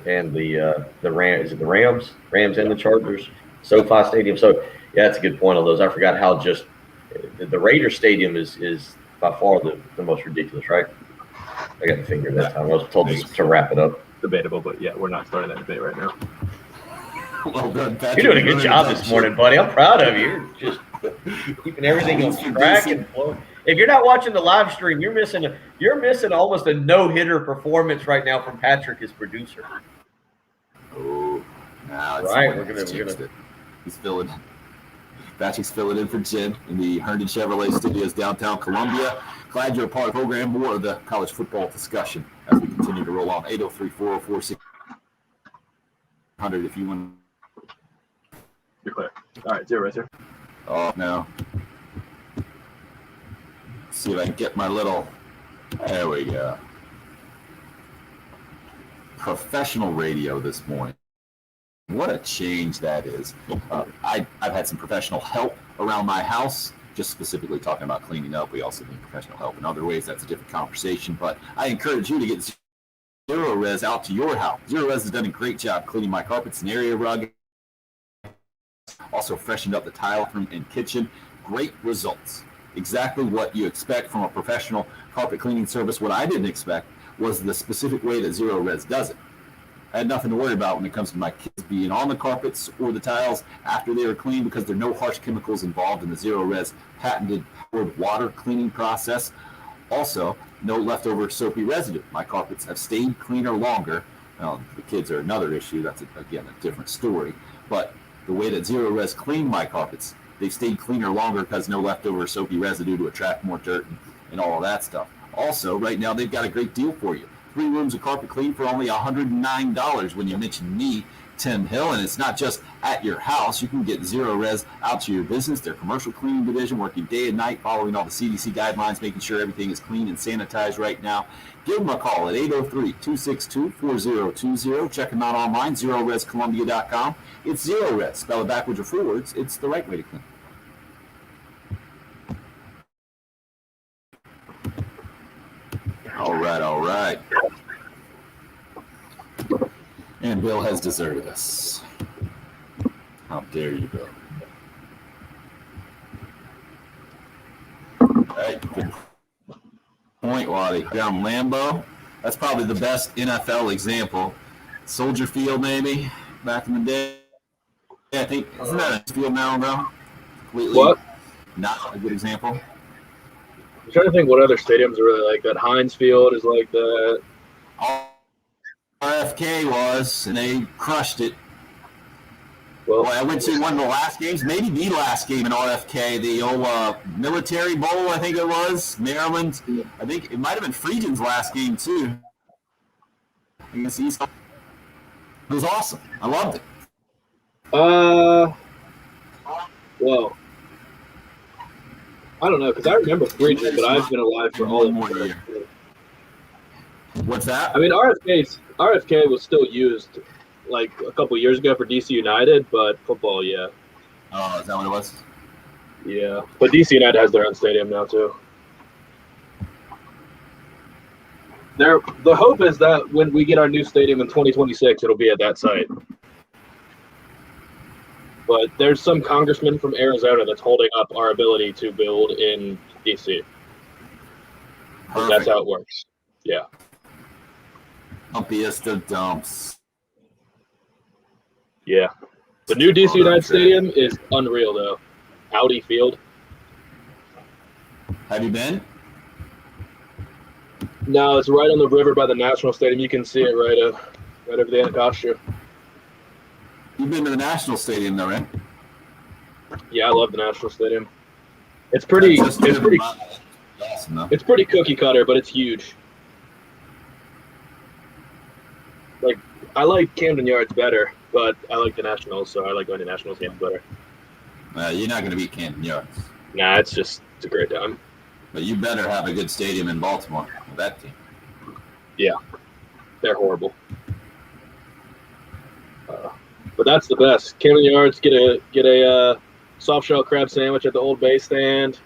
Rams. Is it the Rams and the Chargers? SoFi Stadium. So yeah, that's a good point on those. I forgot how just the Raiders Stadium is by far the most ridiculous, right? I got the finger that time. I was told to wrap it up.
Debatable, but yeah, we're not starting that debate right now.
Well done, Patrick.
You're doing a good job this morning, buddy. I'm proud of you. You're just keeping everything on track and flow. If you're not watching the live stream, you're missing almost a no-hitter performance right now from Patrick, his producer.
Oh, now it's
Right,
we're
we're gonna-
it. He's filling. Patrick's filling in for Jen in the Herndon Chevrolet Studios downtown Columbia. Glad you're a part of the program. More of the college football discussion as we continue to roll on. 803-404-600 if you want.
You're clear. All right, zero right there.
Oh no. See if I can get my little. There we go. Professional radio this morning. What a change that is. I've had some professional help around my house, just specifically talking about cleaning up. We also need professional help in other ways. That's a different conversation. But I encourage you to get Zero Res out to your house. Zero Res has done a great job cleaning my carpets and area rug. Also freshened up the tile room and kitchen. Great results. Exactly what you expect from a professional carpet cleaning service. What I didn't expect was the specific way that Zero Res does it. I had nothing to worry about when it comes to my kids being on the carpets or the tiles after they were cleaned because there are no harsh chemicals involved in the Zero Res patented poured water cleaning process. Also, no leftover soapy residue. My carpets have stayed cleaner longer. Now, the kids are another issue. That's, again, a different story. But the way that Zero Res cleaned my carpets, they stayed cleaner longer because no leftover soapy residue to attract more dirt and all of that stuff. Also, right now, they've got a great deal for you. 3 rooms of carpet clean for only $109 when you mention me, Tim Hill. And it's not just at your house. You can get Zero Res out to your business, their commercial cleaning division, working day and night, following all the CDC guidelines, making sure everything is clean and sanitized right now. Give them a call at 803-262-4020. Check them out online, ZeroResColumbia.com. It's Zero Res. Spell it backwards or forwards. It's the right way to clean. All right. And Bill has deserted us. How dare you, Bill? All right, good point, Waddy. Down Lambeau. That's probably the best NFL example. Soldier Field, maybe back in the day. I think isn't that a field now, though? Completely
What?
not a good example.
I'm trying to think what other stadiums are really like that. Heinz Field is like that.
RFK was, and they crushed it.
Well,
I went to one of the last games, maybe the last game in RFK, the old Military Bowl, I think it was, Maryland. I think it might have been Friedgen's last game, too. Against East. It was awesome. I loved it.
well, I don't know, because I remember Friedgen, but I've been alive for all of
One more
them.
year. What's that?
I mean, RFK was still used like a couple years ago for DC United, but football, yeah.
Oh, is that what it was?
Yeah. But DC United has their own stadium now, too. The hope is that when we get our new stadium in 2026, it'll be at that site. But there's some congressman from Arizona that's holding up our ability to build in DC.
Perfect.
That's how it works. Yeah.
Dumpiest of dumps.
Yeah. The new DC United Stadium is unreal, though. Audi Field.
Have you been?
No, it's right on the river by the National Stadium. You can see it right over the Anacostia.
You've been to the National Stadium, though, right?
Yeah, I love the National Stadium. It's pretty
Awesome, though.
it's pretty cookie cutter, but it's huge. Like, I like Camden Yards better, but I like the Nationals, so I like going to Nationals games better.
You're not going to beat Camden Yards.
Nah, it's a great time.
But you better have a good stadium in Baltimore with that team.
Yeah, they're horrible. But that's the best. Camden Yards, get a soft shell crab sandwich at the Old Bay stand,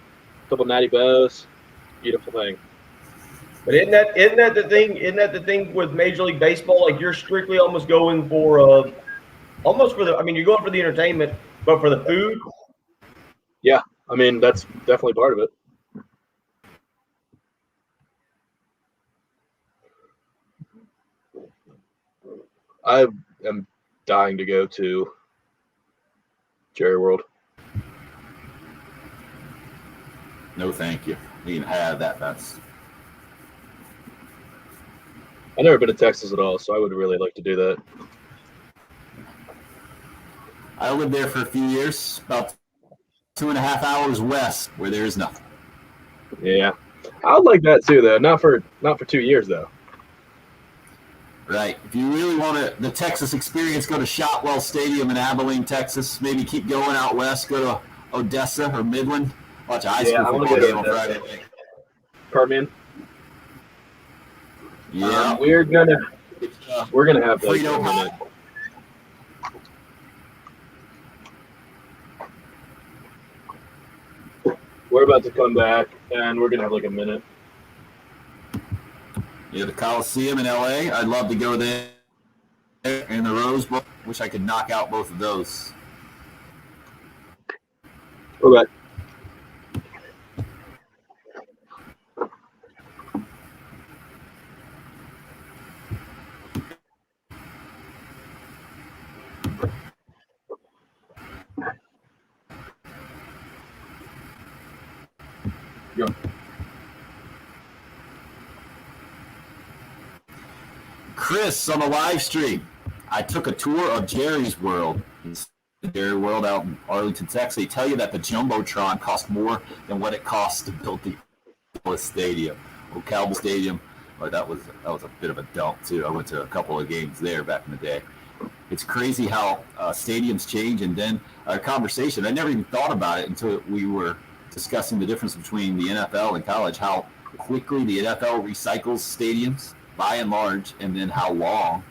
a couple natty bows. Beautiful thing.
But isn't that the thing? Isn't that the thing with Major League Baseball? Like you're strictly almost going for I mean, you're going for the entertainment, but for the food.
Yeah, I mean that's definitely part of it. I am dying to go to Jerry World.
No, thank you. We can have that. That's
I've never been to Texas at all, so I would really like to do that.
I lived there for a few years, about 2.5 hours west, where there is nothing.
Yeah, I would like that too, though. Not for 2 years, though.
Right. If you really want the Texas experience, go to Shotwell Stadium in Abilene, Texas. Maybe keep going out west. Go to Odessa or Midland. Watch a high school football game on Friday night.
Permian.
Yeah.
We're gonna have like
Frito
a minute. We're about to come back, and we're gonna have like a minute.
Yeah, the Coliseum in LA. I'd love to go there. And the Rose Bowl. Wish I could knock out both of those.
We're back.
Chris on the live stream. I took a tour of Jerry's World. Jerry World out in Arlington, Texas. They tell you that the Jumbotron cost more than what it costs to build the Ocala Stadium. Ocala Stadium, that was a bit of a dump too. I went to a couple of games there back in the day. It's crazy how stadiums change, and then our conversation. I never even thought about it until we were discussing the difference between the NFL and college. How quickly the NFL recycles stadiums by and large, and then how long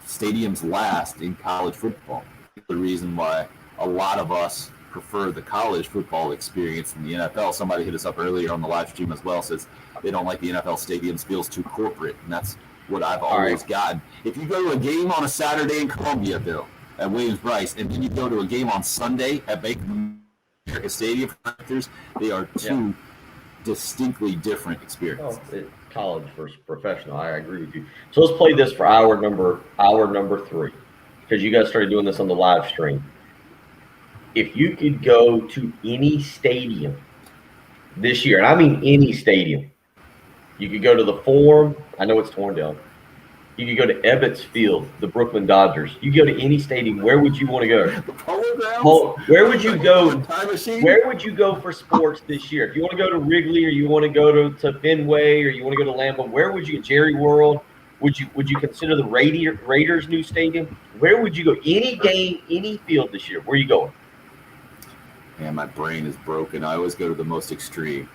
stadiums last in college football. The reason why a lot of us prefer the college football experience than the NFL. Somebody hit us up earlier on the live stream as well, says they don't like the NFL stadiums, feels too corporate, and that's what I've always gotten. If you go to a game on a Saturday in Columbia, Bill, at Williams-Brice, and then you go to a game on Sunday at Bank of America Stadium, they are two distinctly different experiences.
college versus professional. I agree with you. So let's play this for hour number 3, because you guys started doing this on the live stream. If you could go to any stadium this year, and I mean any stadium, you could go to the Forum. I know it's torn down. You could go to Ebbets Field, the Brooklyn Dodgers. You go to any stadium. Where would you want to go?
The Polo Grounds?
Where would you go?
Time machine?
Where would you go for sports this year? If you want to go to Wrigley, or you want to go to Fenway, or you want to go to Lambeau, where would you? Jerry World? Would you consider the Raiders' new stadium? Where would you go? Any game, any field this year. Where are you going?
Man, my brain is broken. I always go to the most extreme.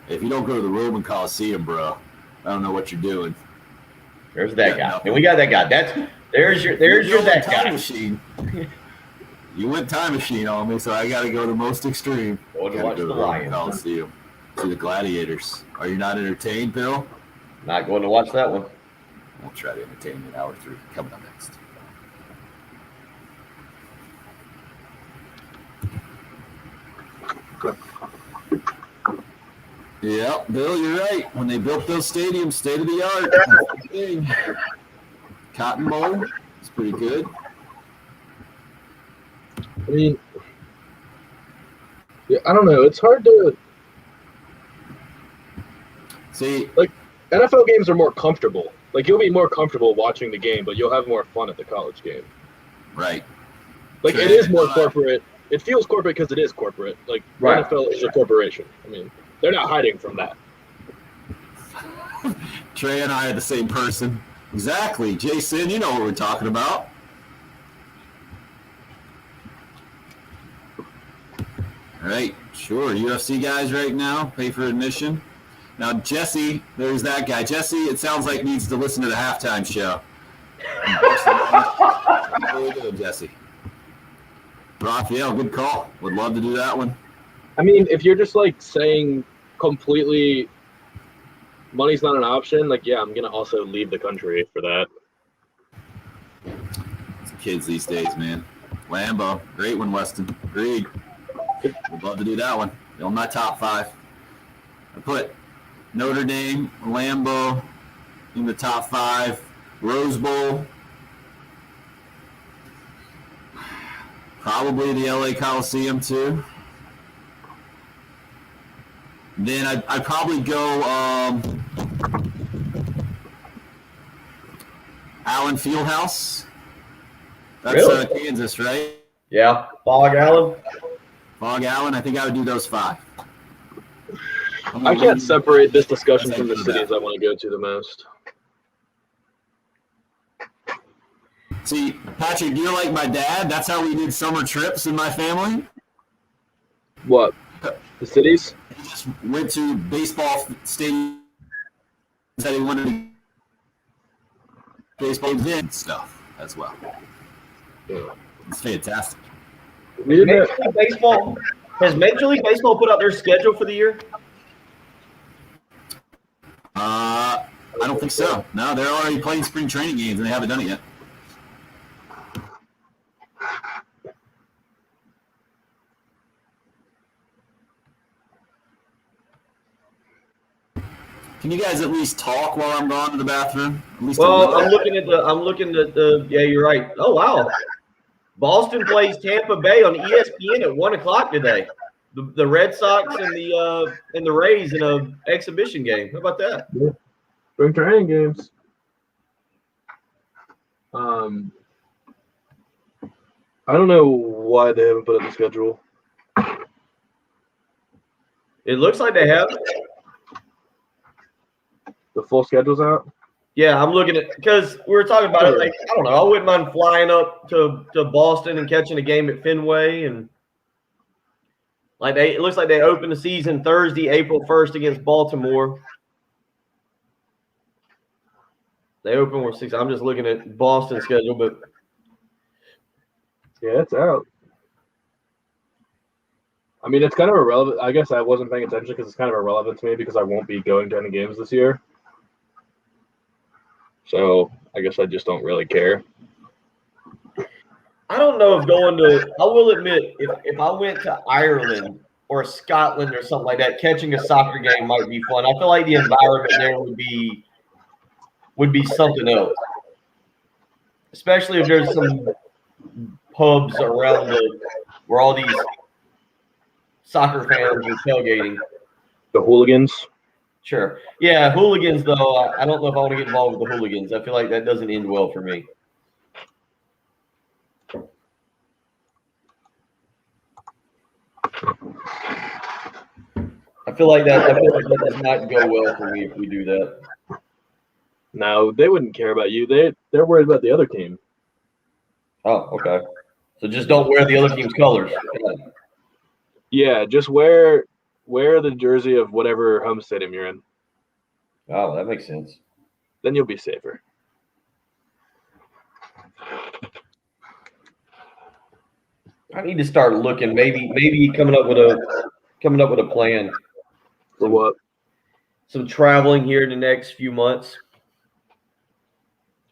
If you don't go to the Roman Coliseum, bro, I don't know what you're doing.
There's that guy. And we got that guy. There's your that
time
guy.
machine. You went time machine on me, so I got to go the most extreme.
Going to
Gotta
watch
go
the
to Roman
Lions.
Coliseum. See the Gladiators. Are you not entertained, Bill?
Not going to watch that one.
We'll try to entertain you in hour 3. Coming up next. Yeah, Bill, you're right. When they built those stadiums, state of the art. That's the thing. Cotton Bowl is pretty good.
I mean, yeah, I don't know. It's hard to
See,
NFL games are more comfortable. Like, you'll be more comfortable watching the game, but you'll have more fun at the college game.
right.
Like, it is more corporate. It feels corporate because it is corporate. Like,
Right.
NFL is a corporation. I mean, they're not hiding from that.
Trey and I are the same person. Exactly. Jason, you know what we're talking about. All right, sure. UFC guys right now pay for admission. Now, Jesse, there's that guy. Jesse, it sounds like needs to listen to the halftime show. Really good, Jesse. Raphael, good call. Would love to do that one.
I mean, if you're just, like, saying completely money's not an option, like, yeah, I'm going to also leave the country for that.
It's kids these days, man. Lambeau, great one, Weston. Agreed. Would love to do that one. On my top 5. I put Notre Dame, Lambeau in the top 5. Rose Bowl. Probably the LA Coliseum, too. Then I'd probably go Allen Fieldhouse. That's
Really?
Kansas, right?
Yeah. Fog Allen.
Fog Allen, I think I would do those 5.
I can't separate this discussion from the cities I want to go to the most.
See, Patrick, you're like my dad. That's how we did summer trips in my family.
What? The cities?
He just went to baseball stadiums that he wanted to baseball and stuff as well.
Yeah.
It's fantastic.
We did
Major
that.
League Baseball has Major League Baseball put out their schedule for the year?
I don't think so. No, they're already playing spring training games and they haven't done it yet. Can you guys at least talk while I'm gone to the bathroom? At least
Well, I'm looking at the. Yeah, you're right. Oh wow, Boston plays Tampa Bay on ESPN at 1:00 today. The Red Sox and the Rays in a exhibition game. How about that?
Spring training games. I don't know why they haven't put out the schedule.
It looks like they have.
The full schedule's out.
Yeah, I'm looking at because we were talking about it. Like I don't know, I wouldn't mind flying up to Boston and catching a game at Fenway and. Like it looks like they open the season Thursday, April 1st against Baltimore. They open with 6. I'm just looking at Boston's schedule, but
Yeah, it's out. I mean, it's kind of irrelevant. I guess I wasn't paying attention because it's kind of irrelevant to me because I won't be going to any games this year. So I guess I just don't really care.
I don't know if going to – I will admit, if I went to Ireland or Scotland or something like that, catching a soccer game might be fun. I feel like the environment there would be something else, especially if there's some pubs around where all these soccer fans are tailgating.
The hooligans.
Sure. Yeah, hooligans, though, I don't know if I want to get involved with the hooligans. I feel like that doesn't end well for me. I feel like that does not go well for me if we do that.
No, they wouldn't care about you. They're worried about the other team.
Oh, okay. So just don't wear the other team's colors.
Yeah, just wear the jersey of whatever home stadium you're in.
Oh, that makes sense.
Then you'll be safer.
I need to start looking. Maybe coming up with a plan.
For what?
Some traveling here in the next few months.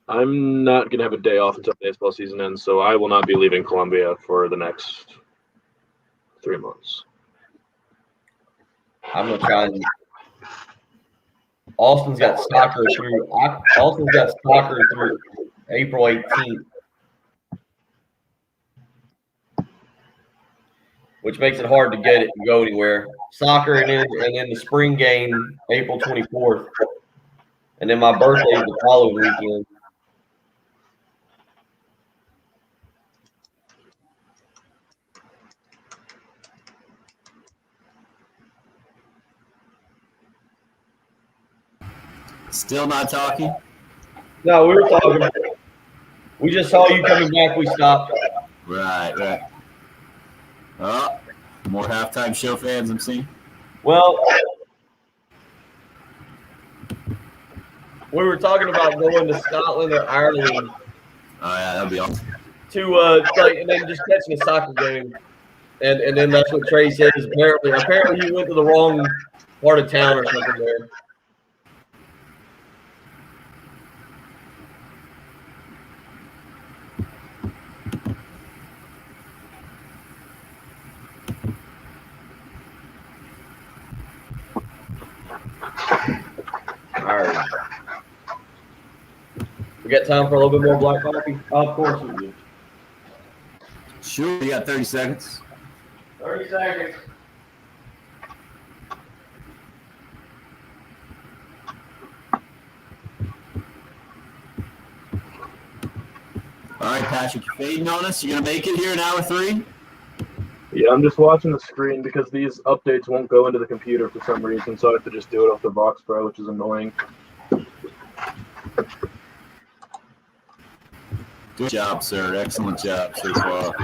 I'm not going to have a day off until baseball season ends, so I will not be leaving Columbia for the next 3 months.
I'm going to try and Austin's got soccer through April 18th, which makes it hard to get it and go anywhere. Soccer and then the spring game April 24th, and then my birthday is the following weekend.
Still not talking?
No, we were talking. We just saw you coming back. We stopped.
Right. Oh, more halftime show fans I'm seeing.
Well, we were talking about going to Scotland or Ireland
Oh yeah, that'd be awesome.
and then just catching a soccer game, and then that's what Trey says. Apparently you went to the wrong part of town or something there. All right. We got time for a little bit more black coffee? Of course we do.
Sure, you got 30 seconds.
30 seconds.
All right, Patrick, you're fading on us. You gonna make it here in hour 3?
Yeah, I'm just watching the screen because these updates won't go into the computer for some reason, so I have to just do it off the Vox Pro, which is annoying.
Good job, sir. Excellent job so far.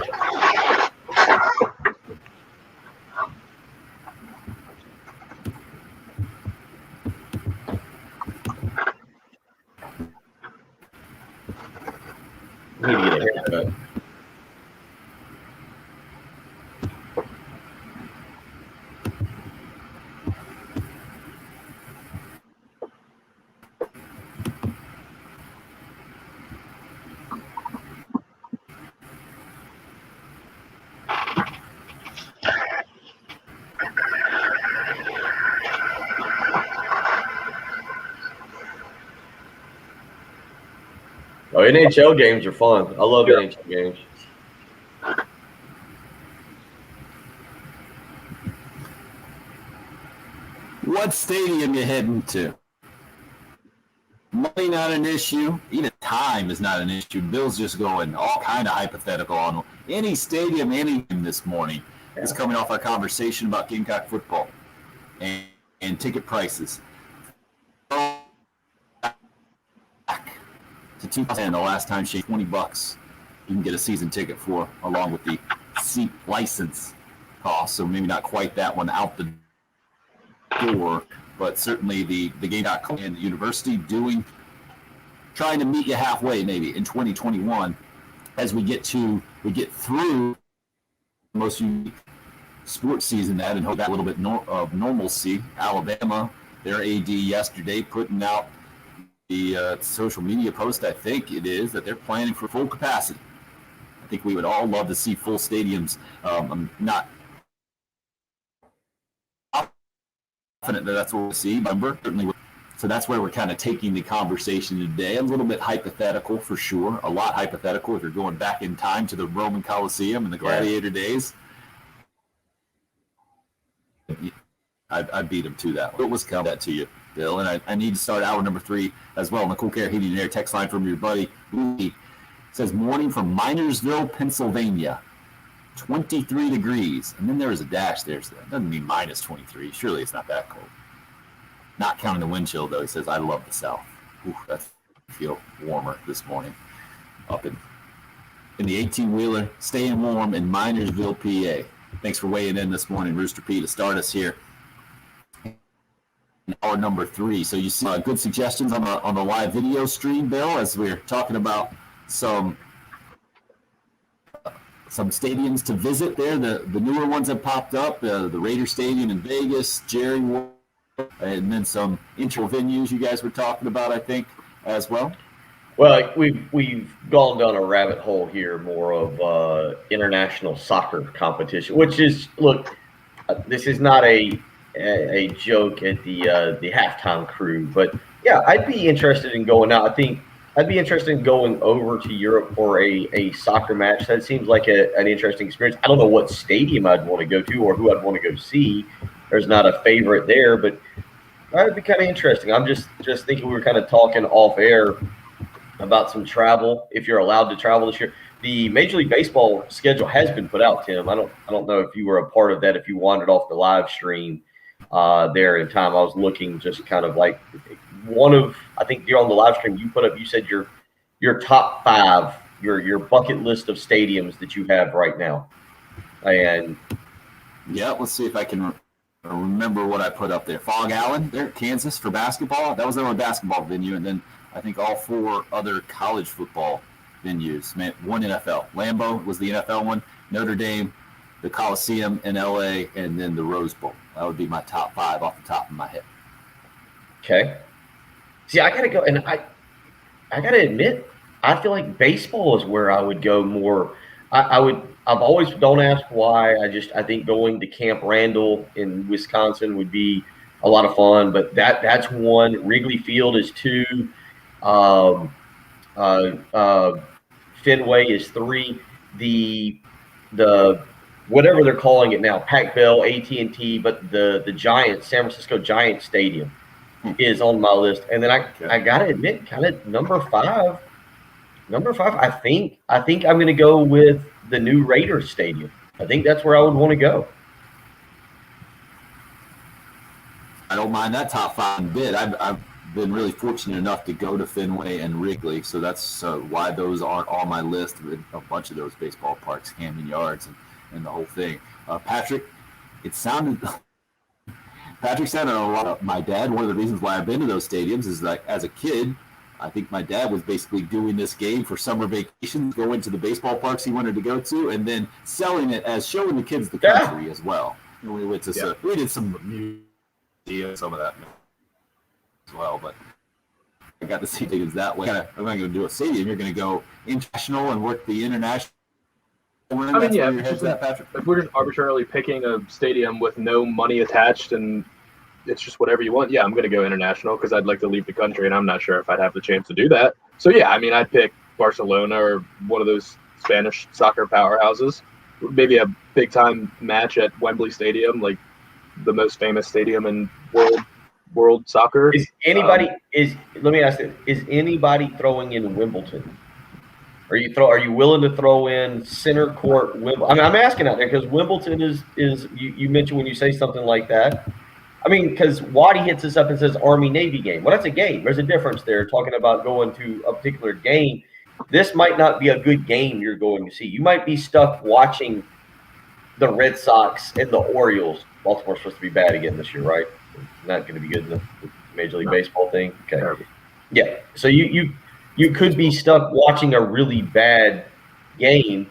We need to get a haircut. Oh, NHL games are fun. I love NHL games.
What stadium you heading to? Money not an issue. Even time is not an issue. Bill's just going all kind of hypothetical on any stadium, any game this morning. Is coming off our conversation about Gamecock football and ticket prices. To 2010, the last time she $20 you can get a season ticket for, along with the seat license cost. So maybe not quite that one out the door, but certainly the Gamecock and the university trying to meet you halfway maybe in 2021 as we get through the most unique sports season that and hope that a little bit of normalcy. Alabama, their AD yesterday putting out the social media post, I think it is, that they're planning for full capacity. I think we would all love to see full stadiums. I'm not confident that that's what we'll see. Remember, certainly. So that's where we're kind of taking the conversation today. A little bit hypothetical for sure. A lot hypothetical if you're going back in time to the Roman Colosseum and the gladiator days. I beat him to that. What was coming that to you, Bill? And I need to start hour number 3 as well. On the Cool Care Heating and Air text line from your buddy Lee. Says morning from Minersville, Pennsylvania. 23 degrees. And then there was a dash there. So that doesn't mean minus 23. Surely it's not that cold. Not counting the wind chill, though. He says, I love the South. Ooh, that feel warmer this morning. Up in the 18-wheeler, staying warm in Minersville, PA. Thanks for weighing in this morning, Rooster P, to start us here. Hour number 3. So you see good suggestions on the live video stream, Bill, as we're talking about some stadiums to visit there. The newer ones have popped up. The Raider Stadium in Vegas, Jerry World, and then some intro venues you guys were talking about, I think, as well.
Well, we've gone down a rabbit hole here, more of international soccer competition, which is, look, this is not a joke at the halftime crew, but yeah, I'd be interested in going out. I think I'd be interested in going over to Europe for a soccer match. That seems like an interesting experience. I don't know what stadium I'd want to go to or who I'd want to go see. There's not a favorite there, but that would be kind of interesting. I'm just thinking, we were kind of talking off air about some travel, if you're allowed to travel this year. The Major League Baseball schedule has been put out, Tim. I don't know if you were a part of that, if you wandered off the live stream there in time. I was looking just kind of like I think you're on the live stream, you put up, you said your top 5, your bucket list of stadiums that you have right now. And
yeah, let's see if I can remember what I put up there. Fog Allen there, Kansas, for basketball. That was their only basketball venue. And then I think all 4 other college football venues. One NFL. Lambeau was the NFL one. Notre Dame, the Coliseum in LA, and then the Rose Bowl. That would be my top 5 off the top of my head.
Okay. See, I gotta go, and I gotta admit, I feel like baseball is where I would go more. I've always, don't ask why. I think going to Camp Randall in Wisconsin would be a lot of fun, but that's 1. Wrigley Field is 2. Fenway is 3. The whatever they're calling it now, Pac-Bell, AT&T, but the Giants, San Francisco Giants Stadium is on my list. And then I gotta admit, kind of number 5, I think I'm going to go with the new Raiders Stadium. I think that's where I would want to go.
I don't mind that top 5 a bit. I've been really fortunate enough to go to Fenway and Wrigley, so that's why those aren't on my list. A bunch of those baseball parks, Camden Yards, and the whole thing. Patrick sounded a lot of my dad. One of the reasons why I've been to those stadiums is like, as a kid, I think my dad was basically doing this game for summer vacations, going to the baseball parks he wanted to go to, and then selling it as showing the kids the country as well. And we went to we did some museums, some of that as well, but I got to see things that way. I'm not going to do a stadium. You're going to go international and work the international.
I mean, yeah, if we're just arbitrarily picking a stadium with no money attached and it's just whatever you want, yeah, I'm going to go international because I'd like to leave the country, and I'm not sure if I'd have the chance to do that. So, yeah, I mean, I'd pick Barcelona or one of those Spanish soccer powerhouses. Maybe a big-time match at Wembley Stadium, like the most famous stadium in world soccer.
Let me ask this, is anybody throwing in Wimbledon? Are you willing to throw in center court Wimbledon? I mean, I'm asking out there because Wimbledon is you mentioned when you say something like that. I mean, because Waddy hits us up and says Army-Navy game. Well, that's a game. There's a difference there, talking about going to a particular game. This might not be a good game you're going to see. You might be stuck watching the Red Sox and the Orioles. Baltimore's supposed to be bad again this year, right? Not going to be good in the Major League Baseball thing. Okay. Terrible. Yeah. So you could be stuck watching a really bad game,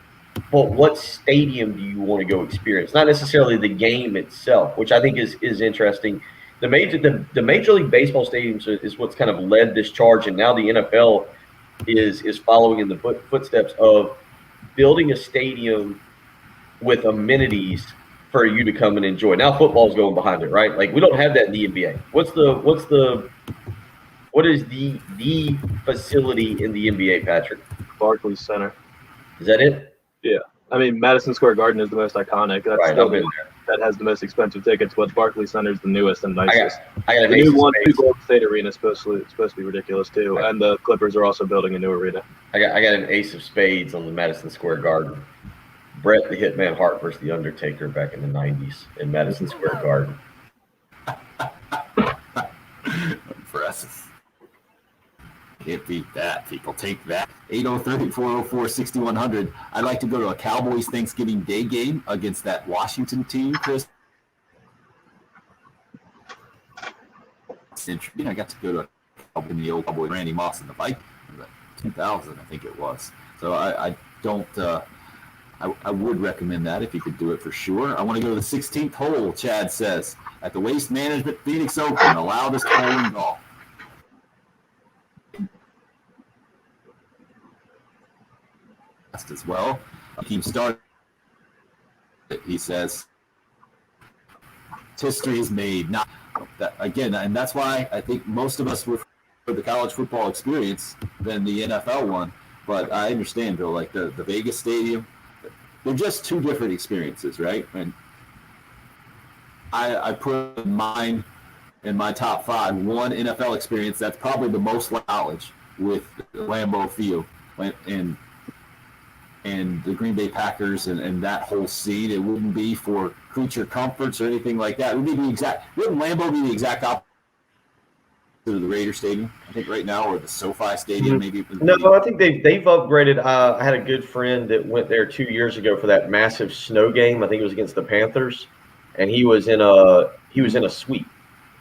but what stadium do you want to go experience? Not necessarily the game itself, which I think is interesting. The Major League Baseball stadiums is what's kind of led this charge, and now the NFL is following in the footsteps of building a stadium with amenities for you to come and enjoy. Now football's going behind it, right? Like we don't have that in the NBA. What is the facility in the NBA, Patrick?
Barclays Center.
Is that it?
Yeah. I mean, Madison Square Garden is the most iconic. That's
Right,
still
I've been
that has the most expensive tickets, but Barclays Center is the newest and nicest.
I got
The
an ace
new
of
one,
spades.
Golden State Arena is supposed to be ridiculous too, and the Clippers are also building a new arena.
I got an ace of spades on the Madison Square Garden. Bret the Hitman Hart versus the Undertaker back in the '90s in Madison Square Garden.
Impressive. Can't beat that. People take that. 803-404-6100. I'd like to go to a Cowboys Thanksgiving Day game against that Washington team, Chris. It's interesting. I got to go to in the old Cowboy Randy Moss and the Vikings, 2000, I think it was. So I don't. I would recommend that if you could do it for sure. I want to go to the 16th hole. Chad says at the Waste Management Phoenix Open, the loudest hole in golf. As well, keep starting. He says history is made. Not that again, and that's why I think most of us prefer the college football experience than the NFL one. But I understand, Bill. Like the Vegas Stadium, they're just two different experiences, right? And I put mine in my top 5. One NFL experience that's probably the most knowledge with Lambeau Field and the Green Bay Packers and that whole scene. It wouldn't be for creature comforts or anything like that. It would be the exact. Wouldn't Lambeau be the exact opposite of the Raider Stadium? I think right now, or the SoFi Stadium, maybe.
No, I think they've upgraded. I had a good friend that went there 2 years ago for that massive snow game. I think it was against the Panthers, and he was in a suite.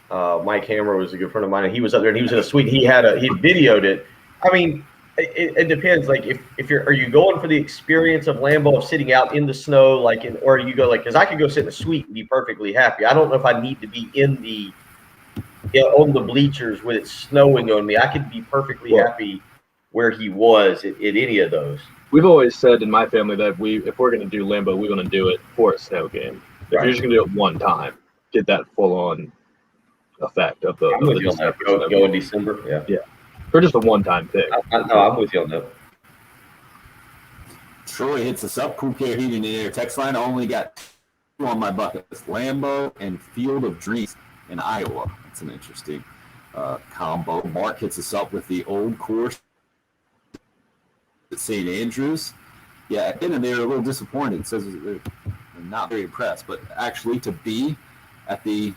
Mike Hammer was a good friend of mine, and he was up there and he was in a suite. He videoed it. I mean, it depends. Like are you going for the experience of Lambeau of sitting out in the snow, or you go because I could go sit in a suite and be perfectly happy. I don't know if I need to be on the bleachers with it snowing on me. I could be perfectly happy where he was at any of those.
We've always said in my family that if we're going to do Lambeau, we're going to do it for a snow game. If you're just going to do it one time, get that full on effect of the.
I'm with you on that. Go in December. Yeah.
For just a one-time thing.
No, I'm with you on that.
Troy hits us up. Cool Care Heating and Air text line. I only got 2 on my bucket list: Lambeau and Field of Dreams in Iowa. That's an interesting combo. Mark hits us up with the old course at St. Andrews. Yeah, and they're a little disappointed. It says they're not very impressed, but actually to be at the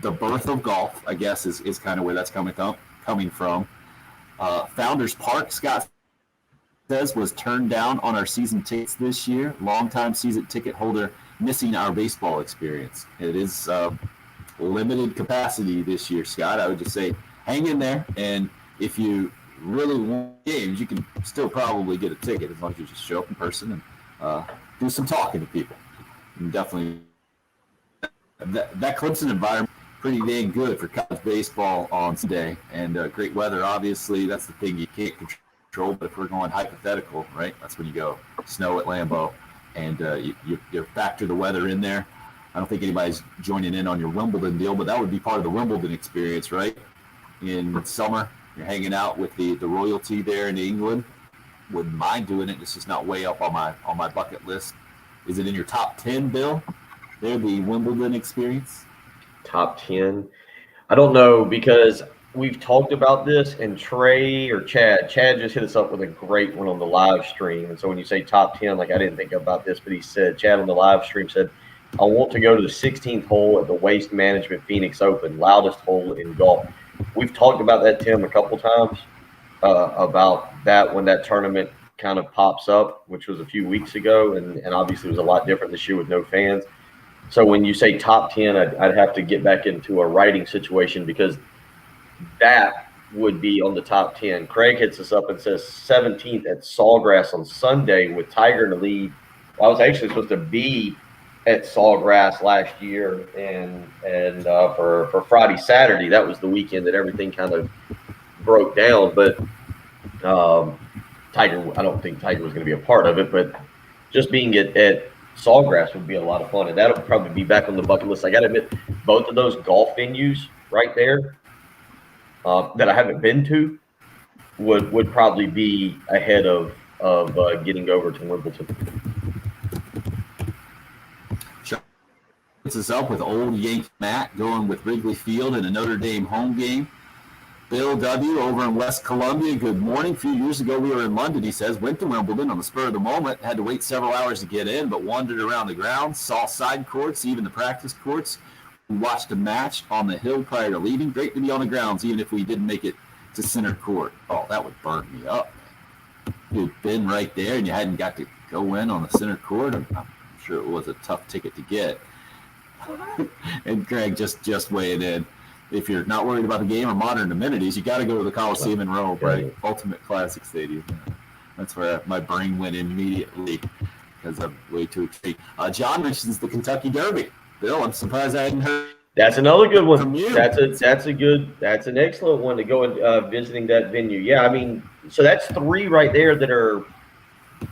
birth of golf, I guess, is kind of where that's coming from. Founders Park, Scott says, was turned down on our season tickets this year. Longtime season ticket holder missing our baseball experience. It is limited capacity this year, Scott. I would just say hang in there, and if you really want games, you can still probably get a ticket as long as you just show up in person and do some talking to people. And definitely that Clemson environment pretty dang good for college baseball on Sunday, and great weather. Obviously, that's the thing you can't control. But if we're going hypothetical, right, that's when you go snow at Lambeau, and you factor the weather in there. I don't think anybody's joining in on your Wimbledon deal, but that would be part of the Wimbledon experience, right? In summer, you're hanging out with the royalty there in England. Wouldn't mind doing it. It's just not way up on my bucket list. Is it in your top 10, Bill? There, the Wimbledon experience.
Top 10. I don't know, because we've talked about this, and Trey or Chad just hit us up with a great one on the live stream. And so when you say top 10, I didn't think about this, but he said, Chad on the live stream said, I want to go to the 16th hole at the Waste Management Phoenix Open, loudest hole in golf. We've talked about that, Tim, a couple times, about that when that tournament kind of pops up, which was a few weeks ago, and obviously it was a lot different this year with no fans. So when you say top 10, I'd have to get back into a writing situation, because that would be on the top 10. Craig hits us up and says 17th at Sawgrass on Sunday with Tiger in the lead. Well, I was actually supposed to be at Sawgrass last year, and for Friday, Saturday, that was the weekend that everything kind of broke down. But Tiger, I don't think Tiger was going to be a part of it, but just being at Sawgrass would be a lot of fun, and that'll probably be back on the bucket list. I got to admit, both of those golf venues right there that I haven't been to would probably be ahead of getting over to Wimbledon.
Puts us up with old Yankee Matt going with Wrigley Field in a Notre Dame home game. Bill W. over in West Columbia, good morning. A few years ago, we were in London, he says. Went to Wimbledon on the spur of the moment. Had to wait several hours to get in, but wandered around the grounds, saw side courts, even the practice courts. We watched a match on the hill prior to leaving. Great to be on the grounds, even if we didn't make it to center court. Oh, that would burn me up. You'd been right there, and you hadn't got to go in on the center court. I'm sure it was a tough ticket to get. And Greg just weighing in. If you're not worried about the game or modern amenities, you got to go to the Coliseum in Rome, right? Ultimate Classic Stadium. That's where my brain went immediately because I'm way too extreme. John mentions the Kentucky Derby. Bill, I'm surprised I hadn't heard.
That's another good one.
From you.
That's an excellent one to go and visiting that venue. Yeah, I mean, so that's 3 right there that are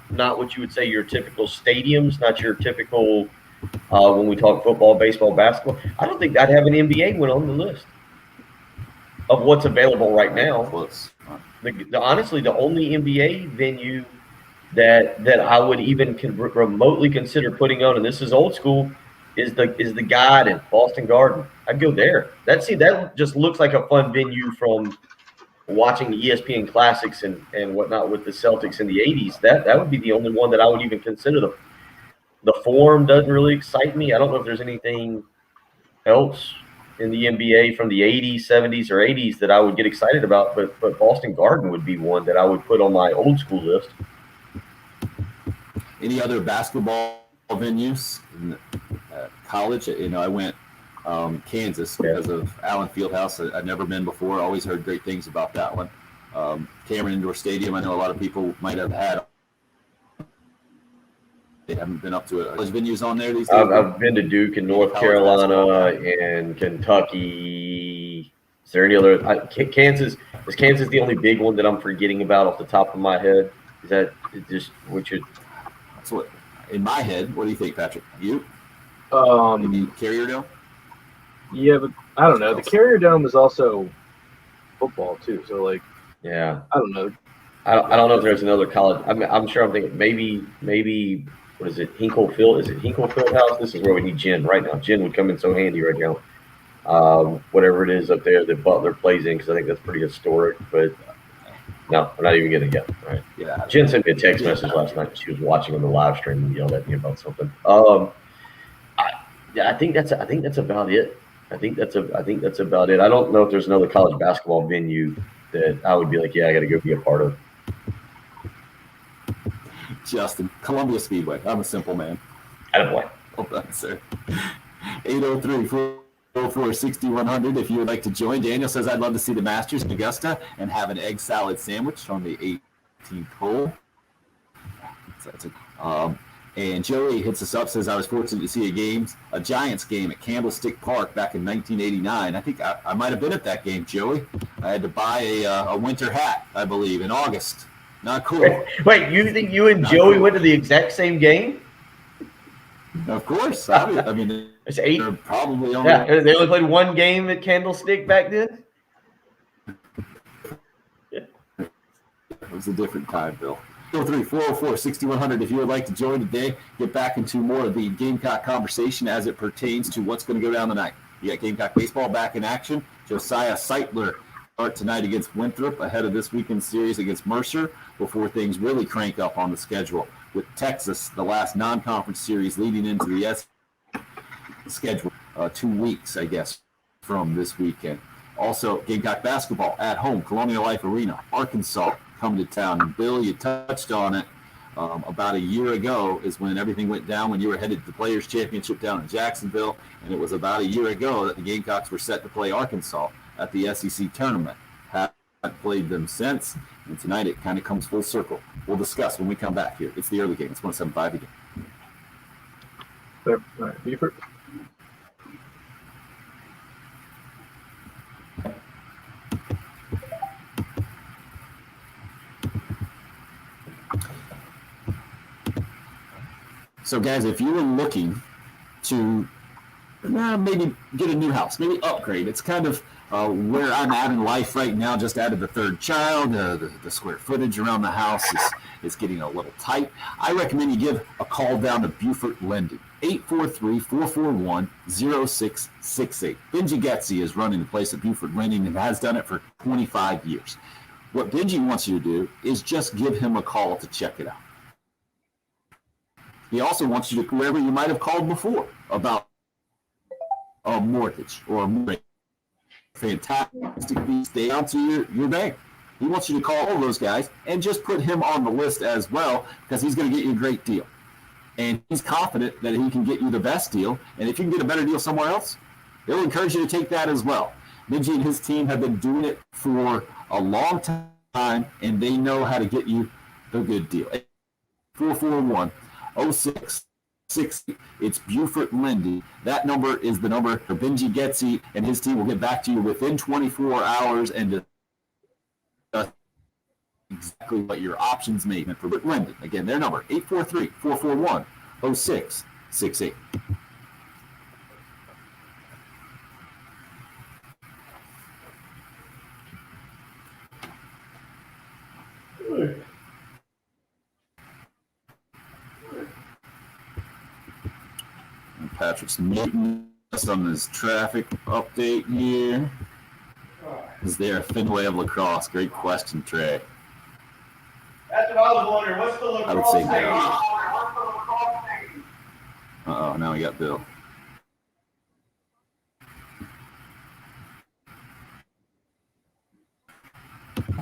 not what you would say your typical stadiums, not your typical. When we talk football, baseball, basketball, I don't think I'd have an NBA one on the list of what's available right now. Honestly, the only NBA venue that I would even remotely consider putting on, and this is old school, is the Guide in Boston Garden. I'd go there. That just looks like a fun venue from watching the ESPN Classics and whatnot with the Celtics in the 80s. That would be the only one that I would even consider. The Forum doesn't really excite me. I don't know if there's anything else in the NBA from the 80s, 70s, or 80s that I would get excited about, but Boston Garden would be one that I would put on my old school list.
Any other basketball venues in college? I went Kansas because of Allen Fieldhouse. I'd never been before. Always heard great things about that one. Cameron Indoor Stadium, I know a lot of people might have had. They haven't been up to it. There's venues on there these days.
I've been to Duke and North Carolina and Kentucky. Is there any other? Kansas? Is Kansas the only big one that I'm forgetting about off the top of my head? Is that just what you?
That's what in my head. What do you think, Patrick? You? Maybe Carrier Dome?
Yeah, but I don't know. The Carrier Dome is also football too. So
yeah,
I don't know.
I don't know if there's another college. I'm sure. I'm thinking maybe. What is it? Hinkle Field? Is it Hinkle Fieldhouse? This is where we need Jen right now. Jen would come in so handy right now. Whatever it is up there that Butler plays in, because I think that's pretty historic. But no, we're not even getting it yet. Right? Yeah. Jen sent me a text message last night. She was watching on the live stream and yelled at me about something. I think that's about it. I think that's about it. I don't know if there's another college basketball venue that I would be like, yeah, I got to go be a part of.
Justin, Columbia Speedway. I'm a simple man.
Attaboy.
Well done, sir. 803-404-6100 if you would like to join. Daniel says, I'd love to see the Masters in Augusta and have an egg salad sandwich on the 18th hole. And Joey hits us up, says, I was fortunate to see a Giants game at Candlestick Park back in 1989. I think I might have been at that game, Joey. I had to buy a winter hat, I believe, in August. Not cool.
Wait, you think you and Joey went to the exact same game?
Of course. I mean,
it's 8.
Probably only.
Yeah, they only played one game at Candlestick back then?
It was a different time, Bill. 403-404-6100 if you would like to join today. Get back into more of the Gamecock conversation as it pertains to what's going to go down tonight. You got Gamecock baseball back in action. Josiah Seitler start tonight against Winthrop ahead of this weekend series against Mercer before things really crank up on the schedule with Texas, the last non-conference series leading into the schedule 2 weeks, I guess, from this weekend. Also, Gamecock basketball at home, Colonial Life Arena, Arkansas coming to town. And Bill, you touched on it about a year ago is when everything went down when you were headed to the Players Championship down in Jacksonville, and it was about a year ago that the Gamecocks were set to play Arkansas at the SEC tournament. Haven't played them since, and tonight it kind of comes full circle. We'll discuss when we come back here. It's the early game. It's 175 again.
All right, Beaufort.
So, guys, if you were looking to maybe get a new house, maybe upgrade, it's kind of where I'm at in life right now. Just added the third child. The square footage around the house is getting a little tight. I recommend you give a call down to Buford Lending, 843-441-0668. Benji Getzi is running the place at Buford Lending and has done it for 25 years. What Benji wants you to do is just give him a call to check it out. He also wants you to, wherever you might have called before about a mortgage or a mortgage, fantastic fees, stay onto your bank. He wants you to call all those guys and just put him on the list as well, because he's going to get you a great deal. And he's confident that he can get you the best deal. And if you can get a better deal somewhere else, they'll encourage you to take that as well. Benji and his team have been doing it for a long time, and they know how to get you the good deal. 441-0668. It's Buford Lending. That number is the number for Benji Getzi, and his team will get back to you within 24 hours and discuss exactly what your options may be for Buford Lending. Again, their number, 843-441-0668. Patrick's meeting us on his traffic update here. Is there a Fenway of lacrosse? Great question, Trey.
That's what I was wondering. What's the lacrosse
I would say
thing?
no. Uh-oh, now we got Bill.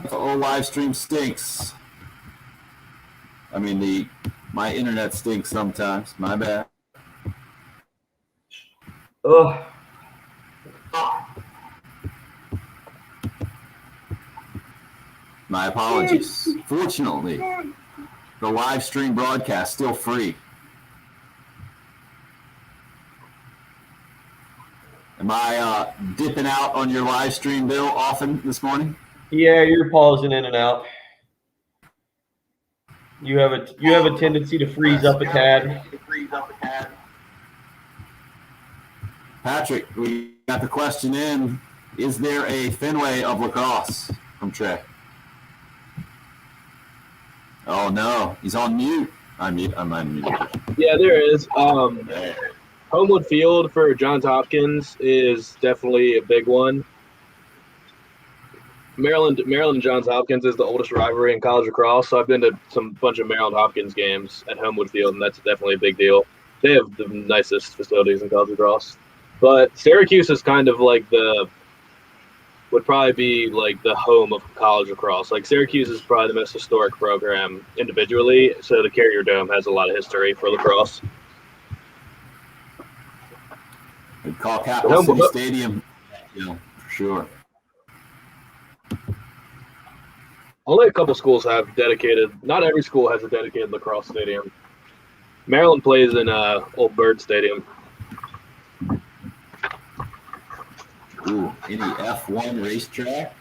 Oh, live stream stinks. I mean, my internet stinks sometimes. My bad.
Ugh.
My apologies. Fortunately, the live stream broadcast still free. Am I dipping out on your live stream, Bill, often this morning?
Yeah, you're pausing in and out. You have a tendency to freeze up a tad.
Patrick, we got the question in. Is there a Fenway of lacrosse from Trey? Oh, no. He's on mute. I'm unmuted.
Yeah, there is.
There.
Homewood Field for Johns Hopkins is definitely a big one. Maryland and Johns Hopkins is the oldest rivalry in college lacrosse, so I've been to some bunch of Maryland Hopkins games at Homewood Field, and that's definitely a big deal. They have the nicest facilities in college lacrosse. But Syracuse is kind of like would probably be like the home of college lacrosse. Like Syracuse is probably the most historic program individually, so the Carrier Dome has a lot of history for lacrosse.
We'd call Capital City Stadium, for sure.
Only a couple schools have dedicated. Not every school has a dedicated lacrosse stadium. Maryland plays in Old Bird Stadium.
Ooh, any F1 racetrack?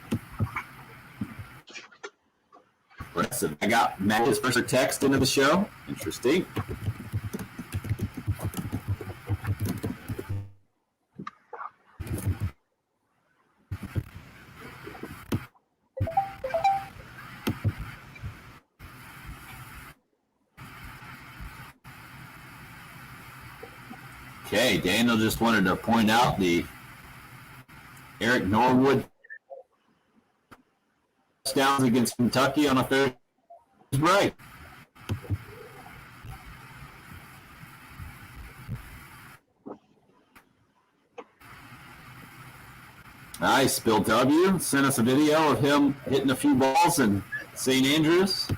Impressive. I got Matt's first text into the show. Interesting. Okay, Daniel just wanted to point out the Eric Norwood touchdowns against Kentucky on a Thursday. Right. Nice. Bill W. sent us a video of him hitting a few balls in St. Andrews.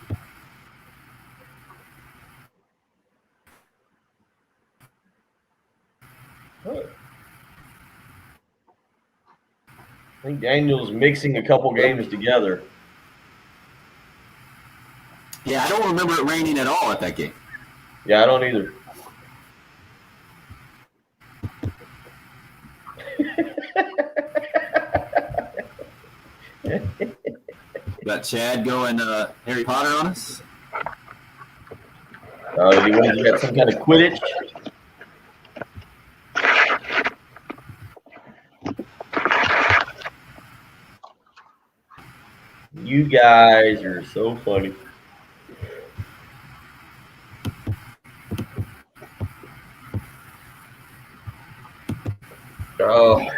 I think Daniel's mixing a couple games together.
Yeah, I don't remember it raining at all at that game.
Yeah, I don't either.
Got Chad going Harry Potter on us.
You got some kind of Quidditch? You guys are so funny. Oh.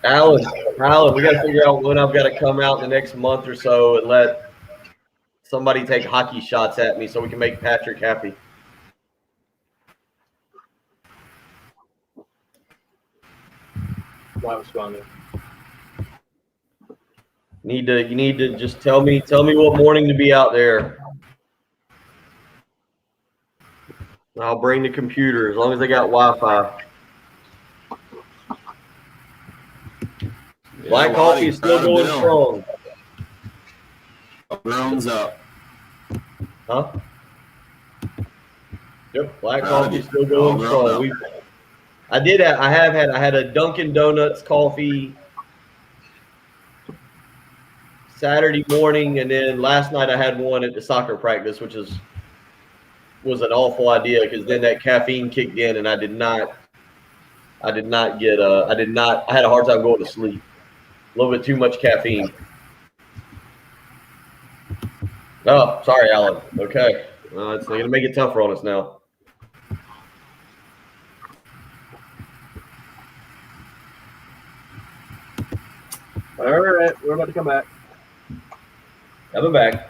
Alan, we got to figure out when I've got to come out in the next month or so and let somebody take hockey shots at me so we can make Patrick happy.
Why responding?
You need to just tell me what morning to be out there. I'll bring the computer as long as they got Wi-Fi. Black coffee is still going strong.
Drones up.
Huh? Yep, black coffee is still going strong. I had a Dunkin' Donuts coffee Saturday morning, and then last night I had one at the soccer practice, which was an awful idea because then that caffeine kicked in, and I had a hard time going to sleep. A little bit too much caffeine. Oh, sorry, Alan. Okay. It's going to make it tougher on us now.
All right, we're about to come back.
Coming back.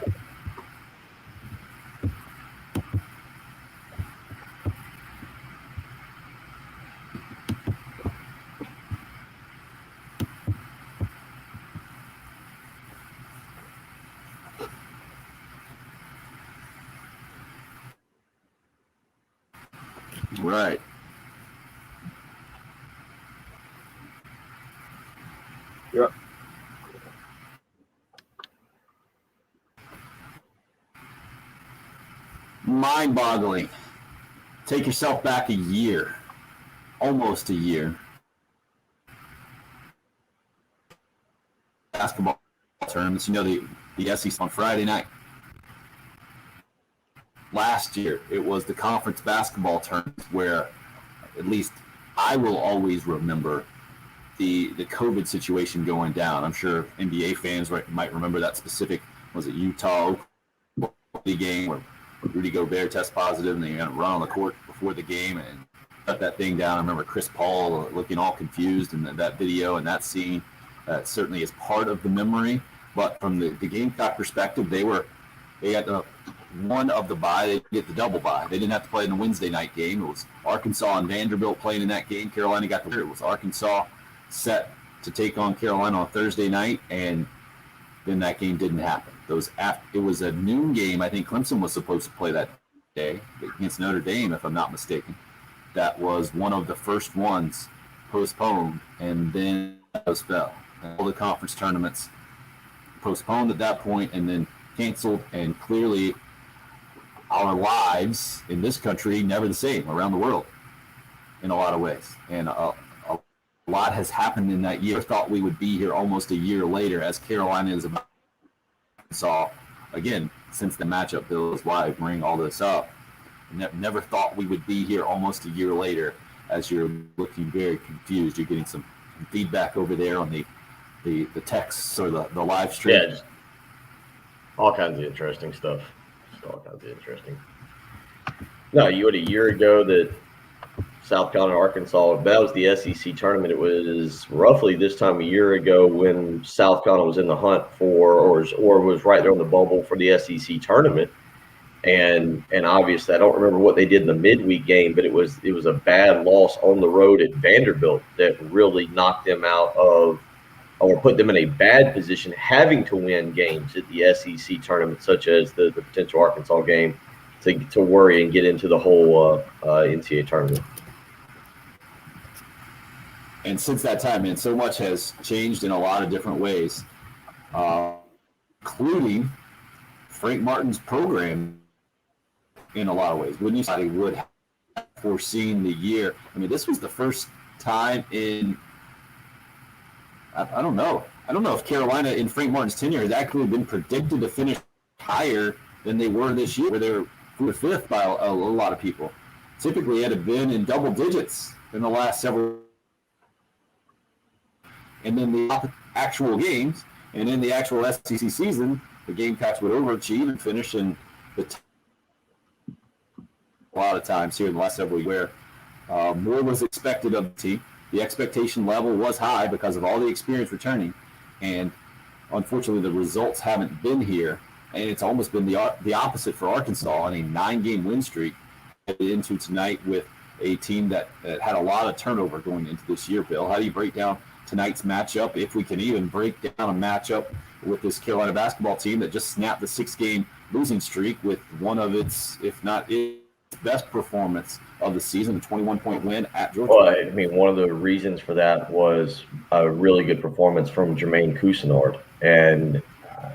Right.
Yep.
Mind-boggling. Take yourself back a year, almost a year. Basketball tournaments, the SEC on Friday night. Last year, it was the conference basketball tournament where, at least I will always remember the COVID situation going down. I'm sure NBA fans might remember that specific, was it Utah game where Rudy Gobert test positive and they run on the court before the game and shut that thing down. I remember Chris Paul looking all confused in that video and that scene. Certainly is part of the memory, but from the Gamecock perspective, they had the one of the bye, they get the double bye. They didn't have to play in the Wednesday night game. It was Arkansas and Vanderbilt playing in that game. Carolina got the. It was Arkansas set to take on Carolina on Thursday night, and then that game didn't happen. It was a noon game. I think Clemson was supposed to play that day against Notre Dame, if I'm not mistaken. That was one of the first ones postponed, and then those fell. And all the conference tournaments postponed at that point, and then canceled, and clearly our lives in this country never the same around the world in a lot of ways. And a lot has happened in that year. I thought we would be here almost a year later as Carolina is about saw again since the matchup. Bill is why I bring all this up. Never thought we would be here almost a year later as you're looking very confused. You're getting some feedback over there on the texts or the live stream.
Yeah, just all kinds of interesting stuff. All kinds of interesting. No, you had a year ago that South Carolina, Arkansas, that was the SEC tournament. It was roughly this time a year ago when South Carolina was in the hunt for, or was right there on the bubble for the SEC tournament. And obviously, I don't remember what they did in the midweek game, but it was a bad loss on the road at Vanderbilt that really knocked them out of, or put them in a bad position, having to win games at the SEC tournament, such as the potential Arkansas game, to worry and get into the whole NCAA tournament.
And since that time, man, so much has changed in a lot of different ways, including Frank Martin's program in a lot of ways. Wouldn't you say he would have foreseen the year? I mean, this was the first time in, I don't know. I don't know if Carolina in Frank Martin's tenure has actually been predicted to finish higher than they were this year, where they're 5th by a lot of people. Typically, it had been in double digits in the last several. And then the actual games, and in the actual SEC season, the Gamecocks would overachieve and finish in the a lot of times here in the last several years where more was expected of the team. The expectation level was high because of all the experience returning, and unfortunately the results haven't been here, and it's almost been the opposite for Arkansas on a 9-game win streak into tonight with a team that had a lot of turnover going into this year. Bill, how do you break down tonight's matchup, if we can even break down a matchup with this Carolina basketball team that just snapped the 6-game losing streak with one of its, if not its best performance of the season, a 21-point win at Georgia?
Well, I mean, one of the reasons for that was a really good performance from Jermaine Couisnard. And,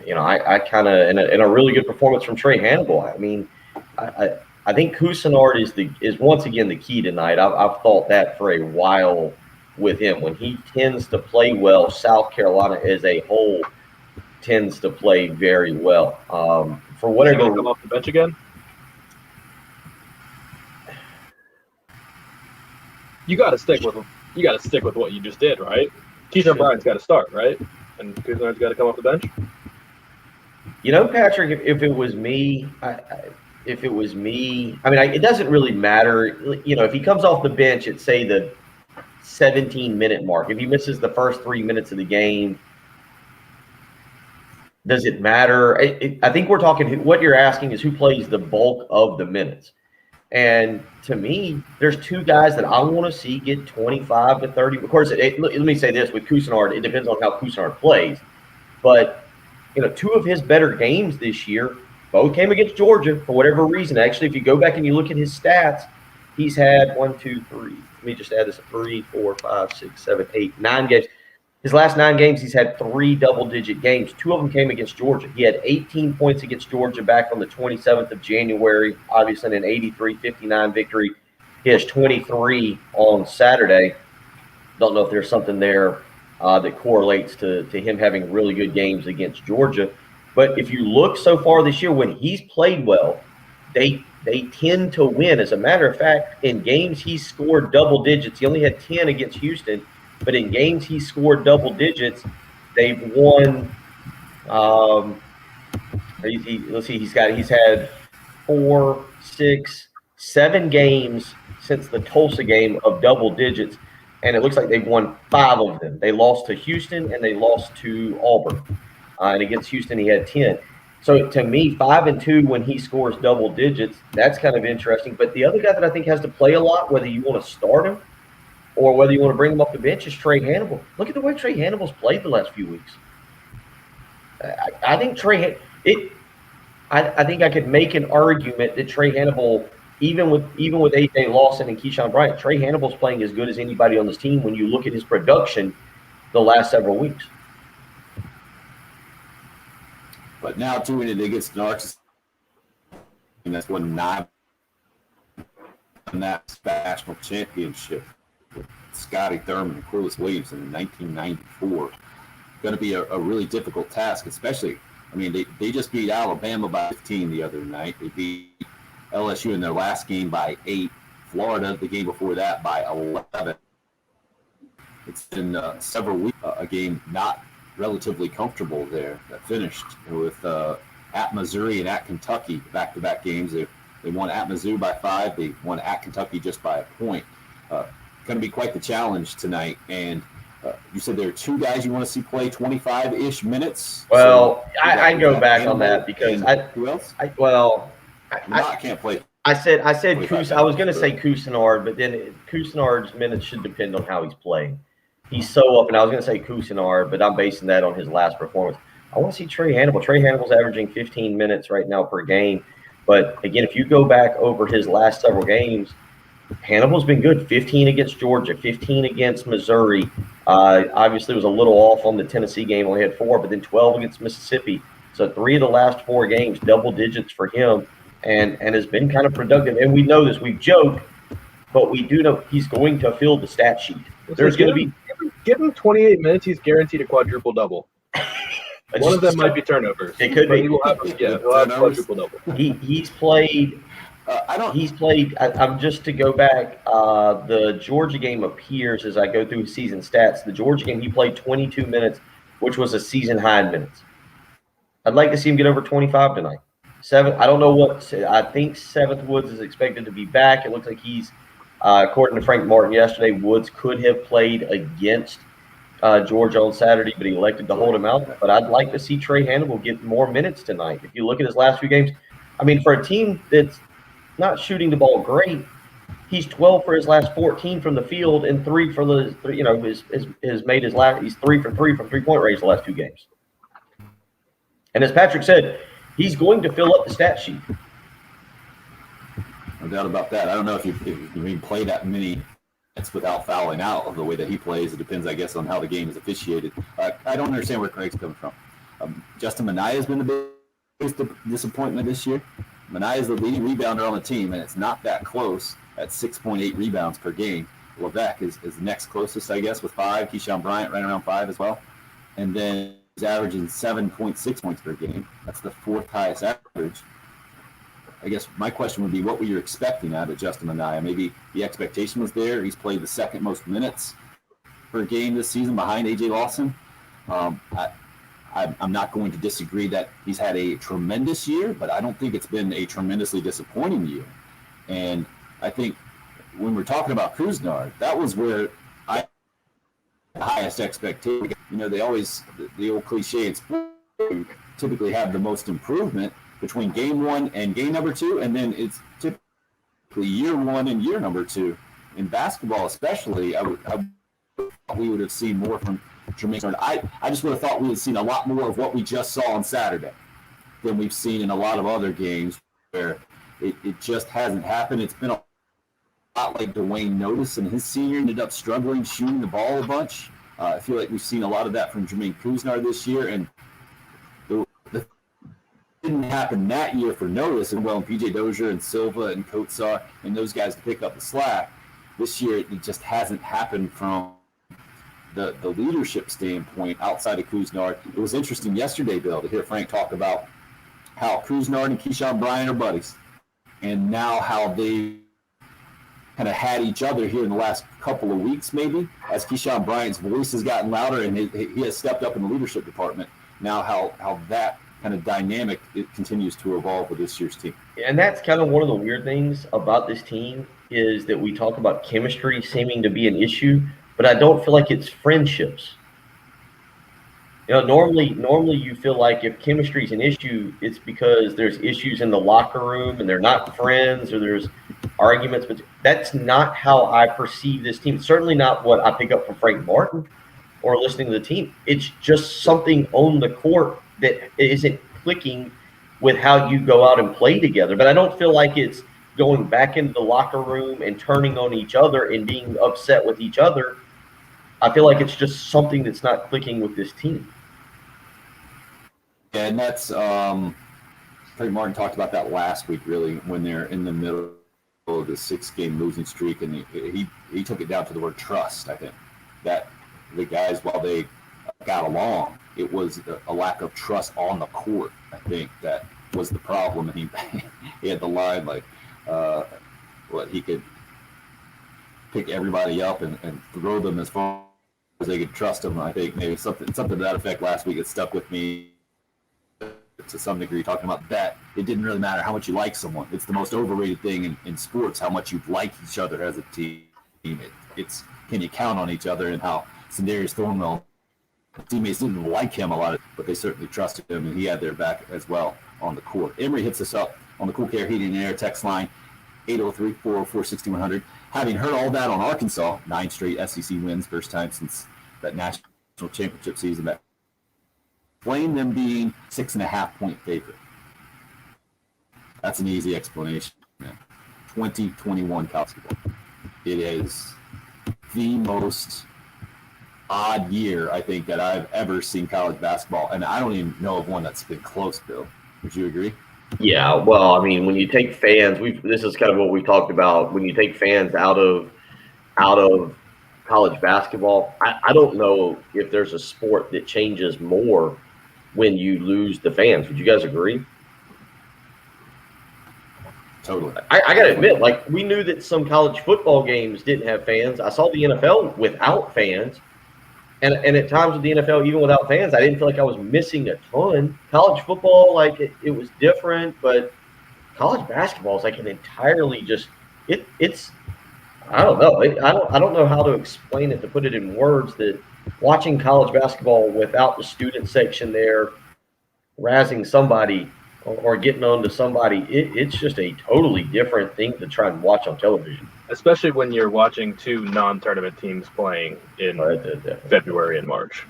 I kind of, and a really good performance from Trey Hannibal. I mean, I think Couisnard is once again the key tonight. I've thought that for a while with him. When he tends to play well, South Carolina as a whole tends to play very well. For whatever,
He's gonna come off the bench again. You got to stick with him. You got to stick with what you just did, right? Keyshawn Bryant's got to start, right? And Couisnard's got to come off the bench.
Patrick, if it was me, I mean, it doesn't really matter. If he comes off the bench at, say, the 17-minute mark, if he misses the first 3 minutes of the game, does it matter? I think we're talking, what you're asking is who plays the bulk of the minutes. And to me, there's two guys that I want to see get 25 to 30. Of course, let me say this, with Couisnard, it depends on how Couisnard plays. But, two of his better games this year, both came against Georgia for whatever reason. Actually, if you go back and you look at his stats, he's had 1, 2, 3. Let me just add this: 3, 4, 5, 6, 7, 8, 9 games. His last 9 games, he's had 3 double-digit games. 2 of them came against Georgia. He had 18 points against Georgia back on the 27th of January, obviously an 83-59 victory. He has 23 on Saturday. Don't know if there's something there that correlates to him having really good games against Georgia. But if you look so far this year, when he's played well, they tend to win. As a matter of fact, in games he's scored double digits. He only had 10 against Houston. But in games he scored double digits, they've won. Let's see, he's had 4, 6, 7 games since the Tulsa game of double digits, and it looks like they've won 5 of them. They lost to Houston and they lost to Auburn, and against Houston he had 10. So to me, 5-2 when he scores double digits, that's kind of interesting. But the other guy that I think has to play a lot, whether you want to start him or whether you want to bring him off the bench, is Trey Hannibal. Look at the way Trey Hannibal's played the last few weeks. I think I think I could make an argument that Trey Hannibal, even with A.J. Lawson and Keyshawn Bryant, Trey Hannibal's playing as good as anybody on this team when you look at his production the last several weeks.
But now doing it against an Arkansas, and that's won 9 in that national championship with Scotty Thurman and Corliss Williams in 1994. Going to be a really difficult task, especially, I mean, they just beat Alabama by 15 the other night. They beat LSU in their last game by 8. Florida, the game before that, by 11. It's been several weeks, a game not relatively comfortable there that finished with at Missouri and at Kentucky, back-to-back games. They won at Mizzou by 5. They won at Kentucky just by a point. Going to be quite the challenge tonight. And you said there are 2 guys you want to see play 25-ish minutes.
Well,
so
I go back on that because
who else? Can't play.
I said I was going to say Couisnard, but then Couisnard's minutes should depend on how he's playing. He's so up, and I was going to say Couisnard, but I'm basing that on his last performance. I want to see Trey Hannibal. Trey Hannibal's averaging 15 minutes right now per game. But, again, if you go back over his last several games, Hannibal's been good. 15 against Georgia, 15 against Missouri. Obviously, was a little off on the Tennessee game. Only had 4, but then 12 against Mississippi. So 3 of the last 4 games, double digits for him, and has been kind of productive. And we know this. We joke, but we do know he's going to fill the stat sheet. There's going to be
give him 28 minutes. He's guaranteed a quadruple double. One of them might be turnovers.
It could
but
be.
He will have, he'll have a quadruple double.
He's played. He's played. I'm just to go back. The Georgia game appears as I go through his season stats. The Georgia game, he played 22 minutes, which was a season high in minutes. I'd like to see him get over 25 tonight. I don't know what. I think Seventh Woods is expected to be back. It looks like he's, according to Frank Martin yesterday, Woods could have played against Georgia on Saturday, but he elected to hold him out. But I'd like to see Trey Hannibal get more minutes tonight. If you look at his last few games, I mean, for a team that's not shooting the ball great, he's 12 for his last 14 from the field and 3 for the, has made his last, he's 3 for 3 from 3-point range the last 2 games. And as Patrick said, he's going to fill up the stat sheet.
No doubt about that. I don't know if you can play that many minutes without fouling out of the way that he plays. It depends, I guess, on how the game is officiated. I don't understand where Craig's coming from. Justin Minaya has been the biggest disappointment this year. Minaya is the leading rebounder on the team, and it's not that close at 6.8 rebounds per game. Levesque is the next closest, I guess, with 5. Keyshawn Bryant right around 5 as well. And then he's averaging 7.6 points per game. That's the 4th highest average. I guess my question would be, what were you expecting out of Justin Minaya? Maybe the expectation was there. He's played the 2nd most minutes per game this season behind A.J. Lawson. I'm not going to disagree that he's had a tremendous year, but I don't think it's been a tremendously disappointing year. And I think when we're talking about Couisnard, that was where I had the highest expectation. You know, they always, the old cliche in sports, typically have the most improvement between game 1 and game number 2, and then it's typically year 1 and year number 2. In basketball especially, we would have seen more from Jermaine Stern. I just would have thought we would have seen a lot more of what we just saw on Saturday than we've seen in a lot of other games where it just hasn't happened. It's been a lot like Dwayne Notice, and his senior ended up struggling shooting the ball a bunch. I feel like we've seen a lot of that from Jermaine Couisnard this year, and the didn't happen that year for Notice, and PJ Dozier and Silva and Kotsar and those guys to pick up the slack. This year, it just hasn't happened from the leadership standpoint outside of Couisnard. It was interesting yesterday, Bill, to hear Frank talk about how Couisnard and Keyshawn Bryant are buddies, and now how they kind of had each other here in the last couple of weeks, maybe, as Keyshawn Bryant's voice has gotten louder and he has stepped up in the leadership department. Now how that kind of dynamic it continues to evolve with this year's team.
And that's kind of one of the weird things about this team is that we talk about chemistry seeming to be an issue, but I don't feel like it's friendships. You know, normally you feel like if chemistry is an issue, it's because there's issues in the locker room and they're not friends or there's arguments. But that's not how I perceive this team. It's certainly not what I pick up from Frank Martin or listening to the team. It's just something on the court that isn't clicking with how you go out and play together. But I don't feel like it's going back into the locker room and turning on each other and being upset with each other. I feel like it's just something that's not clicking with this team.
Yeah, and that's Frank Martin talked about that last week, really, when they're in the middle of the 6-game losing streak, and he took it down to the word trust. I think that the guys, while they got along, it was a lack of trust on the court. I think that was the problem, and he had the line like he could pick everybody up and throw them as far as they could trust them. I think maybe something to that effect last week. It stuck with me to some degree, talking about that it didn't really matter how much you like someone. It's the most overrated thing in sports, how much you like each other as a team. It's can you count on each other, and how Sindarius Thornwell teammates didn't like him a lot, but they certainly trusted him, and he had their back as well on the court. Emory hits us up on the Cool Care Heating and Air text line, 803-404-6100. Having heard all that on Arkansas, 9 straight SEC wins, first time since that national championship season, that explain them being 6.5-point favorite. That's an easy explanation. 2021 college basketball. It is the most odd year, I think, that I've ever seen college basketball, and I don't even know of one that's been close, Bill. Would you agree?
Yeah, well, I mean, when you take fans, this is kind of what we talked about. When you take fans out of college basketball. I don't know if there's a sport that changes more when you lose the fans. Would you guys agree?
Totally.
I got to admit, like, we knew that some college football games didn't have fans. I saw the NFL without fans. And at times with the NFL, even without fans, I didn't feel like I was missing a ton. College football, like, it was different, but college basketball is like an entirely just it's I don't know. I don't know how to explain it, to put it in words, that watching college basketball without the student section there razzing somebody or getting on to somebody, it's just a totally different thing to try and watch on television.
Especially when you're watching two non-tournament teams playing in February and March.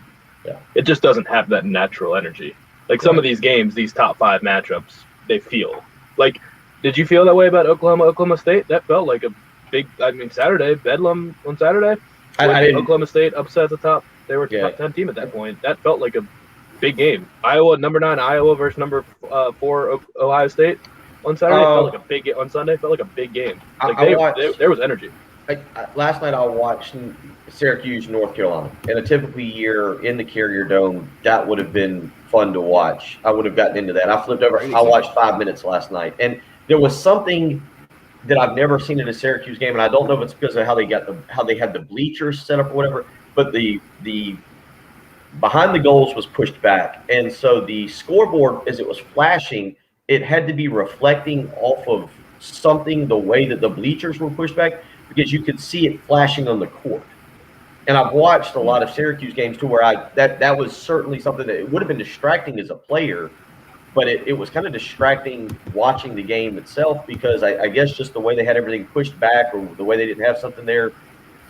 Yeah.
It just doesn't have that natural energy. Like some of these games, these top 5 matchups, they feel like, did you feel that way about Oklahoma State? That felt like a big, Saturday, Bedlam on Saturday.
I didn't.
Oklahoma State upset the top. They were top 10 team at that point. That felt like a big game. Number 9 Iowa versus number 4 Ohio State on Saturday felt like a big game. On Sunday felt like a big game. Like there was energy.
Last night I watched Syracuse, North Carolina. In a typical year in the Carrier Dome, that would have been fun to watch. I would have gotten into that. I flipped over. I watched 5 minutes last night, and there was something that I've never seen in a Syracuse game, and I don't know if it's because of how they had the bleachers set up or whatever. But the behind the goals was pushed back, and so the scoreboard, as it was flashing, it had to be reflecting off of something, the way that the bleachers were pushed back, because you could see it flashing on the court. And I've watched a lot of Syracuse games too, where that was certainly something that it would have been distracting as a player, but it was kind of distracting watching the game itself, because I guess just the way they had everything pushed back, or the way they didn't have something there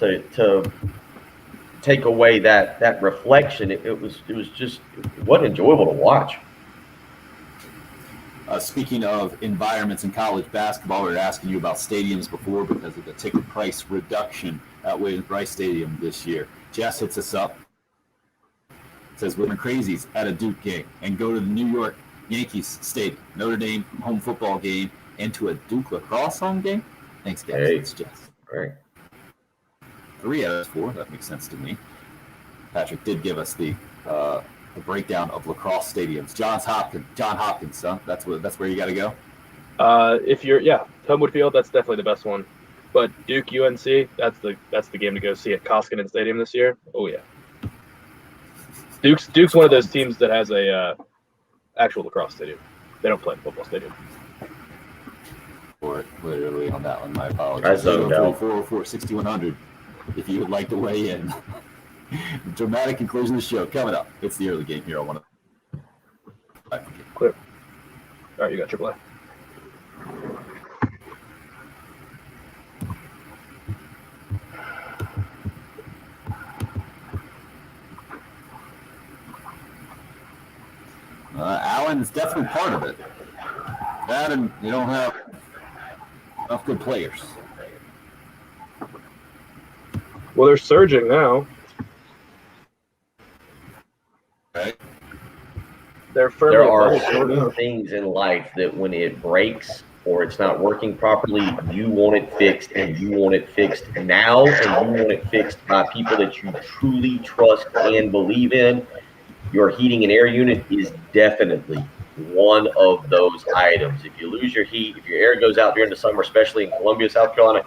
to take away that reflection. It wasn't enjoyable to watch.
Speaking of environments in college basketball, we were asking you about stadiums before because of the ticket price reduction at Williams-Brice Stadium this year. Jess hits us up, says we're crazies at a Duke game and go to the New York Yankees Stadium, Notre Dame home football game, and to a Duke lacrosse home game. Thanks, guys.
Hey.
It's Jess.
All right.
3 out of 4. That makes sense to me. Patrick did give us the breakdown of lacrosse stadiums. John Hopkins, son. That's where you got to go.
If you're Homewood Field, that's definitely the best one. But Duke UNC, that's the game to go see at Koskinen Stadium this year. Oh yeah. Duke's one of those teams that has a actual lacrosse stadium. They don't play in a football stadium.
Or literally on that one, my apologies.
I zoned out.
404-6100 if you would like to weigh in. Dramatic conclusion of the show coming up. It's the early game here. I want to
Clear. All right, you got AAA.
Allen is definitely part of it. That, and you don't have enough good players.
Well, they're surging now.
Right.
There
are certain things in life that when it breaks or it's not working properly, you want it fixed, and you want it fixed now, and you want it fixed by people that you truly trust and believe in. Your heating and air unit is definitely one of those items. If you lose your heat, if your air goes out during the summer, especially in Columbia, South Carolina,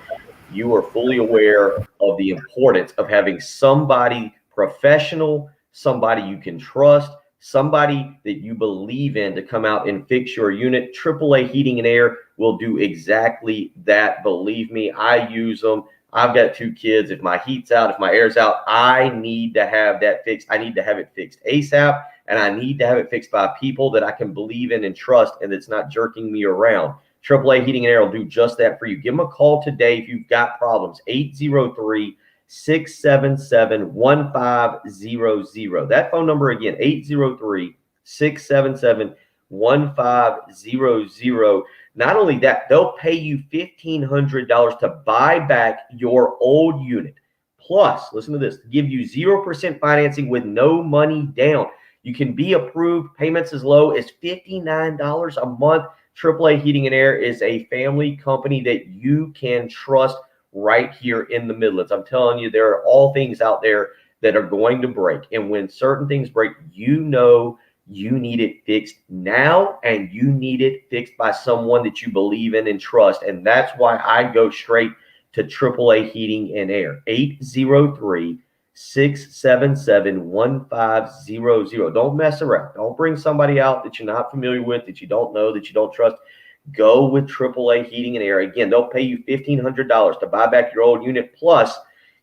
you are fully aware of the importance of having somebody professional, somebody you can trust, somebody that you believe in to come out and fix your unit. AAA Heating and Air will do exactly that. Believe me, I use them. I've got 2 kids. If my heat's out, if my air's out, I need to have that fixed. I need to have it fixed ASAP, and I need to have it fixed by people that I can believe in and trust, and that's not jerking me around. AAA Heating and Air will do just that for you. Give them a call today if you've got problems. 803-677-1500. That phone number again, 803-677-1500. Not only that, they'll pay you $1,500 to buy back your old unit. Plus, listen to this, give you 0% financing with no money down. You can be approved. Payments as low as $59 a month. AAA Heating and Air is a family company that you can trust right here in the Midlands. I'm telling you, there are all things out there that are going to break. And when certain things break, you know you need it fixed now, and you need it fixed by someone that you believe in and trust. And that's why I go straight to AAA Heating and Air. 803-677-1500. Don't mess around. Don't bring somebody out that you're not familiar with, that you don't know, that you don't trust. Go with AAA Heating and Air. Again, they'll pay you $1,500 to buy back your old unit. Plus,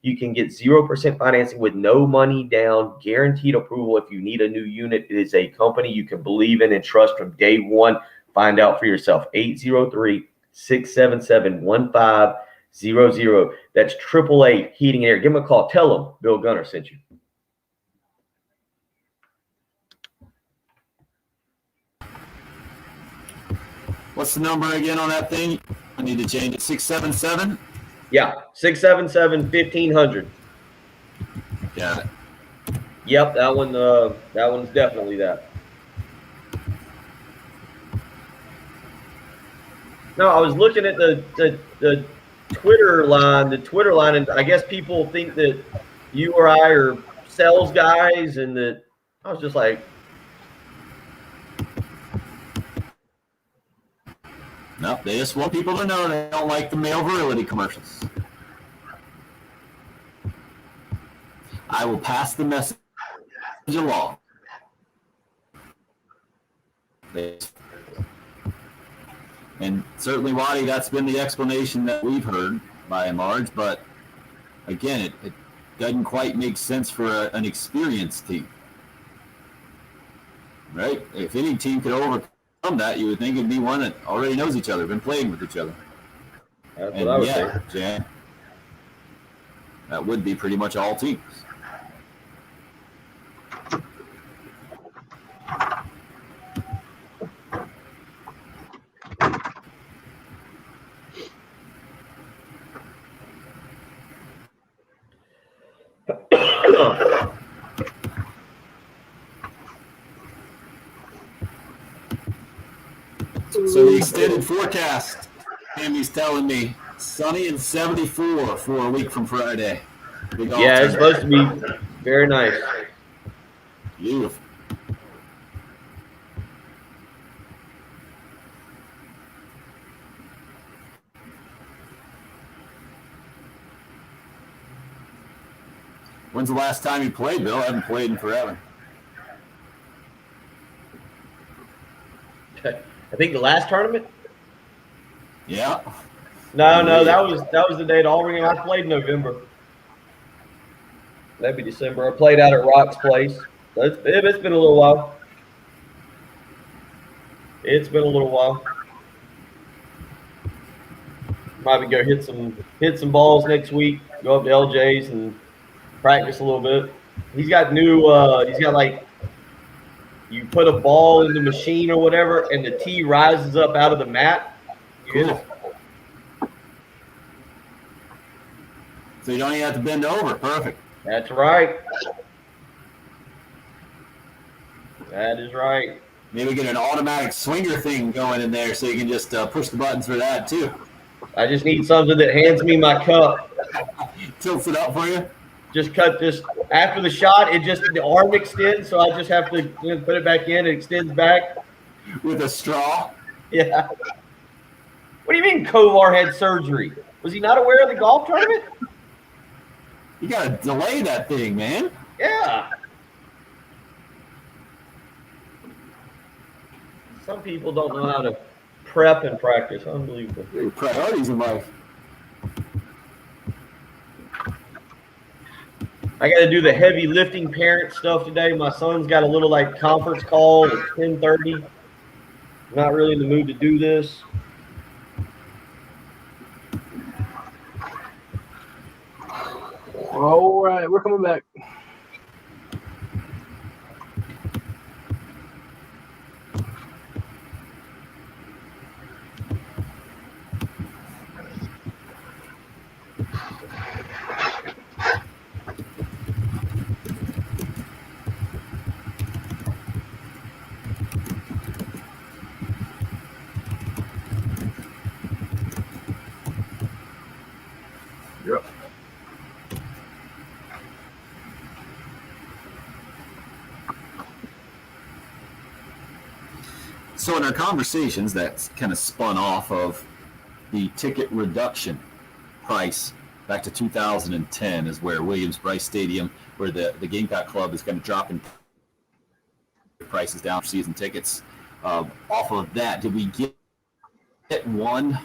you can get 0% financing with no money down, guaranteed approval if you need a new unit. It is a company you can believe in and trust from day one. Find out for yourself. 803-677-1500. That's AAA Heating and Air. Give them a call. Tell them Bill Gunner sent you.
What's the number again on that thing? I need to change it. 677?
Yeah, 677-1500.
Got it.
Yep, that one's definitely that. No, I was looking at the Twitter line, and I guess people think that you or I are sales guys, and that I was just like,
No, they just want people to know they don't like the male virility commercials. I will pass the message along. And certainly, Waddy, that's been the explanation that we've heard by and large. But again, it doesn't quite make sense for an experienced team, right? If any team could overcome that, you would think it'd be one that already knows each other, been playing with each other.
that's what I would think.
Jan, that would be pretty much all teams. So the extended forecast, Tammy's telling me, sunny and 74 for a week from Friday.
Yeah, it's supposed to be very nice.
Beautiful. When's the last time you played, Bill? I haven't played in forever.
I think the last tournament.
Yeah.
No, that was the date. Albany. I played in November. That'd be December. I played out at Rock's place. It's been a little while. It's been a little while. Might go hit some balls next week. Go up to LJ's and practice a little bit. He's got like, you put a ball in the machine or whatever, and the tee rises up out of the mat.
Cool. So you don't even have to bend over. Perfect.
That's right. That is right.
Maybe get an automatic swinger thing going in there so you can just push the buttons for that too.
I just need something that hands me my cup.
Tilts it up for you.
Just after the shot, the arm extends, so I just have to put it back in. It extends back.
With a straw.
Yeah. What do you mean Kovar had surgery? Was he not aware of the golf tournament?
You got to delay that thing, man.
Yeah. Some people don't know how to prep and practice. Unbelievable.
Your priorities in life.
I got to do the heavy lifting parent stuff today. My son's got a little conference call at 10:30. Not really in the mood to do this.
All right, we're coming back.
So in our conversations, that's kind of spun off of the ticket reduction price back to 2010 is where Williams-Brice Stadium, where the Gamecock Club is going to drop in prices down for season tickets. Off of that, did we get one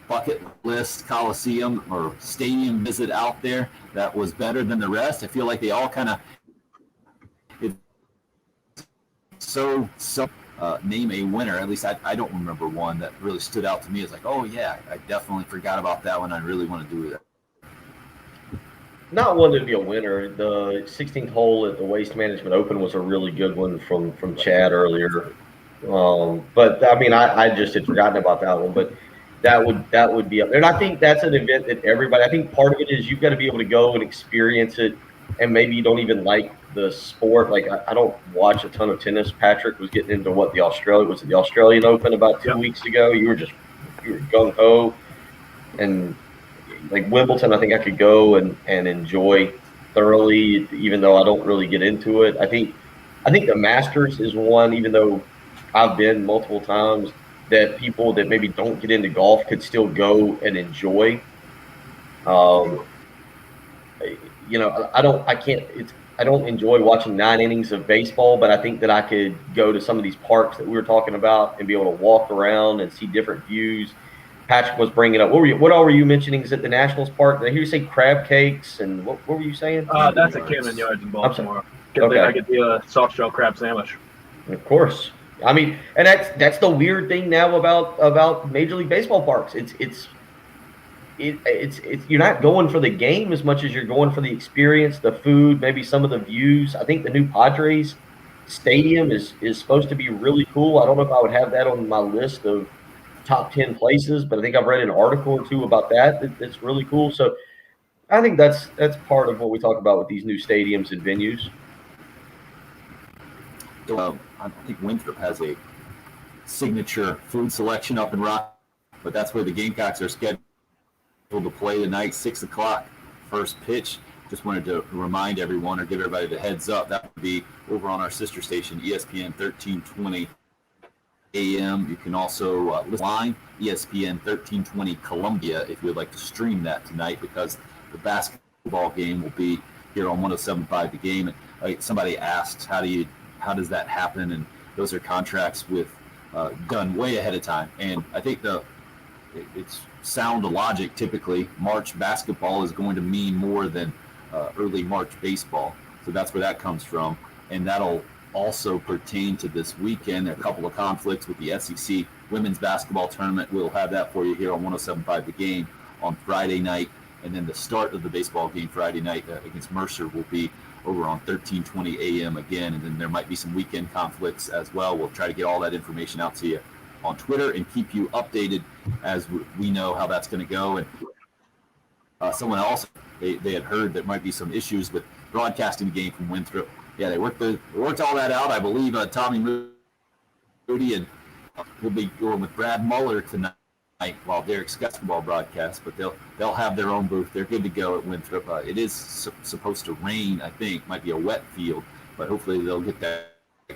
bucket list Coliseum or stadium visit out there that was better than the rest? I feel like they all kind of name a winner. At least I don't remember one that really stood out to me as like, oh yeah, I definitely forgot about that one. I really want to do that.
Not one to be a winner. The 16th hole at the Waste Management Open was a really good one from Chad earlier. But I mean, I just had forgotten about that one. But that would be up there. And I think that's an event that everybody. I think part of it is you've got to be able to go and experience it, and maybe you don't even like the sport. Like I don't watch a ton of tennis. Patrick was getting into what the Australian Open about 2 weeks ago. You were gung ho, and like Wimbledon, I think I could go and enjoy thoroughly, even though I don't really get into it. I think the Masters is one, even though I've been multiple times, that people that maybe don't get into golf could still go and enjoy. I don't enjoy watching 9 innings of baseball, but I think that I could go to some of these parks that we were talking about and be able to walk around and see different views. Patrick was bringing up. What all were you mentioning? Is it the Nationals Park? Did I hear you say crab cakes? And what were you saying?
That's at Camden Yards in Baltimore.
Okay.
I get the soft shell crab sandwich.
Of course. I mean, and that's the weird thing now about Major League Baseball parks. It's you're not going for the game as much as you're going for the experience, the food, maybe some of the views. I think the new Padres stadium is supposed to be really cool. I don't know if I would have that on my list of top 10 places, but I think I've read an article or two about that's really cool. So I think that's part of what we talk about with these new stadiums and venues.
I think Winthrop has a signature food selection up in Rock, but that's where the Gamecocks are scheduled to play tonight, 6 o'clock, first pitch. Just wanted to remind everyone or give everybody the heads up. That would be over on our sister station, ESPN 1320 AM. You can also listen line, ESPN 1320 Columbia, if you would like to stream that tonight, because the basketball game will be here on 107.5 The Game. And somebody asked, how does that happen? And those are contracts with done way ahead of time. And I think it's sound logic. Typically, March basketball is going to mean more than early March baseball. So that's where that comes from. And that'll also pertain to this weekend. There are a couple of conflicts with the SEC women's basketball tournament. We'll have that for you here on 107.5 The Game on Friday night. And then the start of the baseball game Friday night against Mercer will be over on 1320 AM again. And then there might be some weekend conflicts as well. We'll try to get all that information out to you on Twitter and keep you updated as we know how that's going to go. And someone else, they had heard there might be some issues with broadcasting the game from Winthrop. Yeah, they worked all that out. I believe Tommy Moody and will be going with Brad Muller tonight while Derek's basketball broadcast, but they'll have their own booth. They're good to go at Winthrop. It is supposed to rain, I think. Might be a wet field, but hopefully they'll get that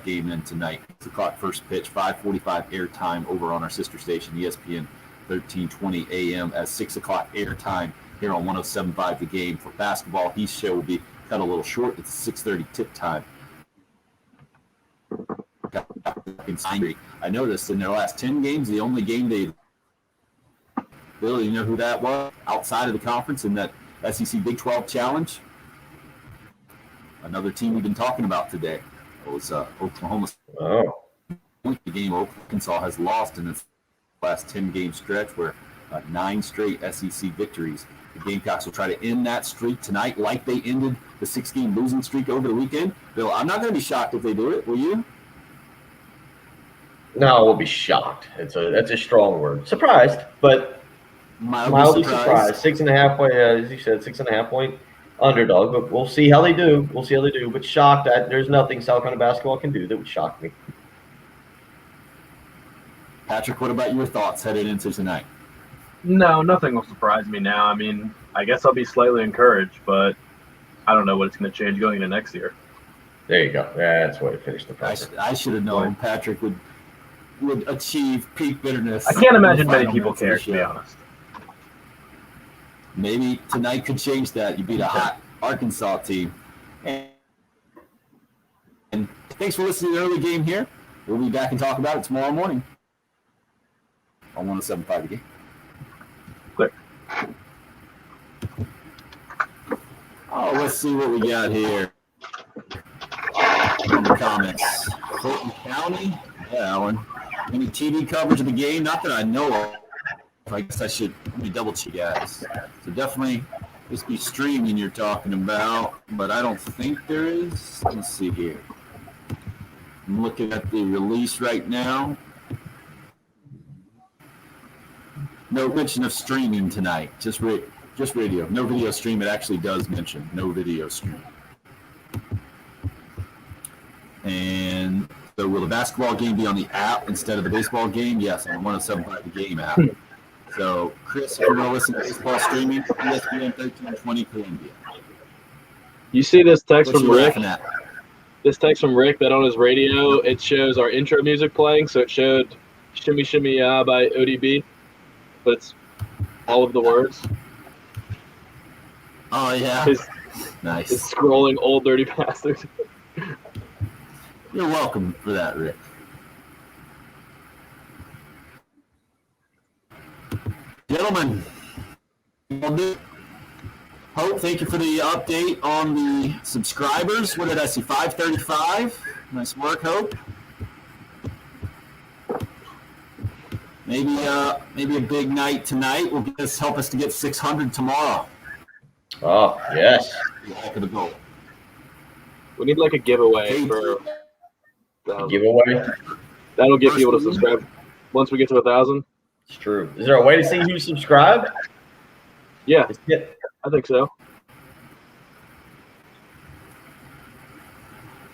game in tonight. 6 o'clock first pitch, 5:45 airtime over on our sister station, ESPN 1320 AM, as 6 o'clock airtime here on 107.5 The Game for basketball. His show will be cut a little short. It's 6:30 tip time. I noticed in their last 10 games, the only game they really know who that was outside of the conference in that SEC Big 12 Challenge. Another team we've been talking about today was Oklahoma.
Oh.
The game Arkansas has lost in its last 10-game stretch, where 9 straight SEC victories. The Gamecocks will try to end that streak tonight, like they ended the 6-game losing streak over the weekend. Bill, I'm not going to be shocked if they do it. Will you?
No, we'll be shocked. That's a strong word. Surprised, but mildly surprised. 6.5 point, as you said, 6.5 point underdog. But we'll see how they do. But shocked that there's nothing South Carolina basketball can do that would shock me.
Patrick, what about your thoughts headed into tonight?
No, nothing will surprise me now. I mean, I guess I'll be slightly encouraged, but I don't know what it's going to change going into next year.
There you go. That's the way to finish the process.
I should have known Patrick would would achieve peak bitterness.
I can't imagine
in the
many
final
people
minutes of the
care, to be
show.
honest.
Maybe tonight could change that. You beat a hot Arkansas team. And thanks for listening to the early game here. We'll be back and talk about it tomorrow morning on 107.5 The Game.
Clear.
Oh, let's see what we got here. In the comments. Fulton County. Yeah, Alan. Any TV coverage of the game? Not that I know of. I guess I should let me double check, guys. So definitely this be streaming you're talking about, but I don't think there is. Let's see here. I'm looking at the release right now. No mention of streaming tonight. Just radio. No video stream. It actually does mention no video stream. And so will the basketball game be on the app instead of the baseball game? Yes, on 107.5 The Game app. So, Chris, if you want to listen to baseball streaming, ESPN 1320 Columbia.
You see this text
What
from
you
Rick?
laughing at?
This text from Rick that on his radio, it shows our intro music playing. So it showed Shimmy Shimmy Ya by ODB, but it's all of the words.
Oh, yeah.
His
Nice.
scrolling old dirty bastard.
You're welcome for that, Rick. Gentlemen, Hope, thank you for the update on the subscribers. What did I see? 535. Nice work, Hope. Maybe a big night tonight will help us to get 600 tomorrow.
Oh, yes.
Back of the goal.
We need like a giveaway for
Giveaway.
that'll get people to subscribe once we get to 1,000.
It's true. Is there a way to see who subscribed?
Yeah,
Yeah.
I think so.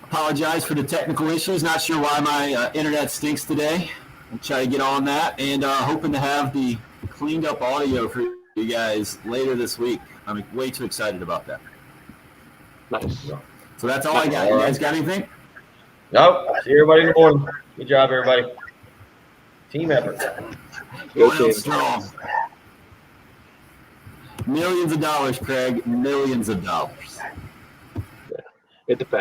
Apologize for the technical issues. Not sure why my internet stinks today. I'll try to get on that, and hoping to have the cleaned up audio for you guys later this week. I'm way too excited about that.
Nice.
So that's all I got. You guys got anything?
Nope. See everybody in the morning. Good job, everybody. Team effort.
Go
Going
team.
out strong. Millions of dollars, Craig. Millions of dollars.
It depends.